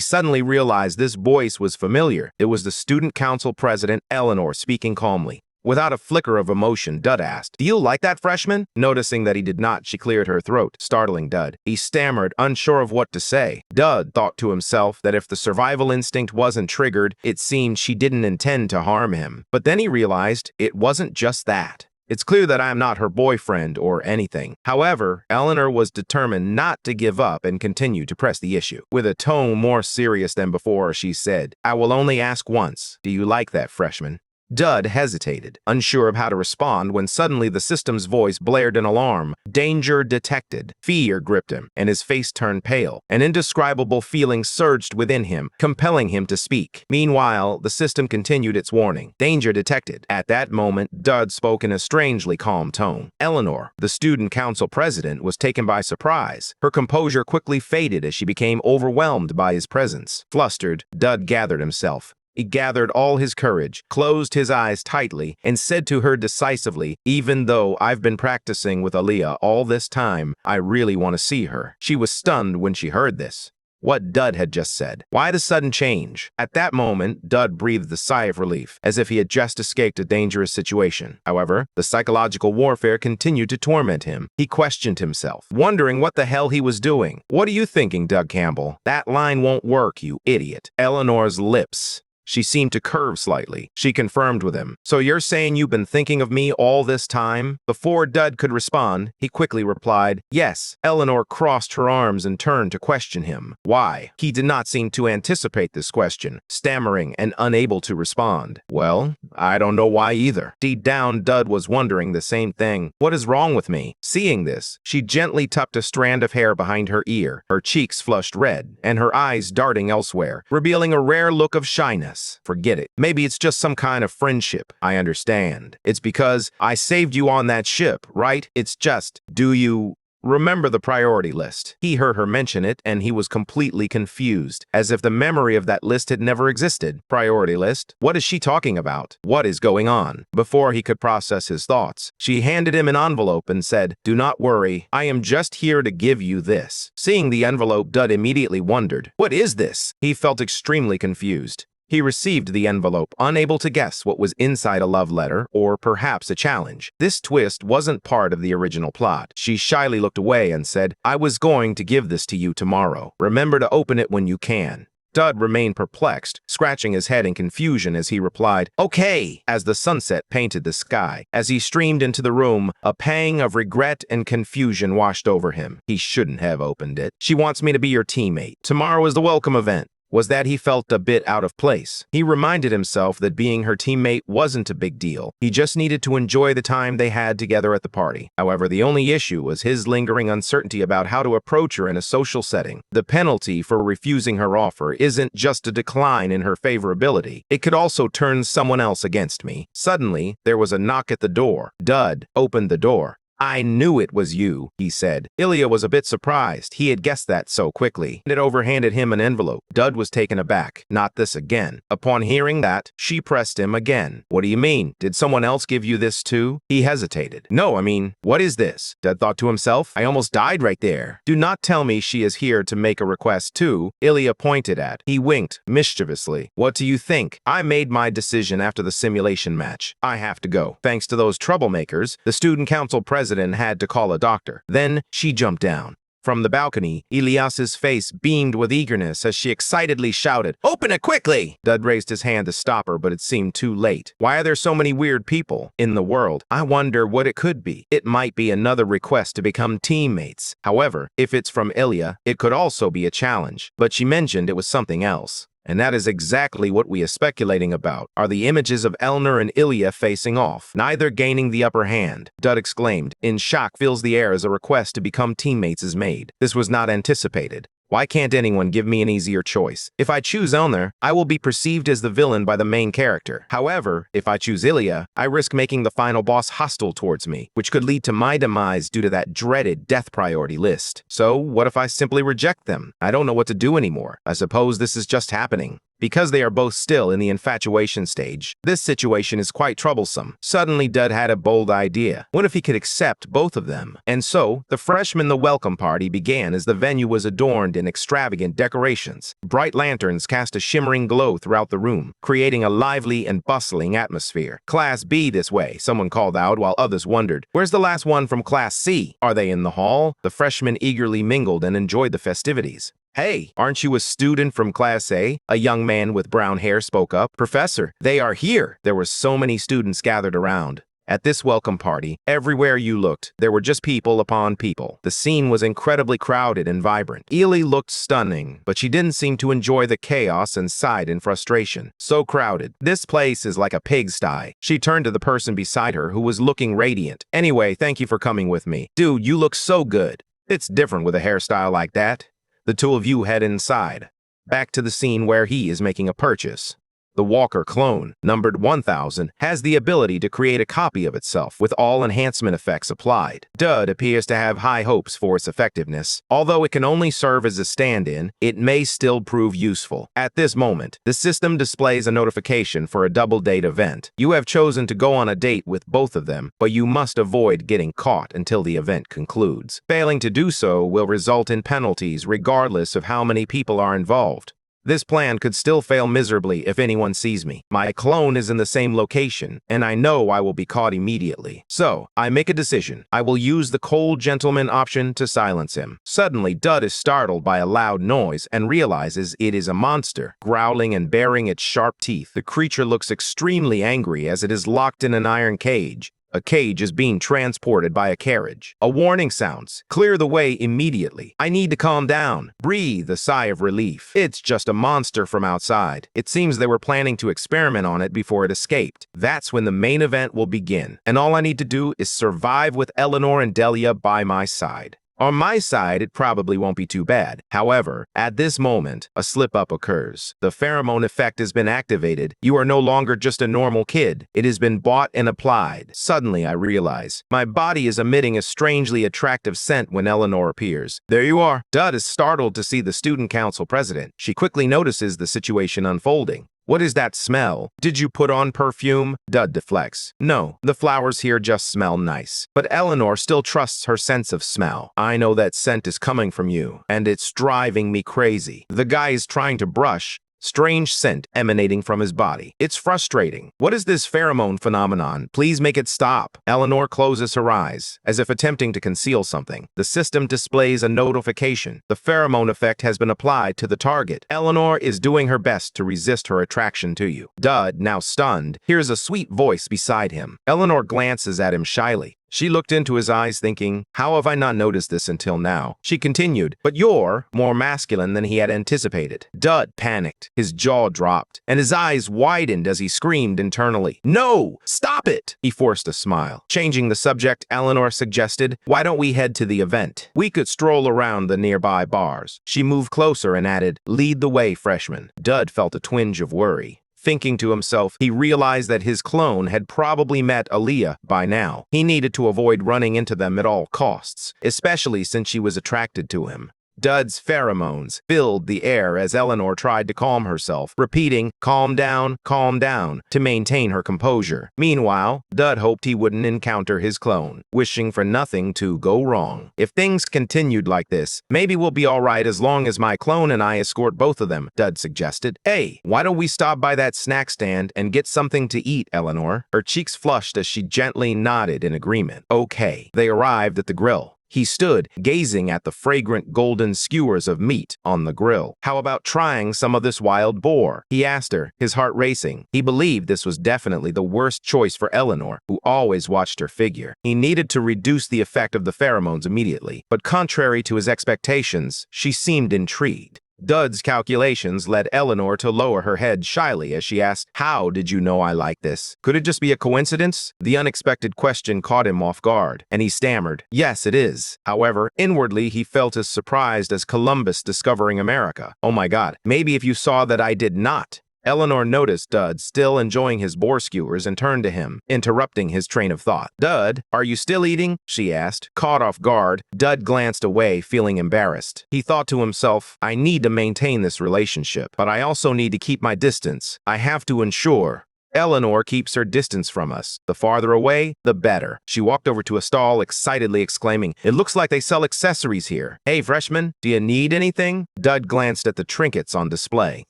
suddenly realized this voice was familiar. It was the student council president, Eleanor, speaking calmly. Without a flicker of emotion, Dud asked, "Do you like that freshman?" Noticing that he did not, she cleared her throat, startling Dud. He stammered, unsure of what to say. Dud thought to himself that if the survival instinct wasn't triggered, it seemed she didn't intend to harm him. But then he realized it wasn't just that. "It's clear that I am not her boyfriend or anything." However, Eleanor was determined not to give up and continue to press the issue. With a tone more serious than before, she said, "I will only ask once. Do you like that freshman?" Dud hesitated, unsure of how to respond when suddenly the system's voice blared an alarm. Danger detected. Fear gripped him, and his face turned pale. An indescribable feeling surged within him, compelling him to speak. Meanwhile, the system continued its warning. Danger detected. At that moment, Dud spoke in a strangely calm tone. Eleanor, the student council president, was taken by surprise. Her composure quickly faded as she became overwhelmed by his presence. Flustered, Dud gathered himself. He gathered all his courage, closed his eyes tightly, and said to her decisively, "Even though I've been practicing with Aliyah all this time, I really want to see her." She was stunned when she heard this. What Dud had just said. Why the sudden change? At that moment, Dud breathed a sigh of relief, as if he had just escaped a dangerous situation. However, the psychological warfare continued to torment him. He questioned himself, wondering what the hell he was doing. "What are you thinking, Doug Campbell? That line won't work, you idiot." Eleanor's lips. She seemed to curve slightly. She confirmed with him, "So you're saying you've been thinking of me all this time?" Before Dud could respond, he quickly replied, "Yes." Eleanor crossed her arms and turned to question him. Why? He did not seem to anticipate this question, stammering and unable to respond. "Well, I don't know why either." Deep down, Dud was wondering the same thing. What is wrong with me? Seeing this, she gently tucked a strand of hair behind her ear, her cheeks flushed red, and her eyes darting elsewhere, revealing a rare look of shyness. Forget it. Maybe it's just some kind of friendship. I understand. It's because I saved you on that ship, right? It's just, do you remember the priority list? He heard her mention it, and he was completely confused, as if the memory of that list had never existed. Priority list? What is she talking about? What is going on? Before he could process his thoughts, she handed him an envelope and said, "Do not worry. I am just here to give you this." Seeing the envelope, Dud immediately wondered, "What is this?" He felt extremely confused. He received the envelope, unable to guess what was inside a love letter, or perhaps a challenge. This twist wasn't part of the original plot. She shyly looked away and said, "I was going to give this to you tomorrow. Remember to open it when you can." Dud remained perplexed, scratching his head in confusion as he replied, "Okay," as the sunset painted the sky. As he streamed into the room, a pang of regret and confusion washed over him. He shouldn't have opened it. "She wants me to be your teammate. Tomorrow is the welcome event." Was that he felt a bit out of place. He reminded himself that being her teammate wasn't a big deal. He just needed to enjoy the time they had together at the party. However, the only issue was his lingering uncertainty about how to approach her in a social setting. The penalty for refusing her offer isn't just a decline in her favorability. It could also turn someone else against me. Suddenly, there was a knock at the door. Dud opened the door. "I knew it was you," he said. Ilya was a bit surprised. He had guessed that so quickly. It overhanded him an envelope. Dud was taken aback. Not this again. Upon hearing that, she pressed him again. "What do you mean? Did someone else give you this too?" He hesitated. "No, I mean, what is this?" Dud thought to himself. "I almost died right there. Do not tell me she is here to make a request too." Ilya pointed at. He winked mischievously. "What do you think? I made my decision after the simulation match. I have to go. Thanks to those troublemakers, the student council president had to call a doctor." Then she jumped down. From the balcony, Elias's face beamed with eagerness as she excitedly shouted, "Open it quickly!" Dud raised his hand to stop her, but it seemed too late. Why are there so many weird people in the world? I wonder what it could be. It might be another request to become teammates. However, if it's from Ilya, it could also be a challenge. But she mentioned it was something else. And that is exactly what we are speculating about, are the images of Eleanor and Ilya facing off, neither gaining the upper hand. Dud exclaimed. In shock, fills the air as a request to become teammates is made. This was not anticipated. Why can't anyone give me an easier choice? If I choose Eleanor, I will be perceived as the villain by the main character. However, if I choose Ilya, I risk making the final boss hostile towards me, which could lead to my demise due to that dreaded death priority list. So, what if I simply reject them? I don't know what to do anymore. I suppose this is just happening. Because they are both still in the infatuation stage, this situation is quite troublesome. Suddenly, Dud had a bold idea. What if he could accept both of them? And so, the freshman welcome party began as the venue was adorned in extravagant decorations. Bright lanterns cast a shimmering glow throughout the room, creating a lively and bustling atmosphere. Class B this way, someone called out while others wondered, where's the last one from Class C? Are they in the hall? The freshmen eagerly mingled and enjoyed the festivities. Hey, aren't you a student from Class A? A young man with brown hair spoke up. Professor, they are here. There were so many students gathered around. At this welcome party, everywhere you looked, there were just people upon people. The scene was incredibly crowded and vibrant. Ely looked stunning, but she didn't seem to enjoy the chaos and sighed in frustration. So crowded. This place is like a pigsty. She turned to the person beside her who was looking radiant. Anyway, thank you for coming with me. Dude, you look so good. It's different with a hairstyle like that. The two of you head inside, back to the scene where he is making a purchase. The Walker clone, numbered 1000, has the ability to create a copy of itself with all enhancement effects applied. Dud appears to have high hopes for its effectiveness. Although it can only serve as a stand-in, it may still prove useful. At this moment, the system displays a notification for a double-date event. You have chosen to go on a date with both of them, but you must avoid getting caught until the event concludes. Failing to do so will result in penalties regardless of how many people are involved. This plan could still fail miserably if anyone sees me. My clone is in the same location, and I know I will be caught immediately. So, I make a decision. I will use the cold gentleman option to silence him. Suddenly, Dud is startled by a loud noise and realizes it is a monster, growling and baring its sharp teeth. The creature looks extremely angry as it is locked in an iron cage. A cage is being transported by a carriage. A warning sounds. Clear the way immediately. I need to calm down. Breathe a sigh of relief. It's just a monster from outside. It seems they were planning to experiment on it before it escaped. That's when the main event will begin. And all I need to do is survive with Eleanor and Delia by my side. On my side, it probably won't be too bad. However, at this moment, a slip-up occurs. The pheromone effect has been activated. You are no longer just a normal kid. It has been bought and applied. Suddenly, I realize my body is emitting a strangely attractive scent when Eleanor appears. There you are. Dud is startled to see the student council president. She quickly notices the situation unfolding. What is that smell? Did you put on perfume? Dud deflects. No, the flowers here just smell nice. But Eleanor still trusts her sense of smell. I know that scent is coming from you, and it's driving me crazy. The guy is trying to brush. Strange scent emanating from his body. It's frustrating. What is this pheromone phenomenon? Please make it stop. Eleanor closes her eyes, as if attempting to conceal something. The system displays a notification. The pheromone effect has been applied to the target. Eleanor is doing her best to resist her attraction to you. Dud, now stunned, hears a sweet voice beside him. Eleanor glances at him shyly. She looked into his eyes thinking, how have I not noticed this until now? She continued, but you're more masculine than he had anticipated. Dud panicked. His jaw dropped, and his eyes widened as he screamed internally. No! Stop it! He forced a smile. Changing the subject, Eleanor suggested, why don't we head to the event? We could stroll around the nearby bars. She moved closer and added, lead the way, freshman. Dud felt a twinge of worry. Thinking to himself, he realized that his clone had probably met Aaliyah by now. He needed to avoid running into them at all costs, especially since she was attracted to him. Dud's pheromones filled the air as Eleanor tried to calm herself, repeating, calm down, to maintain her composure. Meanwhile, Dud hoped he wouldn't encounter his clone, wishing for nothing to go wrong. If things continued like this, maybe we'll be all right as long as my clone and I escort both of them, Dud suggested. Hey, why don't we stop by that snack stand and get something to eat, Eleanor? Her cheeks flushed as she gently nodded in agreement. Okay. They arrived at the grill. He stood, gazing at the fragrant golden skewers of meat on the grill. "How about trying some of this wild boar?" he asked her, his heart racing. He believed this was definitely the worst choice for Eleanor, who always watched her figure. He needed to reduce the effect of the pheromones immediately, but contrary to his expectations, she seemed intrigued. Dud's calculations led Eleanor to lower her head shyly as she asked, "How did you know I like this? Could it just be a coincidence?" The unexpected question caught him off guard, and he stammered, "Yes, it is." However, inwardly he felt as surprised as Columbus discovering America. "Oh my God, maybe if you saw that I did not." Eleanor noticed Dud still enjoying his boar skewers and turned to him, interrupting his train of thought. "Dud, are you still eating?" she asked. Caught off guard, Dud glanced away, feeling embarrassed. He thought to himself, "I need to maintain this relationship, but I also need to keep my distance. I have to ensure Eleanor keeps her distance from us. The farther away, the better." She walked over to a stall, excitedly exclaiming, "It looks like they sell accessories here. Hey, freshman, do you need anything?" Dud glanced at the trinkets on display.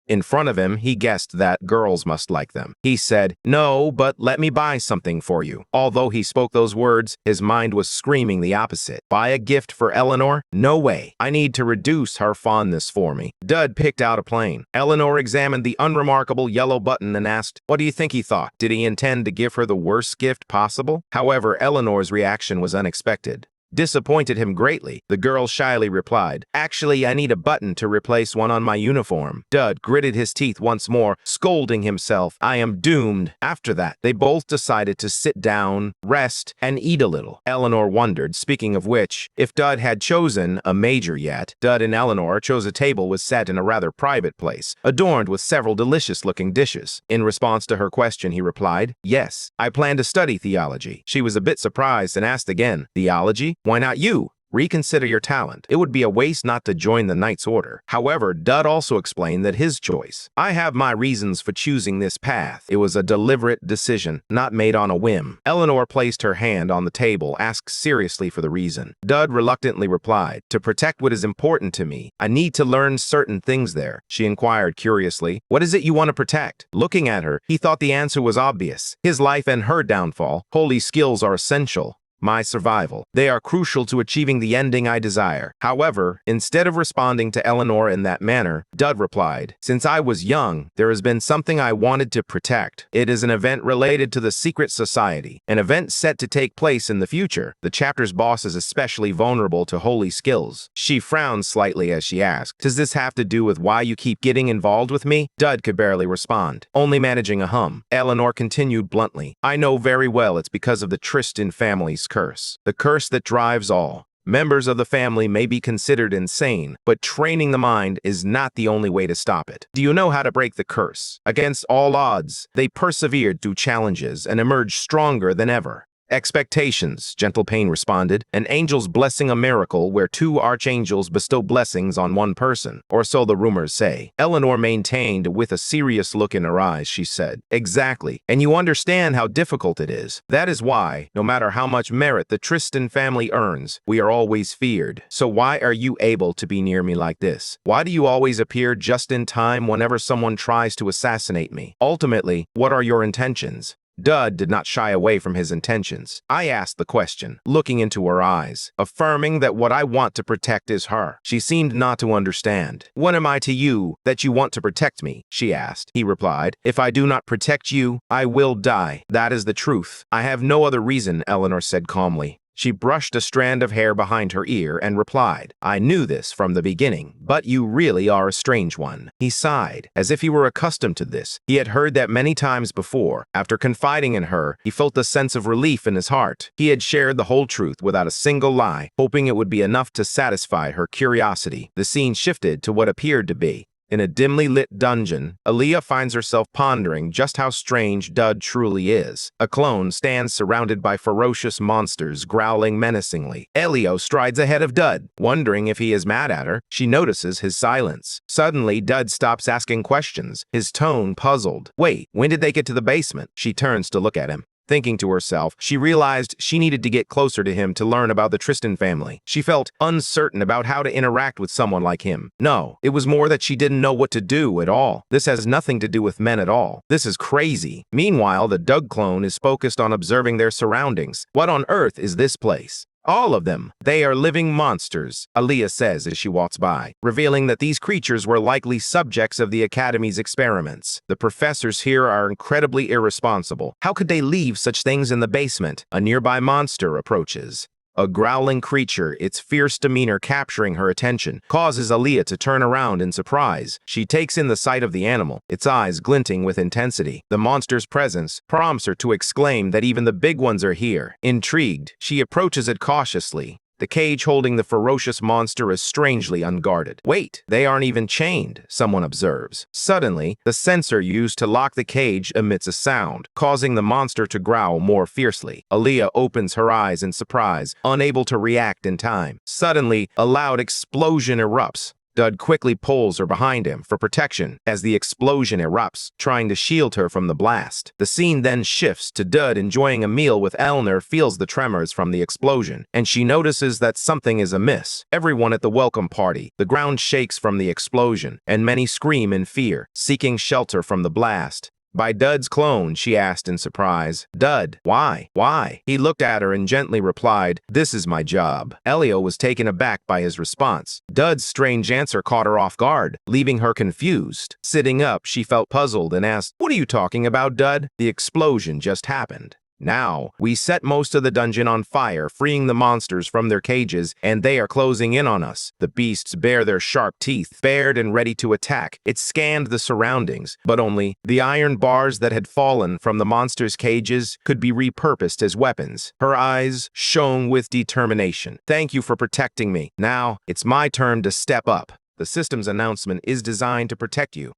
In front of him, he guessed that girls must like them. He said, "No, but let me buy something for you." Although he spoke those words, his mind was screaming the opposite. Buy a gift for Eleanor? No way. I need to reduce her fondness for me. Dud picked out a plane. Eleanor examined the unremarkable yellow button and asked, "What do you think he thought? Did he intend to give her the worst gift possible?" However, Eleanor's reaction was unexpected. Disappointed him greatly, the girl shyly replied, "Actually, I need a button to replace one on my uniform." Dud gritted his teeth once more, scolding himself, "I am doomed." After that, they both decided to sit down, rest, and eat a little. Eleanor wondered, speaking of which, if Dud had chosen a major yet. Dud and Eleanor chose a table was set in a rather private place, adorned with several delicious-looking dishes. In response to her question, he replied, "Yes, I plan to study theology." She was a bit surprised and asked again, "Theology? Why not you? Reconsider your talent. It would be a waste not to join the Knight's Order." However, Dud also explained that his choice. "I have my reasons for choosing this path. It was a deliberate decision, not made on a whim." Eleanor placed her hand on the table, asked seriously for the reason. Dud reluctantly replied, "To protect what is important to me. I need to learn certain things there." She inquired curiously, "What is it you want to protect?" Looking at her, he thought the answer was obvious. His life and her downfall. Holy skills are essential. My survival. They are crucial to achieving the ending I desire. However, instead of responding to Eleanor in that manner, Dud replied, "Since I was young, there has been something I wanted to protect. It is an event related to the secret society, an event set to take place in the future. The chapter's boss is especially vulnerable to holy skills." She frowned slightly as she asked, "Does this have to do with why you keep getting involved with me?" Dud could barely respond, only managing a hum. Eleanor continued bluntly, "I know very well it's because of the Tristan family's curse. The curse that drives all. Members of the family may be considered insane, but training the mind is not the only way to stop it. Do you know how to break the curse?" Against all odds, they persevered through challenges and emerged stronger than ever. "Expectations," Gentle Pain responded. "An angel's blessing a miracle where two archangels bestow blessings on one person, or so the rumors say." Eleanor maintained with a serious look in her eyes. She said, "Exactly, and you understand how difficult it is. That is why, no matter how much merit the Tristan family earns, we are always feared. So why are you able to be near me like this? Why do you always appear just in time whenever someone tries to assassinate me? Ultimately, what are your intentions?" Dud did not shy away from his intentions. I asked the question, looking into her eyes, affirming that what I want to protect is her. She seemed not to understand. "What am I to you that you want to protect me?" she asked. He replied, "If I do not protect you, I will die. That is the truth. I have no other reason," Eleanor said calmly. She brushed a strand of hair behind her ear and replied, "I knew this from the beginning, but you really are a strange one." He sighed, as if he were accustomed to this. He had heard that many times before. After confiding in her, he felt a sense of relief in his heart. He had shared the whole truth without a single lie, hoping it would be enough to satisfy her curiosity. The scene shifted to what appeared to be in a dimly lit dungeon. Aaliyah finds herself pondering just how strange Dud truly is. A clone stands surrounded by ferocious monsters, growling menacingly. Elio strides ahead of Dud, wondering if he is mad at her. She notices his silence. Suddenly, Dud stops asking questions, his tone puzzled. "Wait, when did they get to the basement?" She turns to look at him. Thinking to herself, she realized she needed to get closer to him to learn about the Tristan family. She felt uncertain about how to interact with someone like him. No, it was more that she didn't know what to do at all. This has nothing to do with men at all. This is crazy. Meanwhile, the Dud clone is focused on observing their surroundings. What on earth is this place? All of them. They are living monsters, Aaliyah says as she walks by, revealing that these creatures were likely subjects of the Academy's experiments. The professors here are incredibly irresponsible. How could they leave such things in the basement? A nearby monster approaches. A growling creature, its fierce demeanor capturing her attention, causes Aaliyah to turn around in surprise. She takes in the sight of the animal, its eyes glinting with intensity. The monster's presence prompts her to exclaim that even the big ones are here. Intrigued, she approaches it cautiously. The cage holding the ferocious monster is strangely unguarded. Wait, they aren't even chained, someone observes. Suddenly, the sensor used to lock the cage emits a sound, causing the monster to growl more fiercely. Aaliyah opens her eyes in surprise, unable to react in time. Suddenly, a loud explosion erupts. Dud quickly pulls her behind him for protection as the explosion erupts, trying to shield her from the blast. The scene then shifts to Dud enjoying a meal with Eleanor feels the tremors from the explosion, and she notices that something is amiss. Everyone at the welcome party, the ground shakes from the explosion, and many scream in fear, seeking shelter from the blast. By Dud's clone, she asked in surprise. Dud, why? Why? He looked at her and gently replied, this is my job. Elio was taken aback by his response. Dud's strange answer caught her off guard, leaving her confused. Sitting up, she felt puzzled and asked, what are you talking about, Dud? The explosion just happened. Now, we set most of the dungeon on fire, freeing the monsters from their cages, and they are closing in on us. The beasts bare their sharp teeth, bared and ready to attack. It scanned the surroundings, but only the iron bars that had fallen from the monsters' cages could be repurposed as weapons. Her eyes shone with determination. Thank you for protecting me. Now, it's my turn to step up. The system's announcement is designed to protect you.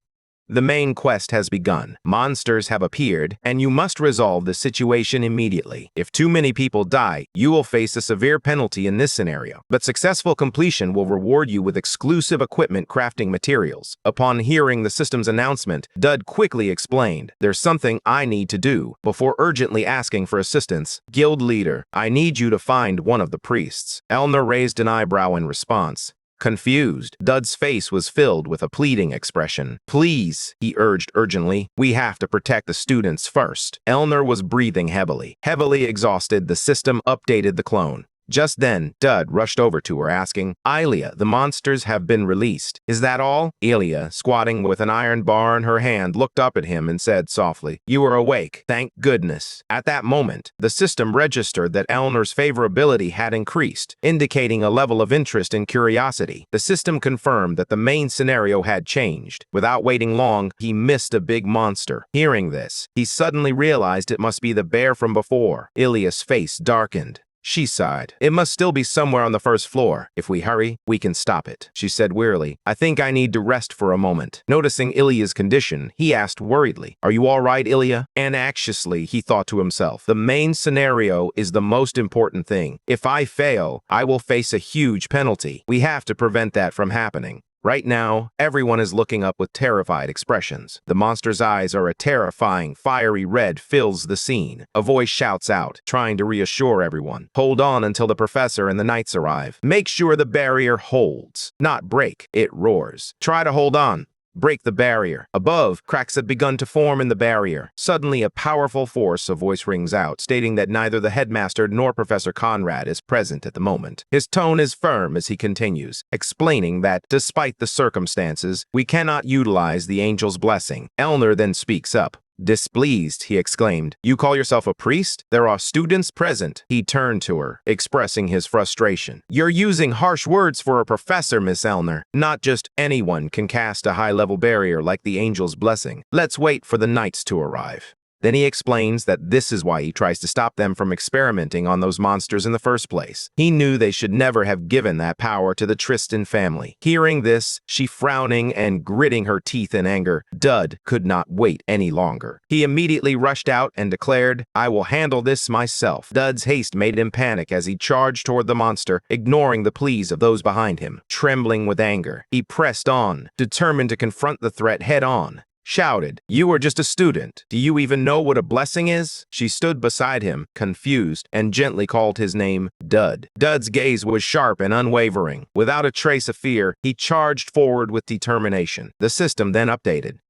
The main quest has begun. Monsters have appeared, and you must resolve the situation immediately. If too many people die, you will face a severe penalty in this scenario, but successful completion will reward you with exclusive equipment crafting materials. Upon hearing the system's announcement, Dud quickly explained, there's something I need to do, before urgently asking for assistance. Guild leader, I need you to find one of the priests. Eleanor raised an eyebrow in response. Confused, Dud's face was filled with a pleading expression. Please, he urged urgently, we have to protect the students first. Eleanor was breathing heavily. Heavily exhausted, the system updated the clone. Just then, Dud rushed over to her, asking, Ilya, the monsters have been released. Is that all? Ilya, squatting with an iron bar in her hand, looked up at him and said softly, you are awake. Thank goodness. At that moment, the system registered that Eleanor's favorability had increased, indicating a level of interest and curiosity. The system confirmed that the main scenario had changed. Without waiting long, he missed a big monster. Hearing this, he suddenly realized it must be the bear from before. Ilya's face darkened. She sighed. It must still be somewhere on the first floor. If we hurry, we can stop it, she said wearily. I think I need to rest for a moment. Noticing Ilya's condition, he asked worriedly, are you all right, Ilya? And anxiously, he thought to himself, the main scenario is the most important thing. If I fail, I will face a huge penalty. We have to prevent that from happening. Right now, everyone is looking up with terrified expressions. The monster's eyes are a terrifying, fiery red fills the scene. A voice shouts out, trying to reassure everyone. Hold on until the professor and the knights arrive. Make sure the barrier holds, not break. It roars. Try to hold on. Break the barrier. Above, cracks had begun to form in the barrier. Suddenly, a powerful force, a voice rings out, stating that neither the headmaster nor Professor Conrad is present at the moment. His tone is firm as he continues, explaining that, despite the circumstances, we cannot utilize the angel's blessing. Eleanor then speaks up. Displeased, he exclaimed, you call yourself a priest? There are students present. He turned to her, expressing his frustration. You're using harsh words for a professor, Miss Eleanor. Not just anyone can cast a high-level barrier like the angel's blessing. Let's wait for the knights to arrive. Then he explains that this is why he tries to stop them from experimenting on those monsters in the first place. He knew they should never have given that power to the Tristan family. Hearing this, she frowning and gritting her teeth in anger, Dud could not wait any longer. He immediately rushed out and declared, I will handle this myself. Dud's haste made him panic as he charged toward the monster, ignoring the pleas of those behind him. Trembling with anger, he pressed on, determined to confront the threat head-on. Shouted, you are just a student. Do you even know what a blessing is? She stood beside him, confused, and gently called his name Dud. Dud's gaze was sharp and unwavering. Without a trace of fear, he charged forward with determination. The system then updated.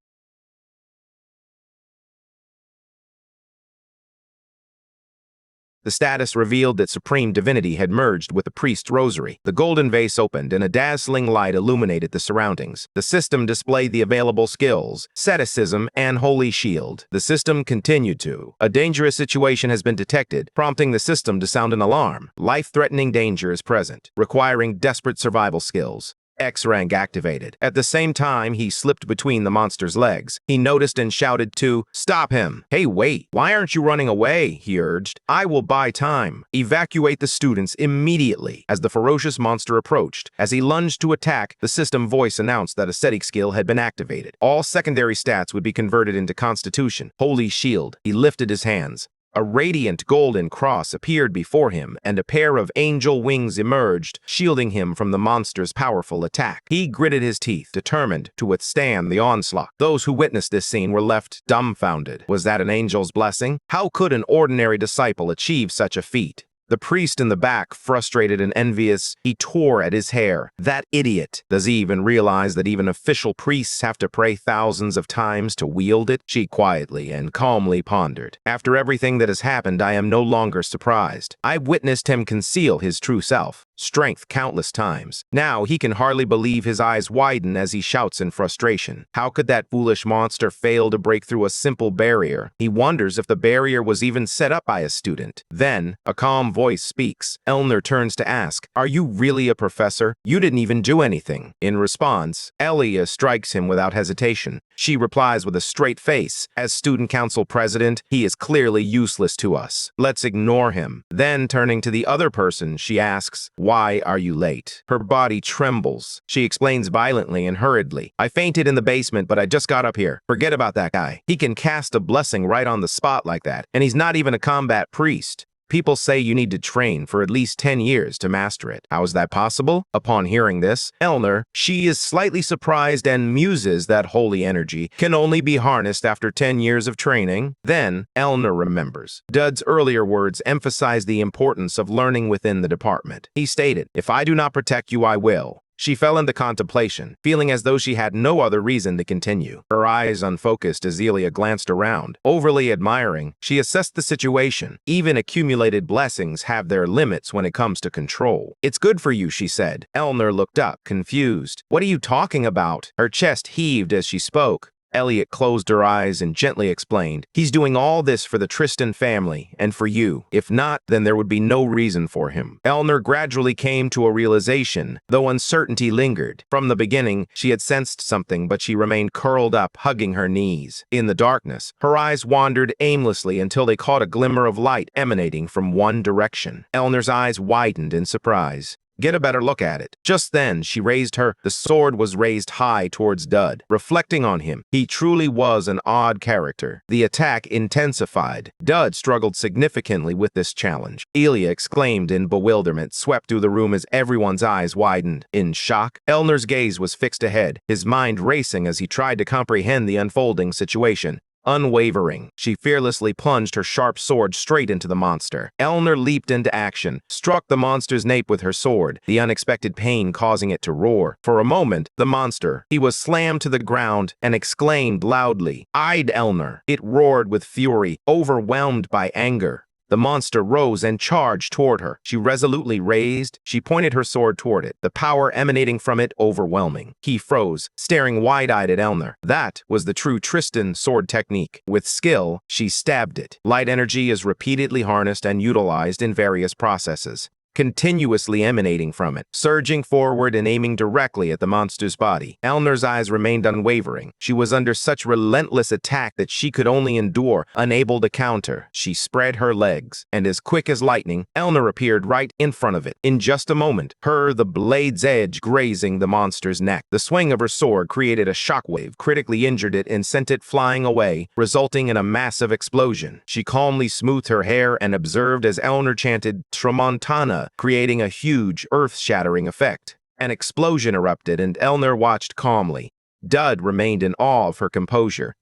The status revealed that supreme divinity had merged with the priest's rosary. The golden vase opened and a dazzling light illuminated the surroundings. The system displayed the available skills, asceticism, and holy shield. The system continued to. A dangerous situation has been detected, prompting the system to sound an alarm. Life-threatening danger is present, requiring desperate survival skills. X rank activated. At the same time, he slipped between the monster's legs. He noticed and shouted to stop him. "Hey, wait, why aren't you running away?" he urged. "I will buy time. Evacuate the students immediately." As the ferocious monster approached, as he lunged to attack, the system voice announced that ascetic skill had been activated. All secondary stats would be converted into Constitution. Holy shield. He lifted his hands. A radiant golden cross appeared before him, and a pair of angel wings emerged, shielding him from the monster's powerful attack. He gritted his teeth, determined to withstand the onslaught. Those who witnessed this scene were left dumbfounded. Was that an angel's blessing? How could an ordinary disciple achieve such a feat? The priest in the back, frustrated and envious, he tore at his hair. That idiot! Does he even realize that even official priests have to pray thousands of times to wield it? She quietly and calmly pondered. After everything that has happened, I am no longer surprised. I've witnessed him conceal his true self, strength countless times. Now he can hardly believe his eyes widen as he shouts in frustration. How could that foolish monster fail to break through a simple barrier? He wonders if the barrier was even set up by a student. Then, a calm voice speaks. Elner turns to ask, "Are you really a professor? You didn't even do anything." In response, Elia strikes him without hesitation. She replies with a straight face, "As student council president, he is clearly useless to us. Let's ignore him." Then, turning to the other person, she asks, "Why are you late?" Her body trembles. She explains violently and hurriedly, "I fainted in the basement, but I just got up here. Forget about that guy. He can cast a blessing right on the spot like that, and he's not even a combat priest. People say you need to train for at least 10 years to master it. How is that possible?" Upon hearing this, Elner, she is slightly surprised and muses that holy energy can only be harnessed after 10 years of training. Then, Elner remembers. Dud's earlier words emphasize the importance of learning within the department. He stated, "If I do not protect you, I will." She fell into contemplation, feeling as though she had no other reason to continue. Her eyes unfocused as Elia glanced around. Overly admiring, she assessed the situation. Even accumulated blessings have their limits when it comes to control. "It's good for you," she said. Elner looked up, confused. "What are you talking about?" Her chest heaved as she spoke. Elliot closed her eyes and gently explained, "He's doing all this for the Tristan family and for you. If not, then there would be no reason for him." Elner gradually came to a realization, though uncertainty lingered. From the beginning, she had sensed something, but she remained curled up, hugging her knees. In the darkness, her eyes wandered aimlessly until they caught a glimmer of light emanating from one direction. Elner's eyes widened in surprise. "Get a better look at it." Just then, she raised the sword was raised high towards Dud. Reflecting on him, he truly was an odd character. The attack intensified. Dud struggled significantly with this challenge. Elia exclaimed in bewilderment, swept through the room as everyone's eyes widened. In shock, Elner's gaze was fixed ahead, his mind racing as he tried to comprehend the unfolding situation. Unwavering, she fearlessly plunged her sharp sword straight into the monster. Elner leaped into action, struck the monster's nape with her sword, the unexpected pain causing it to roar. For a moment, the monster, he was slammed to the ground and exclaimed loudly, "Eyed Elner!" It roared with fury, overwhelmed by anger. The monster rose and charged toward her. She resolutely raised. She pointed her sword toward it, the power emanating from it overwhelming. He froze, staring wide-eyed at Elner. That was the true Tristan sword technique. With skill, she stabbed it. Light energy is repeatedly harnessed and utilized in various processes, continuously emanating from it, surging forward and aiming directly at the monster's body. Elner's eyes remained unwavering. She was under such relentless attack that she could only endure, unable to counter. She spread her legs, and as quick as lightning, Elner appeared right in front of it. In just a moment, the blade's edge grazing the monster's neck. The swing of her sword created a shockwave, critically injured it, and sent it flying away, resulting in a massive explosion. She calmly smoothed her hair and observed as Elner chanted Tramontana, creating a huge, earth-shattering effect. An explosion erupted, and Elner watched calmly. Dud remained in awe of her composure.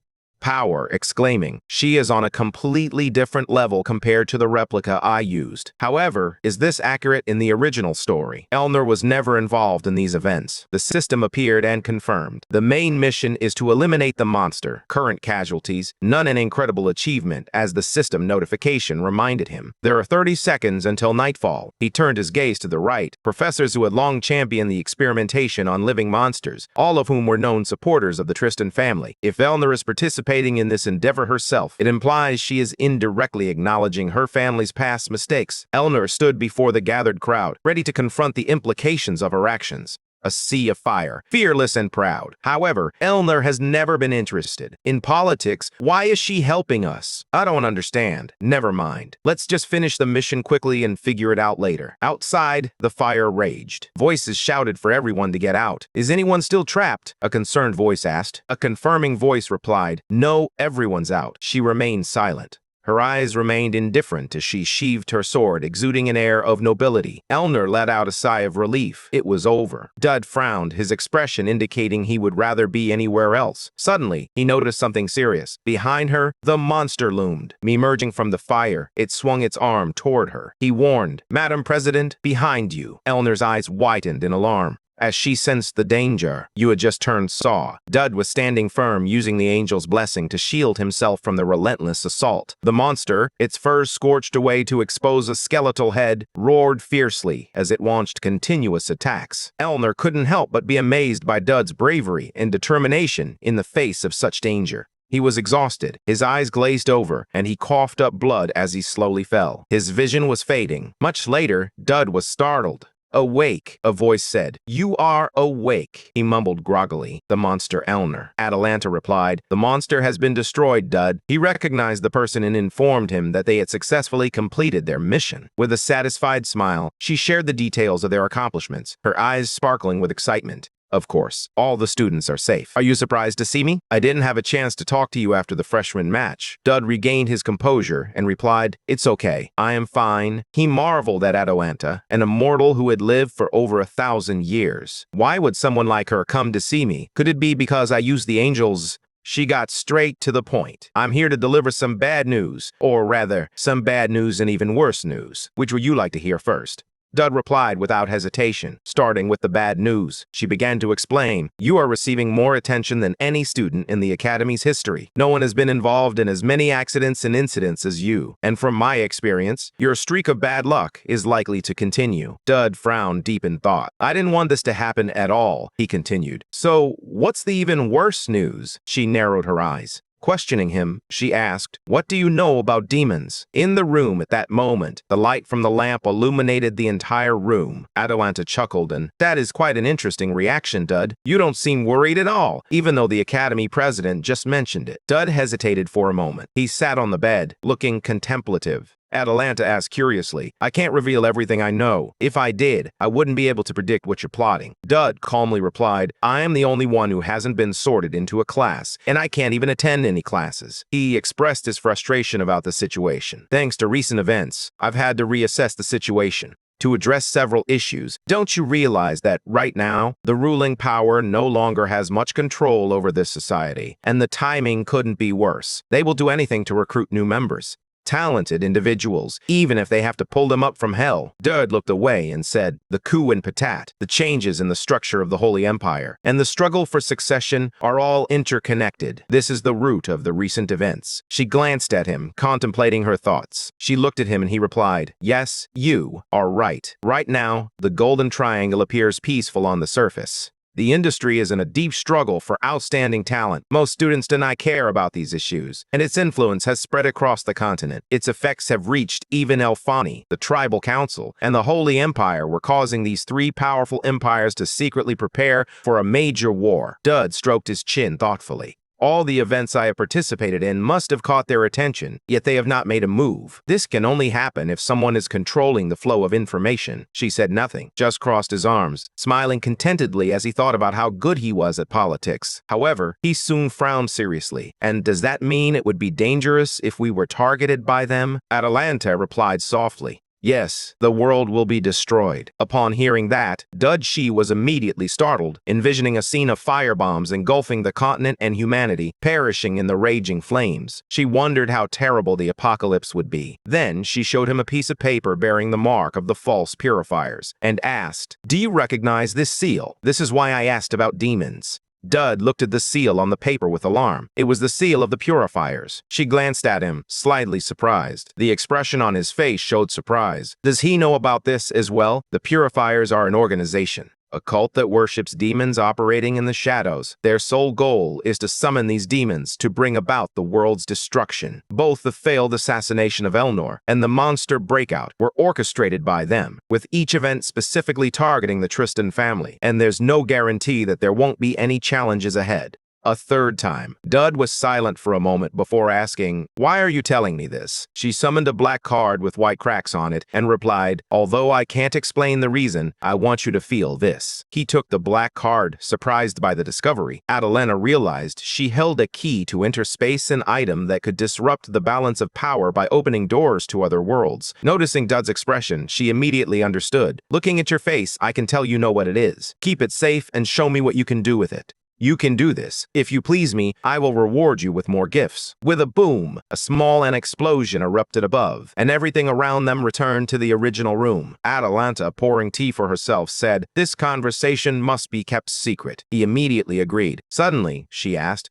power, exclaiming, "She is on a completely different level compared to the replica I used." However, is this accurate in the original story? Elner was never involved in these events. The system appeared and confirmed. The main mission is to eliminate the monster. Current casualties, none an incredible achievement, as the system notification reminded him. There are 30 seconds until nightfall. He turned his gaze to the right. Professors who had long championed the experimentation on living monsters, all of whom were known supporters of the Tristan family. If Elner is participating in this endeavor herself, it implies she is indirectly acknowledging her family's past mistakes. Elner stood before the gathered crowd, ready to confront the implications of her actions. A sea of fire, fearless and proud. However, Elner has never been interested in politics. Why is she helping us? I don't understand. Never mind. Let's just finish the mission quickly and figure it out later. Outside, the fire raged. Voices shouted for everyone to get out. Is anyone still trapped? A concerned voice asked. A confirming voice replied, "No, everyone's out." She remained silent. Her eyes remained indifferent as she sheathed her sword, exuding an air of nobility. Elner let out a sigh of relief. It was over. Dud frowned, his expression indicating he would rather be anywhere else. Suddenly, he noticed something serious. Behind her, the monster loomed. Emerging from the fire, it swung its arm toward her. He warned, "Madam President, behind you." Elner's eyes widened in alarm. As she sensed the danger, you had just turned saw. Dud was standing firm, using the angel's blessing to shield himself from the relentless assault. The monster, its furs scorched away to expose a skeletal head, roared fiercely as it launched continuous attacks. Elner couldn't help but be amazed by Dud's bravery and determination in the face of such danger. He was exhausted, his eyes glazed over, and he coughed up blood as he slowly fell. His vision was fading. Much later, Dud was startled. "Awake," a voice said. "You are awake," he mumbled groggily. "The monster Elner." Atalanta replied, "The monster has been destroyed, Dud." He recognized the person and informed him that they had successfully completed their mission. With a satisfied smile, she shared the details of their accomplishments, her eyes sparkling with excitement. "Of course, all the students are safe. Are you surprised to see me? I didn't have a chance to talk to you after the freshman match." Dud regained his composure and replied, "It's okay. I am fine." He marveled at Atalanta, an immortal who had lived for over 1,000 years. Why would someone like her come to see me? Could it be because I used the angels? She got straight to the point. "I'm here to deliver some bad news, or rather, some bad news and even worse news. Which would you like to hear first?" Dud replied without hesitation, starting with the bad news. She began to explain, "You are receiving more attention than any student in the Academy's history. No one has been involved in as many accidents and incidents as you. And from my experience, your streak of bad luck is likely to continue." Dud frowned deep in thought. "I didn't want this to happen at all," he continued. "So, what's the even worse news?" She narrowed her eyes. Questioning him, she asked, "What do you know about demons?" In the room at that moment, the light from the lamp illuminated the entire room. Atalanta chuckled and, "That is quite an interesting reaction, Dud. You don't seem worried at all, even though the Academy president just mentioned it." Dud hesitated for a moment. He sat on the bed, looking contemplative. Atalanta asked curiously, "I can't reveal everything I know. If I did, I wouldn't be able to predict what you're plotting." Dud calmly replied, "I am the only one who hasn't been sorted into a class, and I can't even attend any classes." He expressed his frustration about the situation. "Thanks to recent events, I've had to reassess the situation to address several issues. Don't you realize that right now, the ruling power no longer has much control over this society, and the timing couldn't be worse. They will do anything to recruit new members. Talented individuals, even if they have to pull them up from hell." Dud looked away and said, "The coup in Patat, the changes in the structure of the Holy Empire, and the struggle for succession are all interconnected. This is the root of the recent events." She glanced at him, contemplating her thoughts. She looked at him and he replied, "Yes, you are right. Right now, the Golden Triangle appears peaceful on the surface. The industry is in a deep struggle for outstanding talent. Most students do not care about these issues, and its influence has spread across the continent. Its effects have reached even Elfani, the tribal council, and the Holy Empire were causing these three powerful empires to secretly prepare for a major war." Dud stroked his chin thoughtfully. "All the events I have participated in must have caught their attention, yet they have not made a move. This can only happen if someone is controlling the flow of information." She said nothing, just crossed his arms, smiling contentedly as he thought about how good he was at politics. However, he soon frowned seriously. "And does that mean it would be dangerous if we were targeted by them?" Atalanta replied softly, Yes, the world will be destroyed. Upon hearing that, She was immediately startled, envisioning a scene of firebombs engulfing the continent and humanity, perishing in the raging flames. She wondered how terrible the apocalypse would be. Then she showed him a piece of paper bearing the mark of the false purifiers, and asked, "Do you recognize this seal? This is why I asked about demons." Looked at the seal on the paper with alarm. It was the seal of the purifiers. She glanced at him, slightly surprised. The expression on his face showed surprise. Does he know about this as well? The purifiers are an organization, a cult that worships demons operating in the shadows. Their sole goal is to summon these demons to bring about the world's destruction. Both the failed assassination of Elnor and the monster breakout were orchestrated by them, with each event specifically targeting the Tristan family, and there's no guarantee that there won't be any challenges ahead. A third time, was silent for a moment before asking, "Why are you telling me this?" She summoned a black card with white cracks on it and replied, "Although I can't explain the reason, I want you to feel this." He took the black card, surprised by the discovery. Adelena realized she held a key to enter space, an item that could disrupt the balance of power by opening doors to other worlds. Noticing Dud's expression, she immediately understood. "Looking at your face, I can tell you know what it is. Keep it safe and show me what you can do with it." "You can do this. If you please me, I will reward you with more gifts." With a boom, a small explosion erupted above, and everything around them returned to the original room. Atalanta, pouring tea for herself, said, "This conversation must be kept secret." He immediately agreed. "Suddenly," she asked.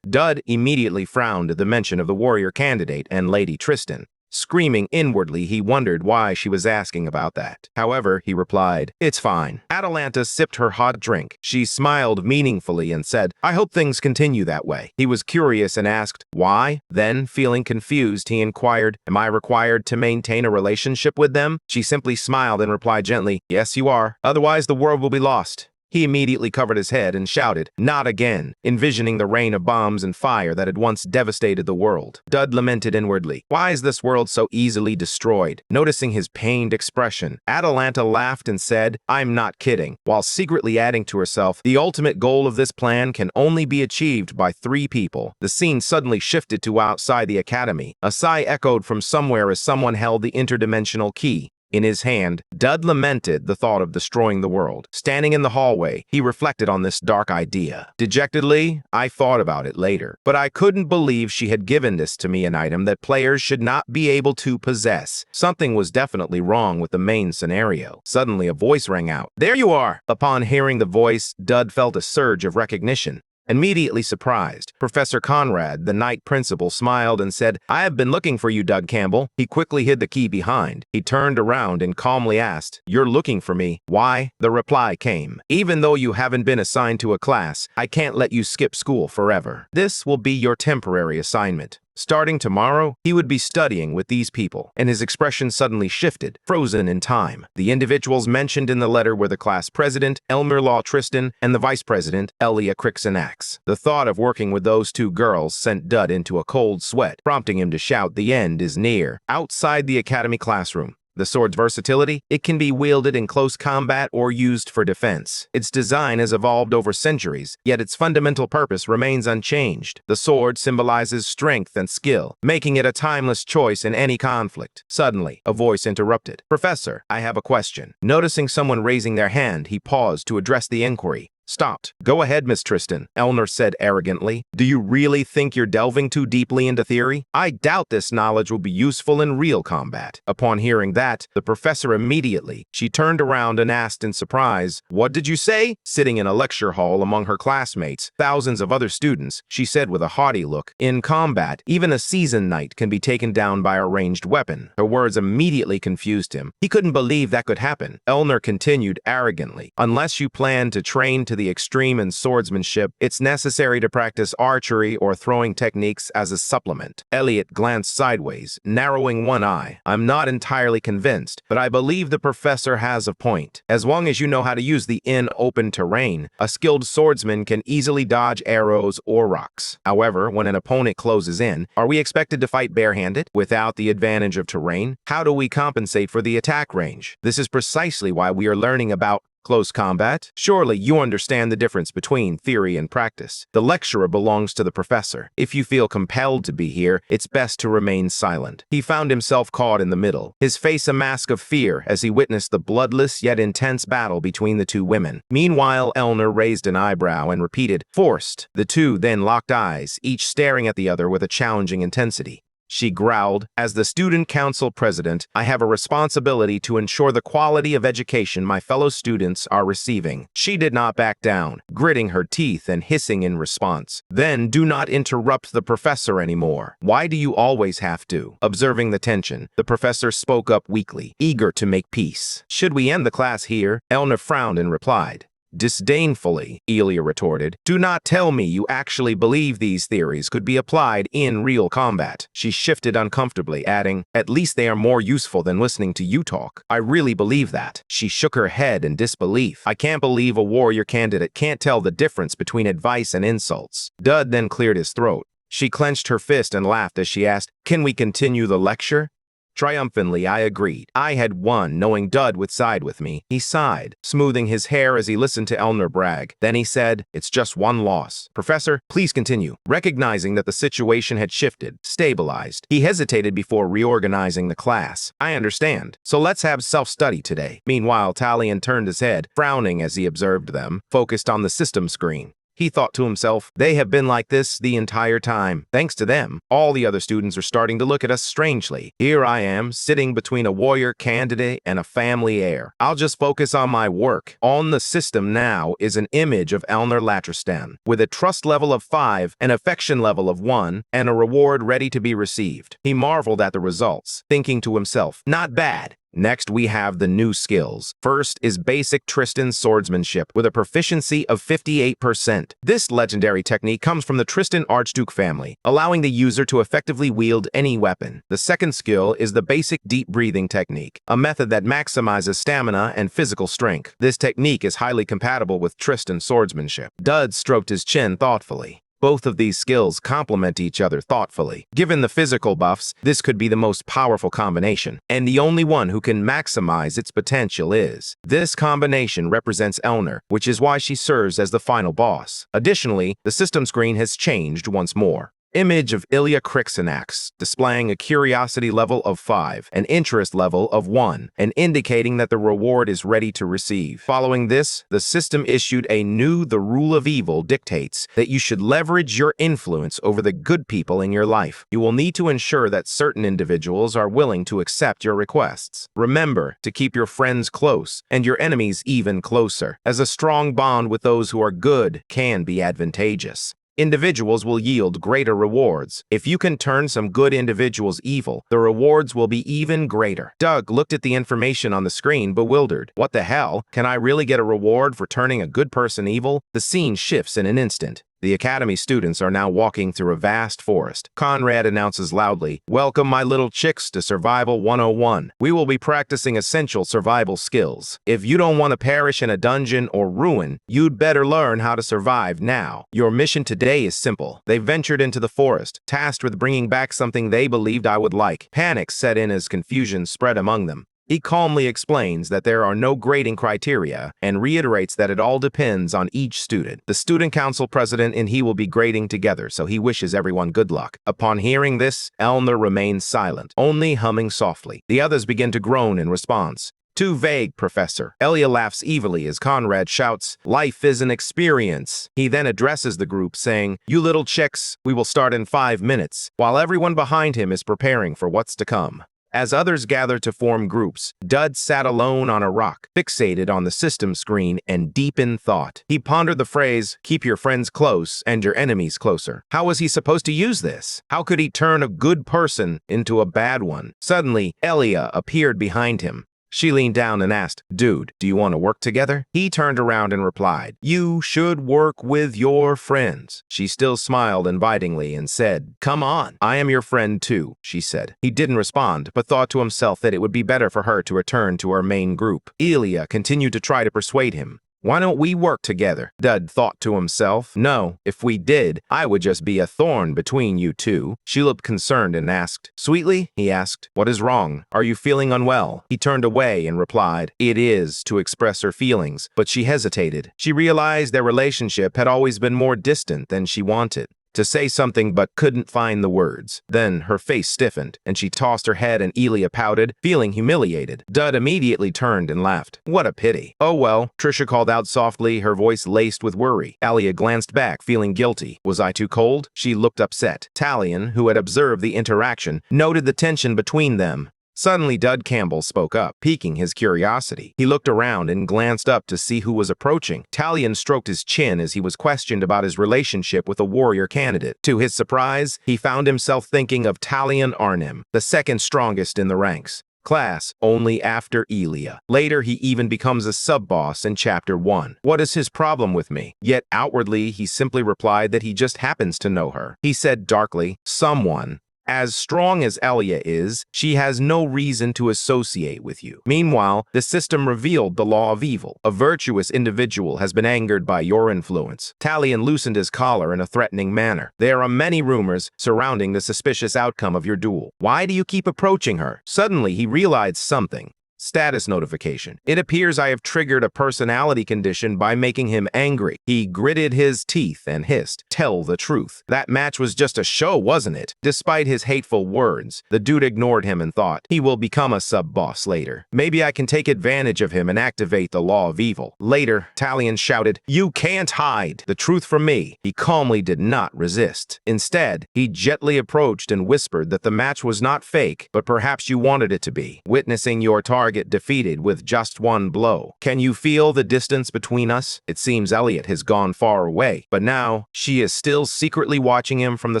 Immediately frowned at the mention of the warrior candidate and Lady Tristan. Screaming inwardly, he wondered why she was asking about that. However, he replied, "It's fine." Atalanta sipped her hot drink. She smiled meaningfully and said, "I hope things continue that way." He was curious and asked, "Why?" Then, feeling confused, he inquired, "Am I required to maintain a relationship with them?" She simply smiled and replied gently, "Yes, you are. Otherwise, the world will be lost." He immediately covered his head and shouted, "Not again," envisioning the rain of bombs and fire that had once devastated the world. Lamented inwardly, "Why is this world so easily destroyed?" Noticing his pained expression, Atalanta laughed and said, "I'm not kidding," while secretly adding to herself, "The ultimate goal of this plan can only be achieved by 3 people. The scene suddenly shifted to outside the academy. A sigh echoed from somewhere as someone held the interdimensional key in his hand. Lamented the thought of destroying the world. Standing in the hallway, he reflected on this dark idea. Dejectedly, I thought about it later, but I couldn't believe she had given this to me, an item that players should not be able to possess. Something was definitely wrong with the main scenario. Suddenly, a voice rang out. "There you are!" Upon hearing the voice, felt a surge of recognition. Immediately surprised, Professor Conrad, the night principal, smiled and said, "I have been looking for you, Doug Campbell." He quickly hid the key behind. He turned around and calmly asked, "You're looking for me? Why?" The reply came, "Even though you haven't been assigned to a class, I can't let you skip school forever. This will be your temporary assignment. Starting tomorrow, he would be studying with these people," and his expression suddenly shifted, frozen in time. The individuals mentioned in the letter were the class president, Elmer Law Tristan, and the vice president, Elia Crixanax. The thought of working with those 2 girls sent Dud into a cold sweat, prompting him to shout, "The end is near." Outside the academy classroom, the sword's versatility, it can be wielded in close combat or used for defense. Its design has evolved over centuries, yet its fundamental purpose remains unchanged. The sword symbolizes strength and skill, making it a timeless choice in any conflict. Suddenly, a voice interrupted. "Professor, I have a question." Noticing someone raising their hand, he paused to address the inquiry. Stopped. "Go ahead, Miss Tristan," Elnor said arrogantly. "Do you really think you're delving too deeply into theory? I doubt this knowledge will be useful in real combat." Upon hearing that, the professor immediately, she turned around and asked in surprise, "What did you say?" Sitting in a lecture hall among her classmates, thousands of other students, she said with a haughty look, "In combat, even a seasoned knight can be taken down by a ranged weapon." Her words immediately confused him. He couldn't believe that could happen. Elnor continued arrogantly, "Unless you plan to train to the extreme in swordsmanship, it's necessary to practice archery or throwing techniques as a supplement." Elliot glanced sideways, narrowing one eye. "I'm not entirely convinced, but I believe the professor has a point. As long as you know how to use the open terrain, a skilled swordsman can easily dodge arrows or rocks. However, when an opponent closes in, are we expected to fight barehanded without the advantage of terrain? How do we compensate for the attack range? This is precisely why we are learning about Close combat? Surely you understand the difference between theory and practice. The lecturer belongs to the professor. If you feel compelled to be here, it's best to remain silent. He found himself caught in the middle, his face a mask of fear as he witnessed the bloodless yet intense battle between the two women. Meanwhile, Elner raised an eyebrow and repeated, "Forced." The two then locked eyes, each staring at the other with a challenging intensity. She growled, "As the student council president, I have a responsibility to ensure the quality of education my fellow students are receiving." She did not back down, gritting her teeth and hissing in response. "Then do not interrupt the professor anymore. Why do you always have to?" Observing the tension, the professor spoke up weakly, eager to make peace. "Should we end the class here?" Elner frowned and replied. Disdainfully, Elia retorted, "Do not tell me you actually believe these theories could be applied in real combat." She shifted uncomfortably, adding, "At least they are more useful than listening to you talk." "I really believe that." She shook her head in disbelief. "I can't believe a warrior candidate can't tell the difference between advice and insults." Dud then cleared his throat. She clenched her fist and laughed as she asked, "Can we continue the lecture?" Triumphantly, I agreed. I had won, knowing Dud would side with me. He sighed, smoothing his hair as he listened to Elner brag. Then he said, "It's just one loss. Professor, please continue." Recognizing that the situation had shifted, stabilized, he hesitated before reorganizing the class. "I understand. So let's have self-study today." Meanwhile, Talion turned his head, frowning as he observed them, focused on the system screen. He thought to himself, they have been like this the entire time. Thanks to them, all the other students are starting to look at us strangely. Here I am, sitting between a warrior candidate and a family heir. I'll just focus on my work. On the system now is an image of Elner Tristan, with a trust level of 5, an affection level of 1, and a reward ready to be received. He marveled at the results, thinking to himself, not bad. Next, we have the new skills. First is basic Tristan swordsmanship with a proficiency of 58%. This legendary technique comes from the Tristan Archduke family, allowing the user to effectively wield any weapon. The second skill is the basic deep breathing technique, a method that maximizes stamina and physical strength. This technique is highly compatible with Tristan swordsmanship. Dud stroked his chin thoughtfully. Both of these skills complement each other thoughtfully. Given the physical buffs, this could be the most powerful combination, and the only one who can maximize its potential is. This combination represents Elner, which is why she serves as the final boss. Additionally, the system screen has changed once more. Image of Ilya Krixanax, displaying a curiosity level of 5, an interest level of 1, and indicating that the reward is ready to receive. Following this, the system issued a new The Rule of Evil dictates that you should leverage your influence over the good people in your life. You will need to ensure that certain individuals are willing to accept your requests. Remember to keep your friends close and your enemies even closer, as a strong bond with those who are good can be advantageous. Individuals will yield greater rewards. If you can turn some good individuals evil, the rewards will be even greater. Doug looked at the information on the screen, bewildered. What the hell? Can I really get a reward for turning a good person evil? The scene shifts in an instant. The Academy students are now walking through a vast forest. Conrad announces loudly, "Welcome, my little chicks, to Survival 101. We will be practicing essential survival skills. If you don't want to perish in a dungeon or ruin, you'd better learn how to survive now. Your mission today is simple." They ventured into the forest, tasked with bringing back something they believed I would like. Panic set in as confusion spread among them. He calmly explains that there are no grading criteria and reiterates that it all depends on each student. The student council president and he will be grading together, so he wishes everyone good luck. Upon hearing this, Elner remains silent, only humming softly. The others begin to groan in response. "Too vague, Professor." Elia laughs evilly as Conrad shouts, "Life is an experience." He then addresses the group, saying, "You little chicks, we will start in 5 minutes," while everyone behind him is preparing for what's to come. As others gather to form groups, Dud sat alone on a rock, fixated on the system screen and deep in thought. He pondered the phrase, "Keep your friends close and your enemies closer." How was he supposed to use this? How could he turn a good person into a bad one? Suddenly, Elia appeared behind him. She leaned down and asked, "Dude, do you want to work together?" He turned around and replied, "You should work with your friends." She still smiled invitingly and said, "Come on, I am your friend too," she said. He didn't respond, but thought to himself that it would be better for her to return to her main group. Elia continued to try to persuade him. Why don't we work together? Dud thought to himself. No, if we did, I would just be a thorn between you two. She looked concerned and asked, "Sweetly?" he asked. "What is wrong? Are you feeling unwell?" He turned away and replied, "It is," to express her feelings, but she hesitated. She realized their relationship had always been more distant than she wanted to say something but couldn't find the words. Then her face stiffened, and she tossed her head and Elia pouted, feeling humiliated. Dud immediately turned and laughed. "What a pity." "Oh well," Trisha called out softly, her voice laced with worry. Alia glanced back, feeling guilty. "Was I too cold?" She looked upset. Talion, who had observed the interaction, noted the tension between them. Suddenly, Dud Campbell spoke up, piquing his curiosity. He looked around and glanced up to see who was approaching. Talion stroked his chin as he was questioned about his relationship with a warrior candidate. To his surprise, he found himself thinking of Talion Arnim, the second strongest in the ranks. Class only after Elia. Later, he even becomes a sub-boss in Chapter 1. What is his problem with me? Yet outwardly, he simply replied that he just happens to know her. He said darkly, "Someone. As strong as Elia is, she has no reason to associate with you." Meanwhile, the system revealed the law of evil. A virtuous individual has been angered by your influence. Talion loosened his collar in a threatening manner. "There are many rumors surrounding the suspicious outcome of your duel. Why do you keep approaching her?" Suddenly, he realized something. Status notification. It appears I have triggered a personality condition by making him angry. He gritted his teeth and hissed, "Tell the truth. That match was just a show, wasn't it?" Despite his hateful words, the dude ignored him and thought, he will become a sub-boss later. Maybe I can take advantage of him and activate the law of evil. Later, Talion shouted, "You can't hide the truth from me." He calmly did not resist. Instead, he gently approached and whispered that the match was not fake, but perhaps you wanted it to be. Witnessing your target defeated with just one blow. Can you feel the distance between us? It seems Elliot has gone far away, but now she is still secretly watching him from the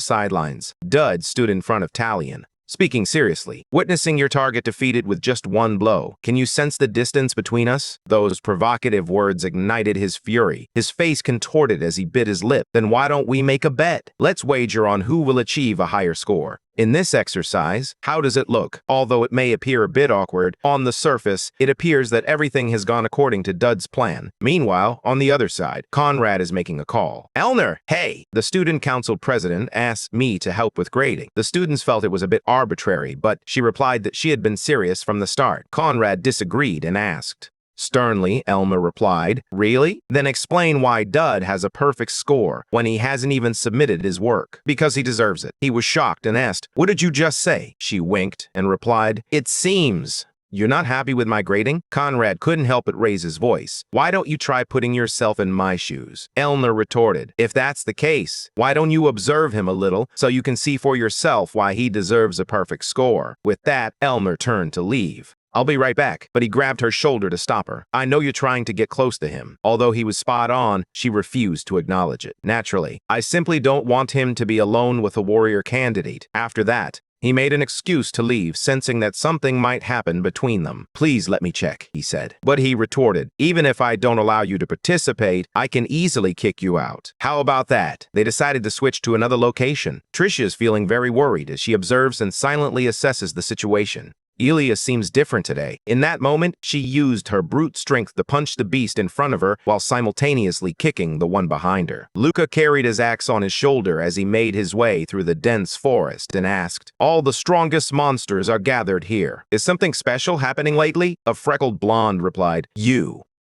sidelines. Dud stood in front of Talion. Speaking seriously, witnessing your target defeated with just one blow, can you sense the distance between us? Those provocative words ignited his fury. His face contorted as he bit his lip. Then why don't we make a bet? Let's wager on who will achieve a higher score. In this exercise, how does it look? Although it may appear a bit awkward, on the surface, it appears that everything has gone according to Dud's plan. Meanwhile, on the other side, Conrad is making a call. "Elner, hey!" The student council president asked me to help with grading. The students felt it was a bit arbitrary, but she replied that she had been serious from the start. Conrad disagreed and asked. Sternly, Elmer replied, "Really? Then explain why Dud has a perfect score when he hasn't even submitted his work." "Because he deserves it." He was shocked and asked, "What did you just say?" She winked and replied, "It seems you're not happy with my grading?" Conrad couldn't help but raise his voice. "Why don't you try putting yourself in my shoes?" Elmer retorted, "If that's the case, why don't you observe him a little so you can see for yourself why he deserves a perfect score?" With that, Elmer turned to leave. "I'll be right back," but he grabbed her shoulder to stop her. "I know you're trying to get close to him." Although he was spot on, she refused to acknowledge it. Naturally, I simply don't want him to be alone with a warrior candidate. After that, he made an excuse to leave, sensing that something might happen between them. "Please let me check," he said. But he retorted, "Even if I don't allow you to participate, I can easily kick you out." "How about that?" They decided to switch to another location. Tricia is feeling very worried as she observes and silently assesses the situation. Elia seems different today. In that moment, she used her brute strength to punch the beast in front of her while simultaneously kicking the one behind her. Luca carried his axe on his shoulder as he made his way through the dense forest and asked, "All the strongest monsters are gathered here. Is something special happening lately?" A freckled blonde replied,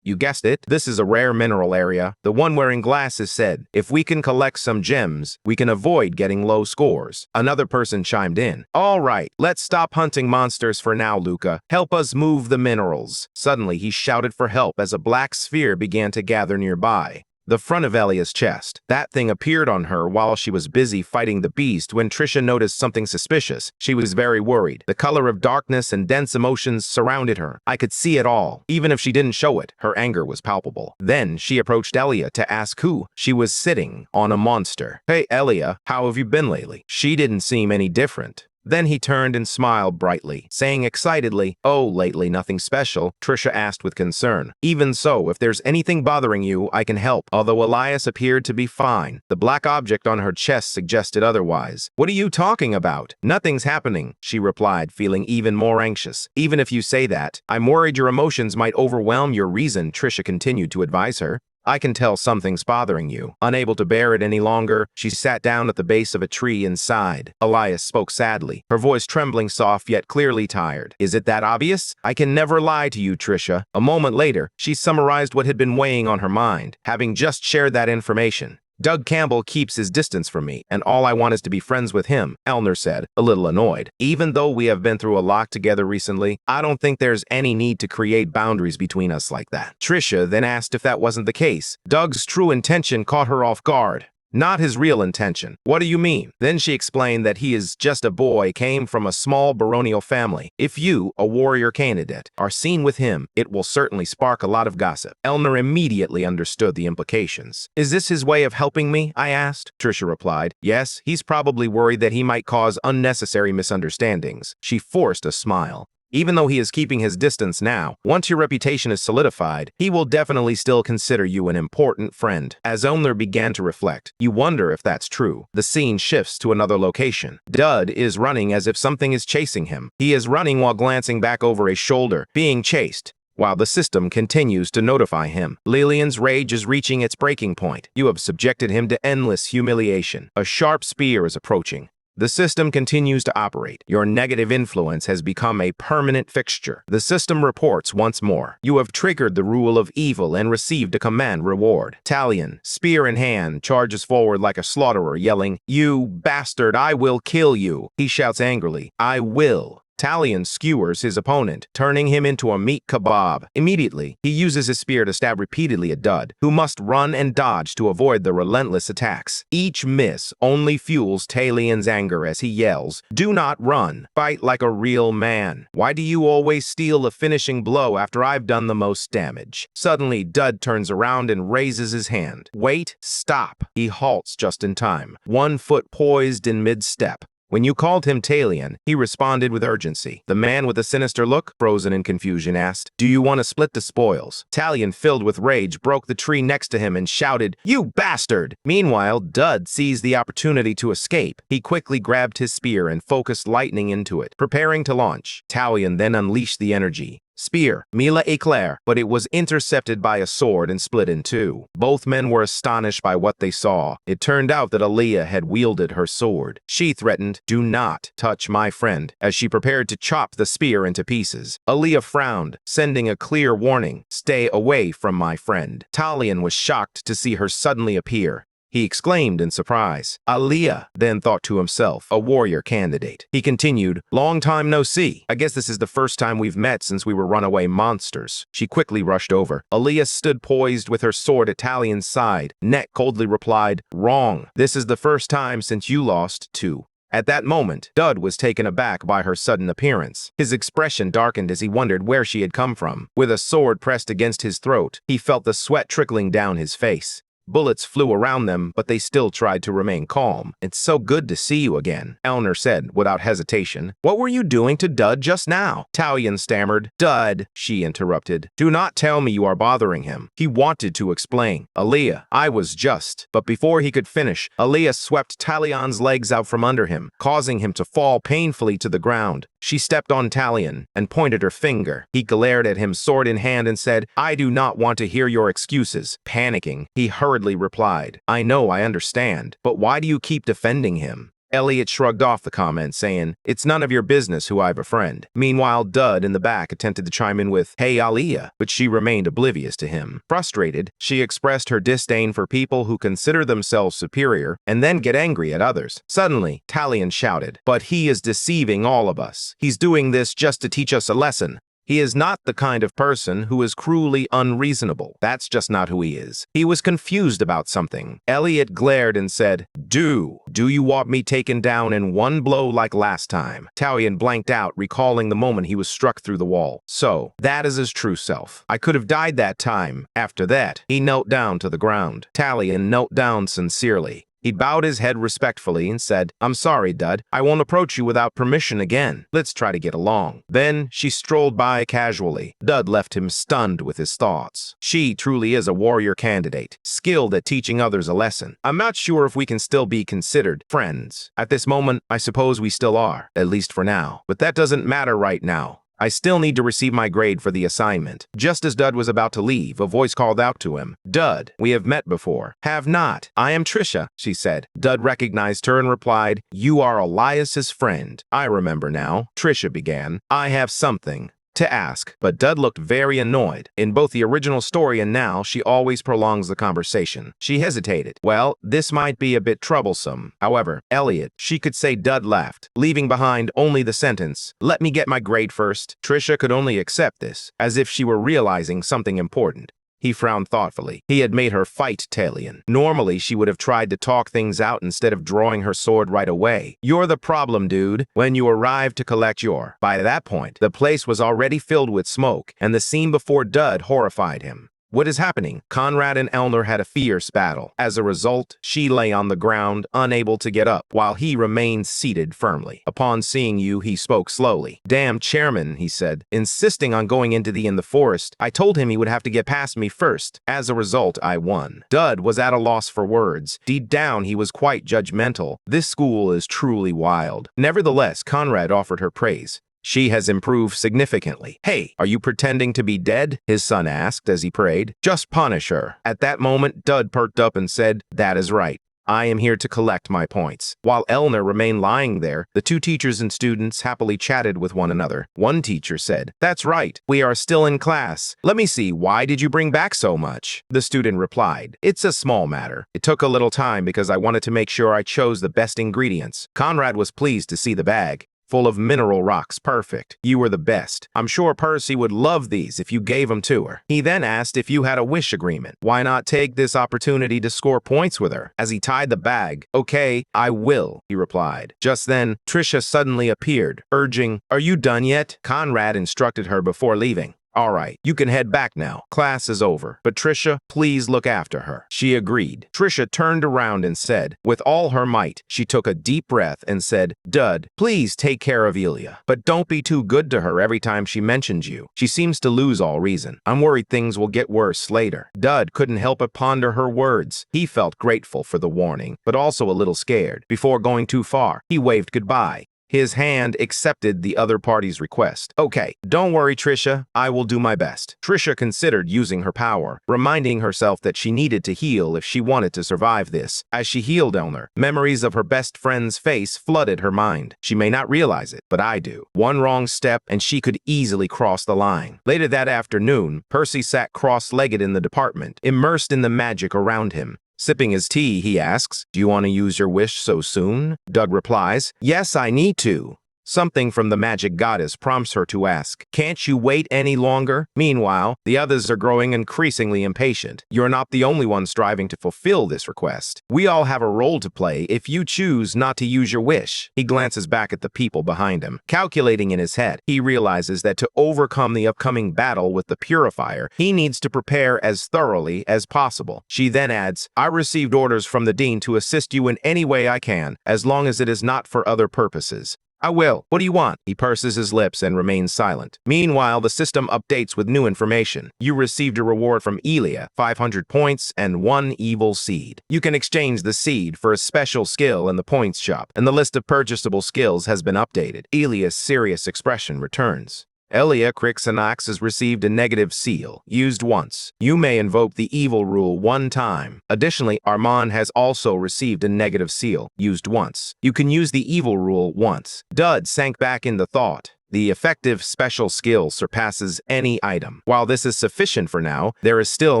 You guessed it, this is a rare mineral area. The one wearing glasses said, "If we can collect some gems, we can avoid getting low scores." Another person chimed in, "All right, let's stop hunting monsters for now, Luca. Help us move the minerals." Suddenly, he shouted for help as a black sphere began to gather nearby. The front of Elia's chest. That thing appeared on her while she was busy fighting the beast. When Trisha noticed something suspicious, she was very worried. The color of darkness and dense emotions surrounded her. I could see it all. Even if she didn't show it, her anger was palpable. Then she approached Elia to ask who. She was sitting on a monster. "Hey, Elia, how have you been lately?" She didn't seem any different. Then he turned and smiled brightly, saying excitedly, "Oh, lately nothing special," Trisha asked with concern. "Even so, if there's anything bothering you, I can help." Although Elias appeared to be fine, the black object on her chest suggested otherwise. "What are you talking about?" "Nothing's happening," she replied, feeling even more anxious. "Even if you say that, I'm worried your emotions might overwhelm your reason," Trisha continued to advise her. "I can tell something's bothering you." Unable to bear it any longer, she sat down at the base of a tree and sighed. Elias spoke sadly, her voice trembling soft yet clearly tired. "Is it that obvious? I can never lie to you, Trisha." A moment later, she summarized what had been weighing on her mind, having just shared that information. "Doug Campbell keeps his distance from me, and all I want is to be friends with him," Elner said, a little annoyed. "Even though we have been through a lot together recently, I don't think there's any need to create boundaries between us like that." Trisha then asked if that wasn't the case. Doug's true intention caught her off guard. Not his real intention. "What do you mean?" Then she explained that he is just a boy, came from a small baronial family. If you, a warrior candidate, are seen with him, it will certainly spark a lot of gossip. Elner immediately understood the implications. "Is this his way of helping me?" I asked. Trisha replied, "Yes, he's probably worried that he might cause unnecessary misunderstandings." She forced a smile. "Even though he is keeping his distance now, once your reputation is solidified, he will definitely still consider you an important friend." As Elner began to reflect, you wonder if that's true. The scene shifts to another location. Dud is running as if something is chasing him. He is running while glancing back over his shoulder, being chased, while the system continues to notify him. Lillian's rage is reaching its breaking point. You have subjected him to endless humiliation. A sharp spear is approaching. The system continues to operate. Your negative influence has become a permanent fixture. The system reports once more. You have triggered the rule of evil and received a command reward. Talion, spear in hand, charges forward like a slaughterer, yelling, "You bastard, I will kill you." He shouts angrily, "I will." Talion skewers his opponent, turning him into a meat kebab. Immediately, he uses his spear to stab repeatedly at Dud, who must run and dodge to avoid the relentless attacks. Each miss only fuels Talion's anger as he yells, "Do not run. Fight like a real man. Why do you always steal the finishing blow after I've done the most damage?" Suddenly, Dud turns around and raises his hand. "Wait, stop." He halts just in time, one foot poised in mid-step. When you called him Talion, he responded with urgency. The man with a sinister look, frozen in confusion, asked, "Do you want to split the spoils?" Talion, filled with rage, broke the tree next to him and shouted, "You bastard!" Meanwhile, Dud seized the opportunity to escape. He quickly grabbed his spear and focused lightning into it, preparing to launch. Talion then unleashed the energy. Spear, mille éclair, but it was intercepted by a sword and split in two. Both men were astonished by what they saw. It turned out that Aaliyah had wielded her sword. She threatened, "Do not touch my friend," as she prepared to chop the spear into pieces. Aaliyah frowned, sending a clear warning, "Stay away from my friend." Talion was shocked to see her suddenly appear. He exclaimed in surprise. Aaliyah, then thought to himself, a warrior candidate. He continued, "Long time no see. I guess this is the first time we've met since we were runaway monsters." She quickly rushed over. Aaliyah stood poised with her sword at Talion's side. Neck coldly replied, "Wrong. This is the first time since you lost too." At that moment, Dud was taken aback by her sudden appearance. His expression darkened as he wondered where she had come from. With a sword pressed against his throat, he felt the sweat trickling down his face. Bullets flew around them, but they still tried to remain calm. "It's so good to see you again," Elner said without hesitation. "What were you doing to Dud just now?" Talion stammered. "Dud," she interrupted. "Do not tell me you are bothering him." He wanted to explain. "Aaliyah, I was just..." But before he could finish, Aaliyah swept Talion's legs out from under him, causing him to fall painfully to the ground. She stepped on Talion and pointed her finger. He glared at him, sword in hand, and said, "I do not want to hear your excuses." Panicking, he hurriedly replied, "I know, I understand, but why do you keep defending him?" Elliot shrugged off the comment, saying, "It's none of your business who I befriend." Meanwhile, Dud in the back attempted to chime in with, "Hey, Aaliyah," but she remained oblivious to him. Frustrated, she expressed her disdain for people who consider themselves superior and then get angry at others. Suddenly, Talion shouted, "But he is deceiving all of us. He's doing this just to teach us a lesson. He is not the kind of person who is cruelly unreasonable. That's just not who he is." He was confused about something. Elliot glared and said, Do you want me taken down in one blow like last time?" Talion blanked out, recalling the moment he was struck through the wall. So, that is his true self. "I could have died that time." After that, he knelt down to the ground. Talion knelt down sincerely. He bowed his head respectfully and said, "I'm sorry, Dud. I won't approach you without permission again. Let's try to get along." Then she strolled by casually. Dud left him stunned with his thoughts. She truly is a warrior candidate, skilled at teaching others a lesson. I'm not sure if we can still be considered friends. At this moment, I suppose we still are, at least for now. But that doesn't matter right now. I still need to receive my grade for the assignment. Just as Dud was about to leave, a voice called out to him. "Dud, we have met before." "Have not. I am Trisha," she said. Dud recognized her and replied, "You are Elias's friend." "I remember now," Trisha began. "I have something to ask," but Dud looked very annoyed. In both the original story and now, she always prolongs the conversation. She hesitated. Well, this might be a bit troublesome. However, Elliot, she could say. Dud laughed, leaving behind only the sentence, "Let me get my grade first." Trisha could only accept this, as if she were realizing something important. He frowned thoughtfully. He had made her fight Talion. Normally, she would have tried to talk things out instead of drawing her sword right away. "You're the problem, dude." When you arrived to collect your... By that point, the place was already filled with smoke, and the scene before Dud horrified him. "What is happening?" Conrad and Elner had a fierce battle. As a result, she lay on the ground, unable to get up, while he remained seated firmly. Upon seeing you, he spoke slowly. "Damn chairman," he said, insisting on going into the forest. "I told him he would have to get past me first. As a result, I won." Dud was at a loss for words. Deep down, he was quite judgmental. This school is truly wild. Nevertheless, Conrad offered her praise. "She has improved significantly." "Hey, are you pretending to be dead?" his son asked as he prayed. "Just punish her." At that moment, Dud perked up and said, "That is right. I am here to collect my points." While Elner remained lying there, the two teachers and students happily chatted with one another. One teacher said, "That's right. We are still in class. Let me see, why did you bring back so much?" The student replied, "It's a small matter. It took a little time because I wanted to make sure I chose the best ingredients." Conrad was pleased to see the bag, full of mineral rocks. "Perfect. You were the best. I'm sure Percy would love these if you gave them to her." He then asked if you had a wish agreement. Why not take this opportunity to score points with her? As he tied the bag, "Okay, I will," he replied. Just then, Trisha suddenly appeared, urging, "Are you done yet?" Conrad instructed her before leaving. "All right, you can head back now. Class is over. But Trisha, please look after her." She agreed. Trisha turned around and said, with all her might, she took a deep breath and said, "Dud, please take care of Elia. But don't be too good to her every time she mentions you. She seems to lose all reason. I'm worried things will get worse later." Dud couldn't help but ponder her words. He felt grateful for the warning, but also a little scared. Before going too far, he waved goodbye. His hand accepted the other party's request. "Okay, don't worry, Trisha. I will do my best." Trisha considered using her power, reminding herself that she needed to heal if she wanted to survive this. As she healed Elner, memories of her best friend's face flooded her mind. She may not realize it, but I do. One wrong step, and she could easily cross the line. Later that afternoon, Percy sat cross-legged in the department, immersed in the magic around him. Sipping his tea, he asks, "Do you want to use your wish so soon?" Dud replies, "Yes, I need to." Something from the magic goddess prompts her to ask, "Can't you wait any longer?" Meanwhile, the others are growing increasingly impatient. You're not the only one striving to fulfill this request. We all have a role to play if you choose not to use your wish. He glances back at the people behind him. Calculating in his head, he realizes that to overcome the upcoming battle with the purifier, he needs to prepare as thoroughly as possible. She then adds, "I received orders from the dean to assist you in any way I can, as long as it is not for other purposes." "I will. What do you want?" He purses his lips and remains silent. Meanwhile, the system updates with new information. You received a reward from Elia, 500 points and 1 evil seed. You can exchange the seed for a special skill in the points shop, and the list of purchasable skills has been updated. Elia's serious expression returns. Elia Crixanax has received a negative seal, used once. You may invoke the evil rule 1 time. Additionally, Armand has also received a negative seal, used once. You can use the evil rule once. Dud sank back into thought. The effective special skill surpasses any item. While this is sufficient for now, there is still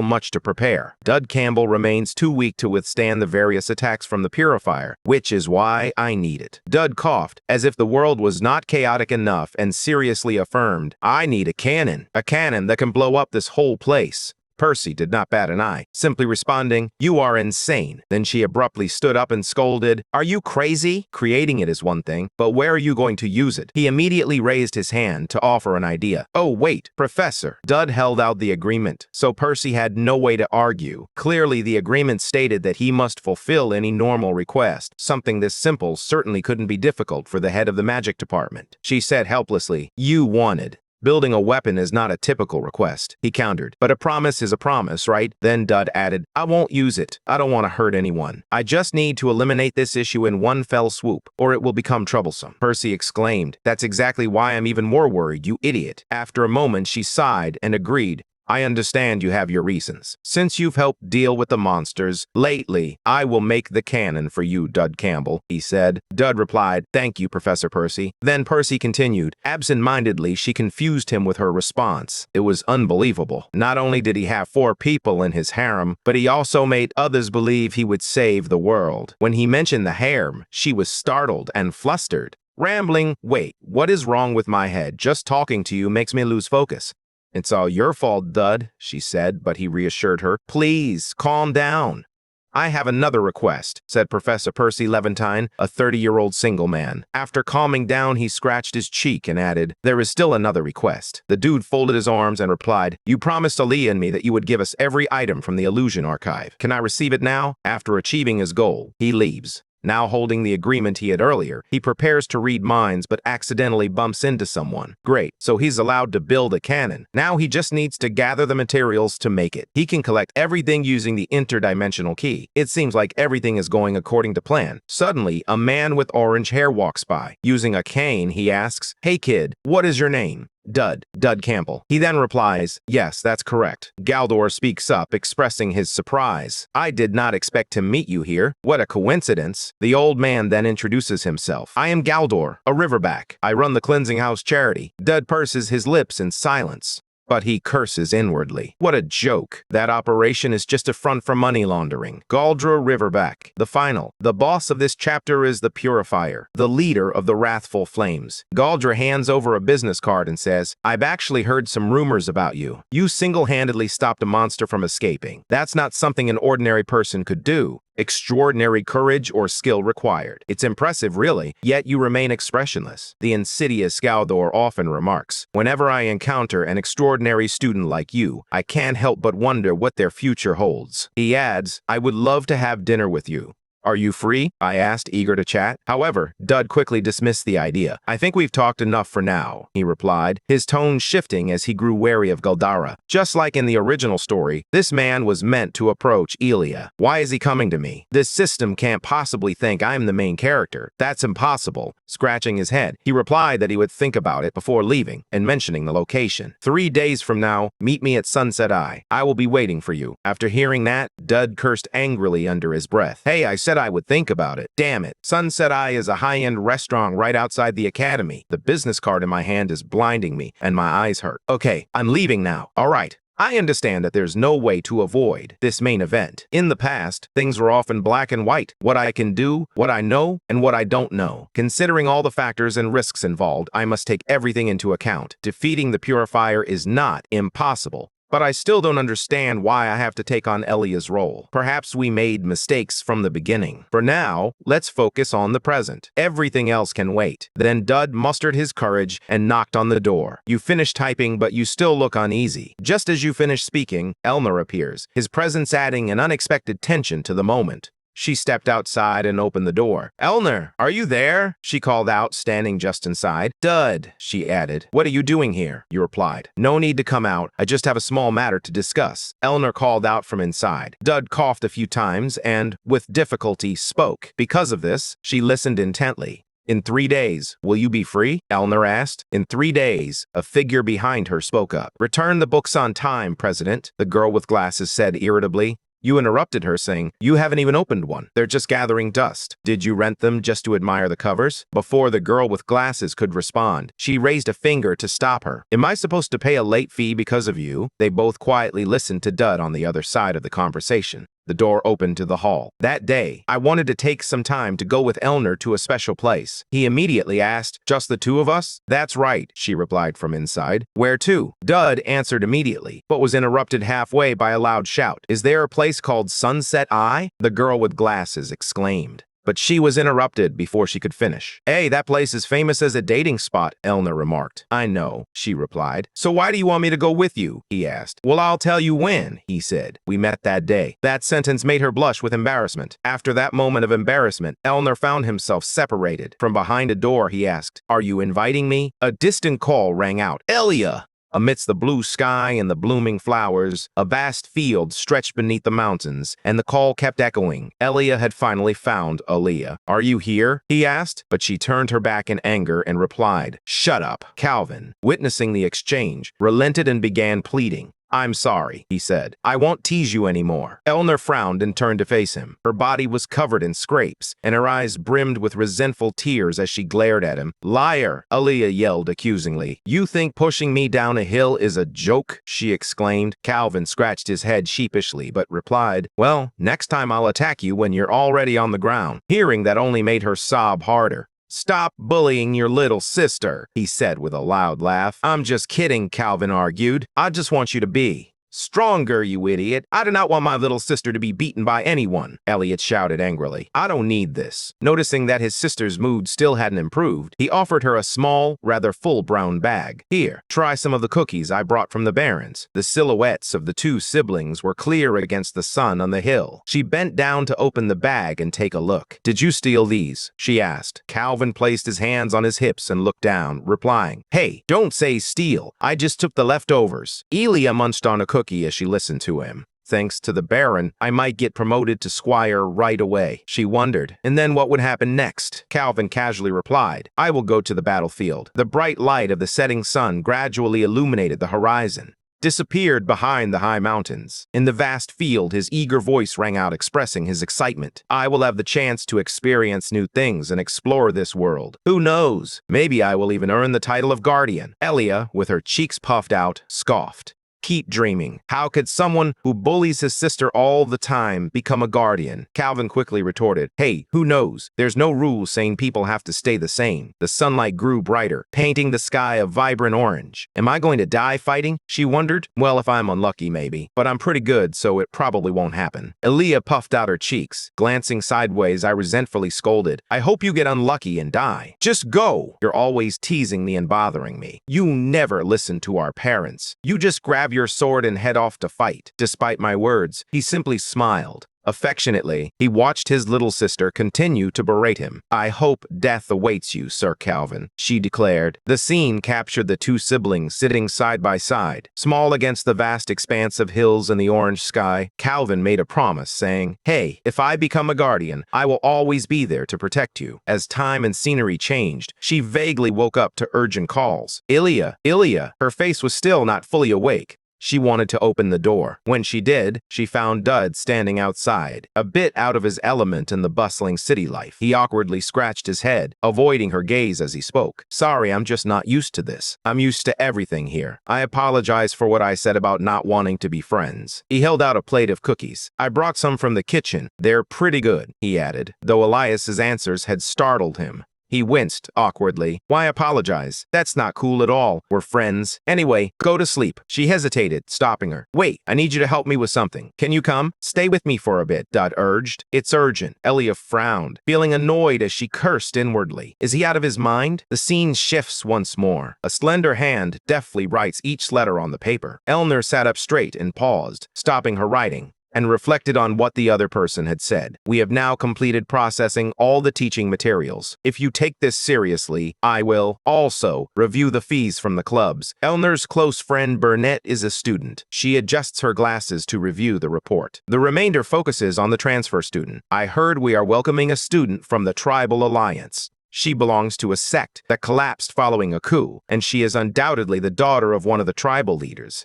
much to prepare. Dud Campbell remains too weak to withstand the various attacks from the purifier, which is why I need it. Dud coughed, as if the world was not chaotic enough, and seriously affirmed, "I need a cannon that can blow up this whole place." Percy did not bat an eye, simply responding, "You are insane." Then she abruptly stood up and scolded, "Are you crazy? Creating it is one thing, but where are you going to use it?" He immediately raised his hand to offer an idea. "Oh, wait, Professor." Dud held out the agreement, so Percy had no way to argue. Clearly, the agreement stated that he must fulfill any normal request. Something this simple certainly couldn't be difficult for the head of the magic department. She said helplessly, "You wanted." "Building a weapon is not a typical request," he countered. "But a promise is a promise, right?" Then Dud added, "I won't use it. I don't want to hurt anyone. I just need to eliminate this issue in one fell swoop, or it will become troublesome." Percy exclaimed, "That's exactly why I'm even more worried, you idiot." After a moment, she sighed and agreed, "I understand you have your reasons. Since you've helped deal with the monsters lately, I will make the cannon for you, Dud Campbell," he said. Dud replied, "Thank you, Professor Percy." Then Percy continued. Absent-mindedly, she confused him with her response. It was unbelievable. Not only did he have 4 people in his harem, but he also made others believe he would save the world. When he mentioned the harem, she was startled and flustered. Rambling, "Wait, what is wrong with my head? Just talking to you makes me lose focus." "It's all your fault, Dud," she said, but he reassured her. "Please, calm down." "I have another request," said Professor Percy Levantine, a 30-year-old single man. After calming down, he scratched his cheek and added, "There is still another request." The dude folded his arms and replied, "You promised Aaliyah and me that you would give us every item from the illusion archive. Can I receive it now?" After achieving his goal, he leaves. Now holding the agreement he had earlier, he prepares to read minds but accidentally bumps into someone. Great, so he's allowed to build a cannon. Now he just needs to gather the materials to make it. He can collect everything using the interdimensional key. It seems like everything is going according to plan. Suddenly, a man with orange hair walks by. Using a cane, he asks, "Hey kid, what is your name?" Dud Campbell. He then replies, "Yes, that's correct." Galdor speaks up, expressing his surprise. "I did not expect to meet you here. What a coincidence." The old man then introduces himself. "I am Galdor, a riverback. I run the Cleansing House charity." Dud purses his lips in silence, but he curses inwardly. What a joke. That operation is just a front for money laundering. Galdor Riverback. The boss of this chapter is the Purifier, the leader of the Wrathful Flames. Galdor hands over a business card and says, "I've actually heard some rumors about you. You single-handedly stopped a monster from escaping. That's not something an ordinary person could do. Extraordinary courage or skill required. It's impressive, really, yet you remain expressionless." The insidious Galdor often remarks, "Whenever I encounter an extraordinary student like you, I can't help but wonder what their future holds." He adds, "I would love to have dinner with you." "Are you free?" I asked, eager to chat. However, Dud quickly dismissed the idea. "I think we've talked enough for now," he replied, his tone shifting as he grew wary of Galdara. Just like in the original story, this man was meant to approach Elia. "Why is he coming to me? This system can't possibly think I'm the main character. That's impossible." Scratching his head, he replied that he would think about it before leaving and mentioning the location. 3 days from now, meet me at Sunset Eye. I will be waiting for you." After hearing that, Dud cursed angrily under his breath. "Hey, I said I would think about it. Damn it. Sunset Eye is a high-end restaurant right outside the academy. The business card in my hand is blinding me, and my eyes hurt. Okay, I'm leaving now. All right. I understand that there's no way to avoid this main event. In the past, things were often black and white. What I can do, what I know, and what I don't know. Considering all the factors and risks involved, I must take everything into account. Defeating the Purifier is not impossible. But I still don't understand why I have to take on Elia's role. Perhaps we made mistakes from the beginning. For now, let's focus on the present. Everything else can wait." Then Dud mustered his courage and knocked on the door. "You finished typing, but you still look uneasy." Just as you finish speaking, Elner appears, his presence adding an unexpected tension to the moment. She stepped outside and opened the door. "Elner, are you there?" she called out, standing just inside. "Dud," she added. "What are you doing here?" you replied. "No need to come out. I just have a small matter to discuss." Elner called out from inside. Dud coughed a few times and, with difficulty, spoke. Because of this, she listened intently. "In 3 days, will you be free?" Elner asked. "In 3 days," a figure behind her spoke up. "Return the books on time, President," the girl with glasses said irritably. You interrupted her, saying, "You haven't even opened one. They're just gathering dust. Did you rent them just to admire the covers?" Before the girl with glasses could respond, she raised a finger to stop her. "Am I supposed to pay a late fee because of you?" They both quietly listened to Dud on the other side of the conversation. The door opened to the hall. That day, I wanted to take some time to go with Elner to a special place. He immediately asked, "Just the two of us?" "That's right," she replied from inside. "Where to?" Dud answered immediately, but was interrupted halfway by a loud shout. "Is there a place called Sunset Eye?" the girl with glasses exclaimed. But she was interrupted before she could finish. "Hey, that place is famous as a dating spot," Elner remarked. "I know," she replied. "So why do you want me to go with you?" he asked. "Well, I'll tell you when," he said. "We met that day." That sentence made her blush with embarrassment. After that moment of embarrassment, Elner found himself separated. From behind a door, he asked, "Are you inviting me?" A distant call rang out. "Elia!" Amidst the blue sky and the blooming flowers, a vast field stretched beneath the mountains, and the call kept echoing. Elia had finally found Aaliyah. "Are you here?" he asked, but she turned her back in anger and replied, "Shut up." Calvin, witnessing the exchange, relented and began pleading. "I'm sorry," he said. "I won't tease you anymore." Elner frowned and turned to face him. Her body was covered in scrapes, and her eyes brimmed with resentful tears as she glared at him. "Liar!" Aaliyah yelled accusingly. "You think pushing me down a hill is a joke?" she exclaimed. Calvin scratched his head sheepishly, but replied, "Well, next time I'll attack you when you're already on the ground." Hearing that only made her sob harder. "Stop bullying your little sister," he said with a loud laugh. "I'm just kidding," Calvin argued. "I just want you to be stronger, you idiot. I do not want my little sister to be beaten by anyone," Elliot shouted angrily. "I don't need this." Noticing that his sister's mood still hadn't improved, he offered her a small, rather full brown bag. "Here, try some of the cookies I brought from the Barrens." The silhouettes of the two siblings were clear against the sun on the hill. She bent down to open the bag and take a look. "Did you steal these?" she asked. Calvin placed his hands on his hips and looked down, replying, "Hey, don't say steal. I just took the leftovers." Elia munched on a cookie as she listened to him. "Thanks to the Baron, I might get promoted to squire right away," she wondered. "And then what would happen next?" Calvin casually replied, "I will go to the battlefield." The bright light of the setting sun gradually illuminated the horizon, disappeared behind the high mountains. In the vast field, his eager voice rang out expressing his excitement. "I will have the chance to experience new things and explore this world. Who knows? Maybe I will even earn the title of Guardian." Elia, with her cheeks puffed out, scoffed. "Keep dreaming. How could someone who bullies his sister all the time become a guardian?" Calvin quickly retorted, "Hey, who knows? There's no rule saying people have to stay the same." The sunlight grew brighter, painting the sky a vibrant orange. "Am I going to die fighting?" she wondered. "Well, if I'm unlucky, maybe. But I'm pretty good, so it probably won't happen." Aaliyah puffed out her cheeks. Glancing sideways, I resentfully scolded, "I hope you get unlucky and die. Just go. You're always teasing me and bothering me. You never listen to our parents. You just grab your sword and head off to fight." Despite my words, he simply smiled. Affectionately, he watched his little sister continue to berate him. "I hope death awaits you, Sir Calvin," she declared. The scene captured the two siblings sitting side by side, small against the vast expanse of hills and the orange sky. Calvin made a promise, saying, "Hey, if I become a guardian, I will always be there to protect you." As time and scenery changed, she vaguely woke up to urgent calls. "Ilya, Ilya!" Her face was still not fully awake. She wanted to open the door. When she did, she found Dud standing outside, a bit out of his element in the bustling city life. He awkwardly scratched his head, avoiding her gaze as he spoke. "Sorry, I'm just not used to this. I'm used to everything here. I apologize for what I said about not wanting to be friends." He held out a plate of cookies. "I brought some from the kitchen. They're pretty good," he added, though Elias's answers had startled him. He winced awkwardly. "Why apologize? That's not cool at all. We're friends. Anyway, go to sleep." She hesitated, stopping her. "Wait, I need you to help me with something. Can you come? Stay with me for a bit," Dud urged. "It's urgent." Elia frowned, feeling annoyed as she cursed inwardly. Is he out of his mind? The scene shifts once more. A slender hand deftly writes each letter on the paper. Elner sat up straight and paused, stopping her writing, and reflected on what the other person had said. "We have now completed processing all the teaching materials. If you take this seriously, I will also review the fees from the clubs." Elner's close friend Burnett is a student. She adjusts her glasses to review the report. The remainder focuses on the transfer student. "I heard we are welcoming a student from the Tribal Alliance. She belongs to a sect that collapsed following a coup, and she is undoubtedly the daughter of one of the tribal leaders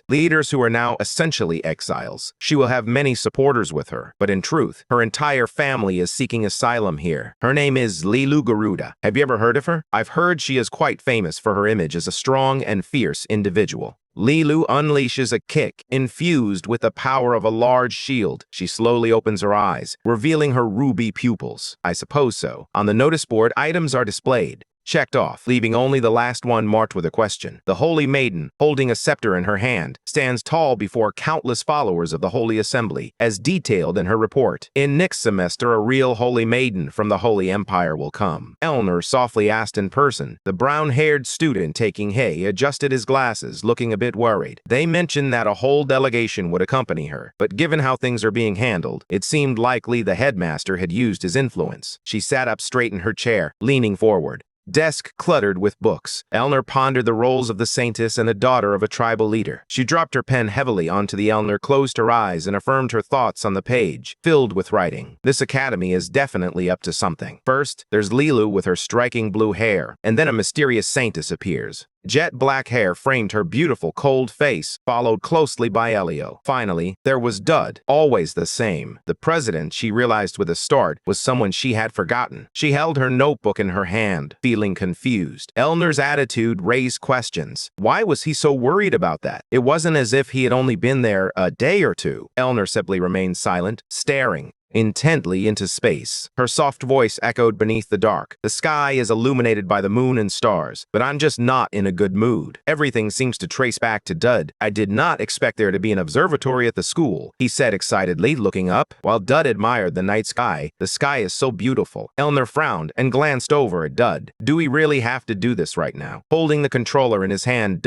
who are now essentially exiles. She will have many supporters with her, but in truth, her entire family is seeking asylum here. Her name is Lilu Garuda. Have you ever heard of her? I've heard she is quite famous for her image as a strong and fierce individual." Lilu unleashes a kick, infused with the power of a large shield. She slowly opens her eyes, revealing her ruby pupils. I suppose so. On the notice board, items are displayed. Checked off, leaving only the last one marked with a question. The Holy Maiden, holding a scepter in her hand, stands tall before countless followers of the Holy Assembly, as detailed in her report. In next semester, a real Holy Maiden from the Holy Empire will come. Elner softly asked in person. The brown-haired student taking hay adjusted his glasses, looking a bit worried. They mentioned that a whole delegation would accompany her, but given how things are being handled, it seemed likely the headmaster had used his influence. She sat up straight in her chair, leaning forward. Desk cluttered with books. Elner pondered the roles of the saintess and the daughter of a tribal leader. She dropped her pen heavily onto the Elner, closed her eyes, and affirmed her thoughts on the page, filled with writing. This academy is definitely up to something. First, there's Lilu with her striking blue hair, and then a mysterious saintess appears. Jet black hair framed her beautiful, cold face, followed closely by Elio. Finally, there was Dud, always the same. The president, she realized with a start, was someone she had forgotten. She held her notebook in her hand, feeling confused. Elner's attitude raised questions. Why was he so worried about that? It wasn't as if he had only been there a day or two. Elner simply remained silent, staring intently into space. Her soft voice echoed beneath the dark. The sky is illuminated by the moon and stars, but I'm just not in a good mood. Everything seems to trace back to Dud. I did not expect there to be an observatory at the school, he said excitedly, looking up. While Dud admired the night sky, the sky is so beautiful. Elner frowned and glanced over at Dud. Do we really have to do this right now? Holding the controller in his hand,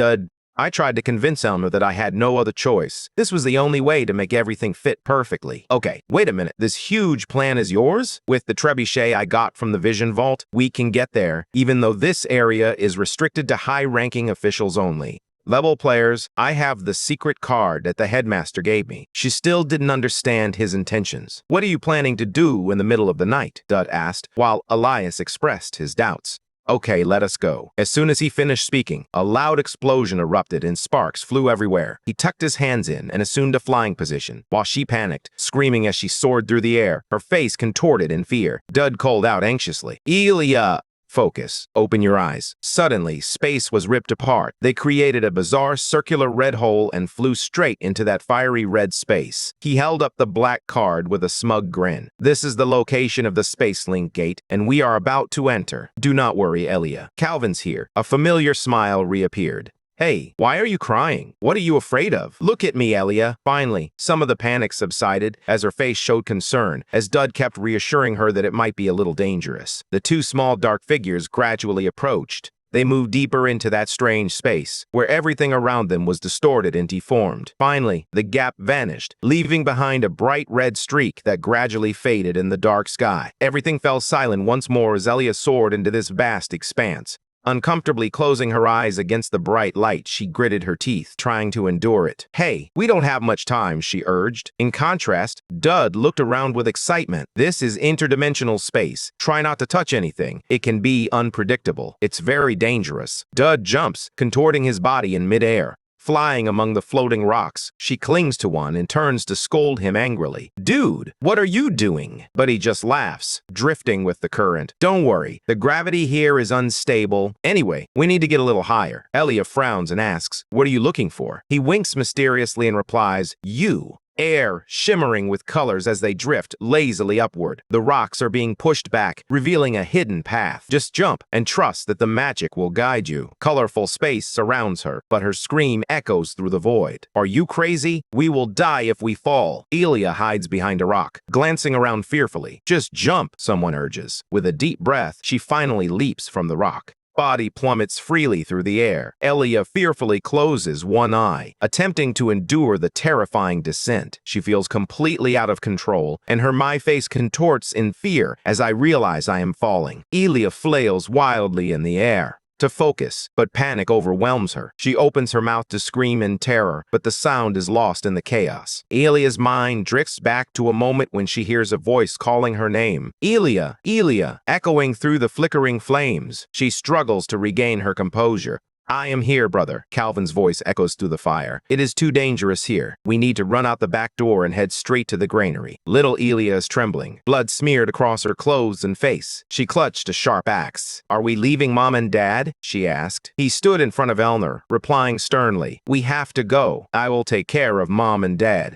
I tried to convince Elmer that I had no other choice. This was the only way to make everything fit perfectly. Okay, wait a minute. This huge plan is yours? With the trebuchet I got from the Vision Vault, we can get there, even though this area is restricted to high-ranking officials only. Level players, I have the secret card that the headmaster gave me. She still didn't understand his intentions. What are you planning to do in the middle of the night? Dud asked, while Elias expressed his doubts. Okay, let us go. As soon as he finished speaking, a loud explosion erupted and sparks flew everywhere. He tucked his hands in and assumed a flying position, while she panicked, screaming as she soared through the air, her face contorted in fear. Dud called out anxiously, Elia! Focus. Open your eyes. Suddenly, space was ripped apart. They created a bizarre circular red hole and flew straight into that fiery red space. He held up the black card with a smug grin. This is the location of the Space Link Gate, and we are about to enter. Do not worry, Elia. Calvin's here. A familiar smile reappeared. Hey, why are you crying? What are you afraid of? Look at me, Elia. Finally, some of the panic subsided as her face showed concern, as Dud kept reassuring her that it might be a little dangerous. The two small dark figures gradually approached. They moved deeper into that strange space, where everything around them was distorted and deformed. Finally, the gap vanished, leaving behind a bright red streak that gradually faded in the dark sky. Everything fell silent once more as Elia soared into this vast expanse. Uncomfortably closing her eyes against the bright light, she gritted her teeth, trying to endure it. Hey, we don't have much time, she urged. In contrast, Dud looked around with excitement. This is interdimensional space. Try not to touch anything. It can be unpredictable. It's very dangerous. Dud jumps, contorting his body in midair. Flying among the floating rocks, she clings to one and turns to scold him angrily. Dude, what are you doing? But he just laughs, drifting with the current. Don't worry, the gravity here is unstable. Anyway, we need to get a little higher. Elia frowns and asks, what are you looking for? He winks mysteriously and replies, you. Air shimmering with colors as they drift lazily upward. The rocks are being pushed back, revealing a hidden path. Just jump and trust that the magic will guide you. Colorful space surrounds her, but her scream echoes through the void. Are you crazy? We will die if we fall. Elia hides behind a rock, glancing around fearfully. Just jump, someone urges. With a deep breath, she finally leaps from the rock. Body plummets freely through the air. Elia fearfully closes one eye, attempting to endure the terrifying descent. She feels completely out of control, and my face contorts in fear as I realize I am falling. Elia flails wildly in the air to focus, but panic overwhelms her. She opens her mouth to scream in terror, but the sound is lost in the chaos. Elia's mind drifts back to a moment when she hears a voice calling her name. Elia, Elia, echoing through the flickering flames. She struggles to regain her composure, I am here, brother. Calvin's voice echoes through the fire. It is too dangerous here. We need to run out the back door and head straight to the granary. Little Elia is trembling, blood smeared across her clothes and face. She clutched a sharp axe. Are we leaving Mom and Dad? She asked. He stood in front of Elner, replying sternly, We have to go. I will take care of Mom and Dad.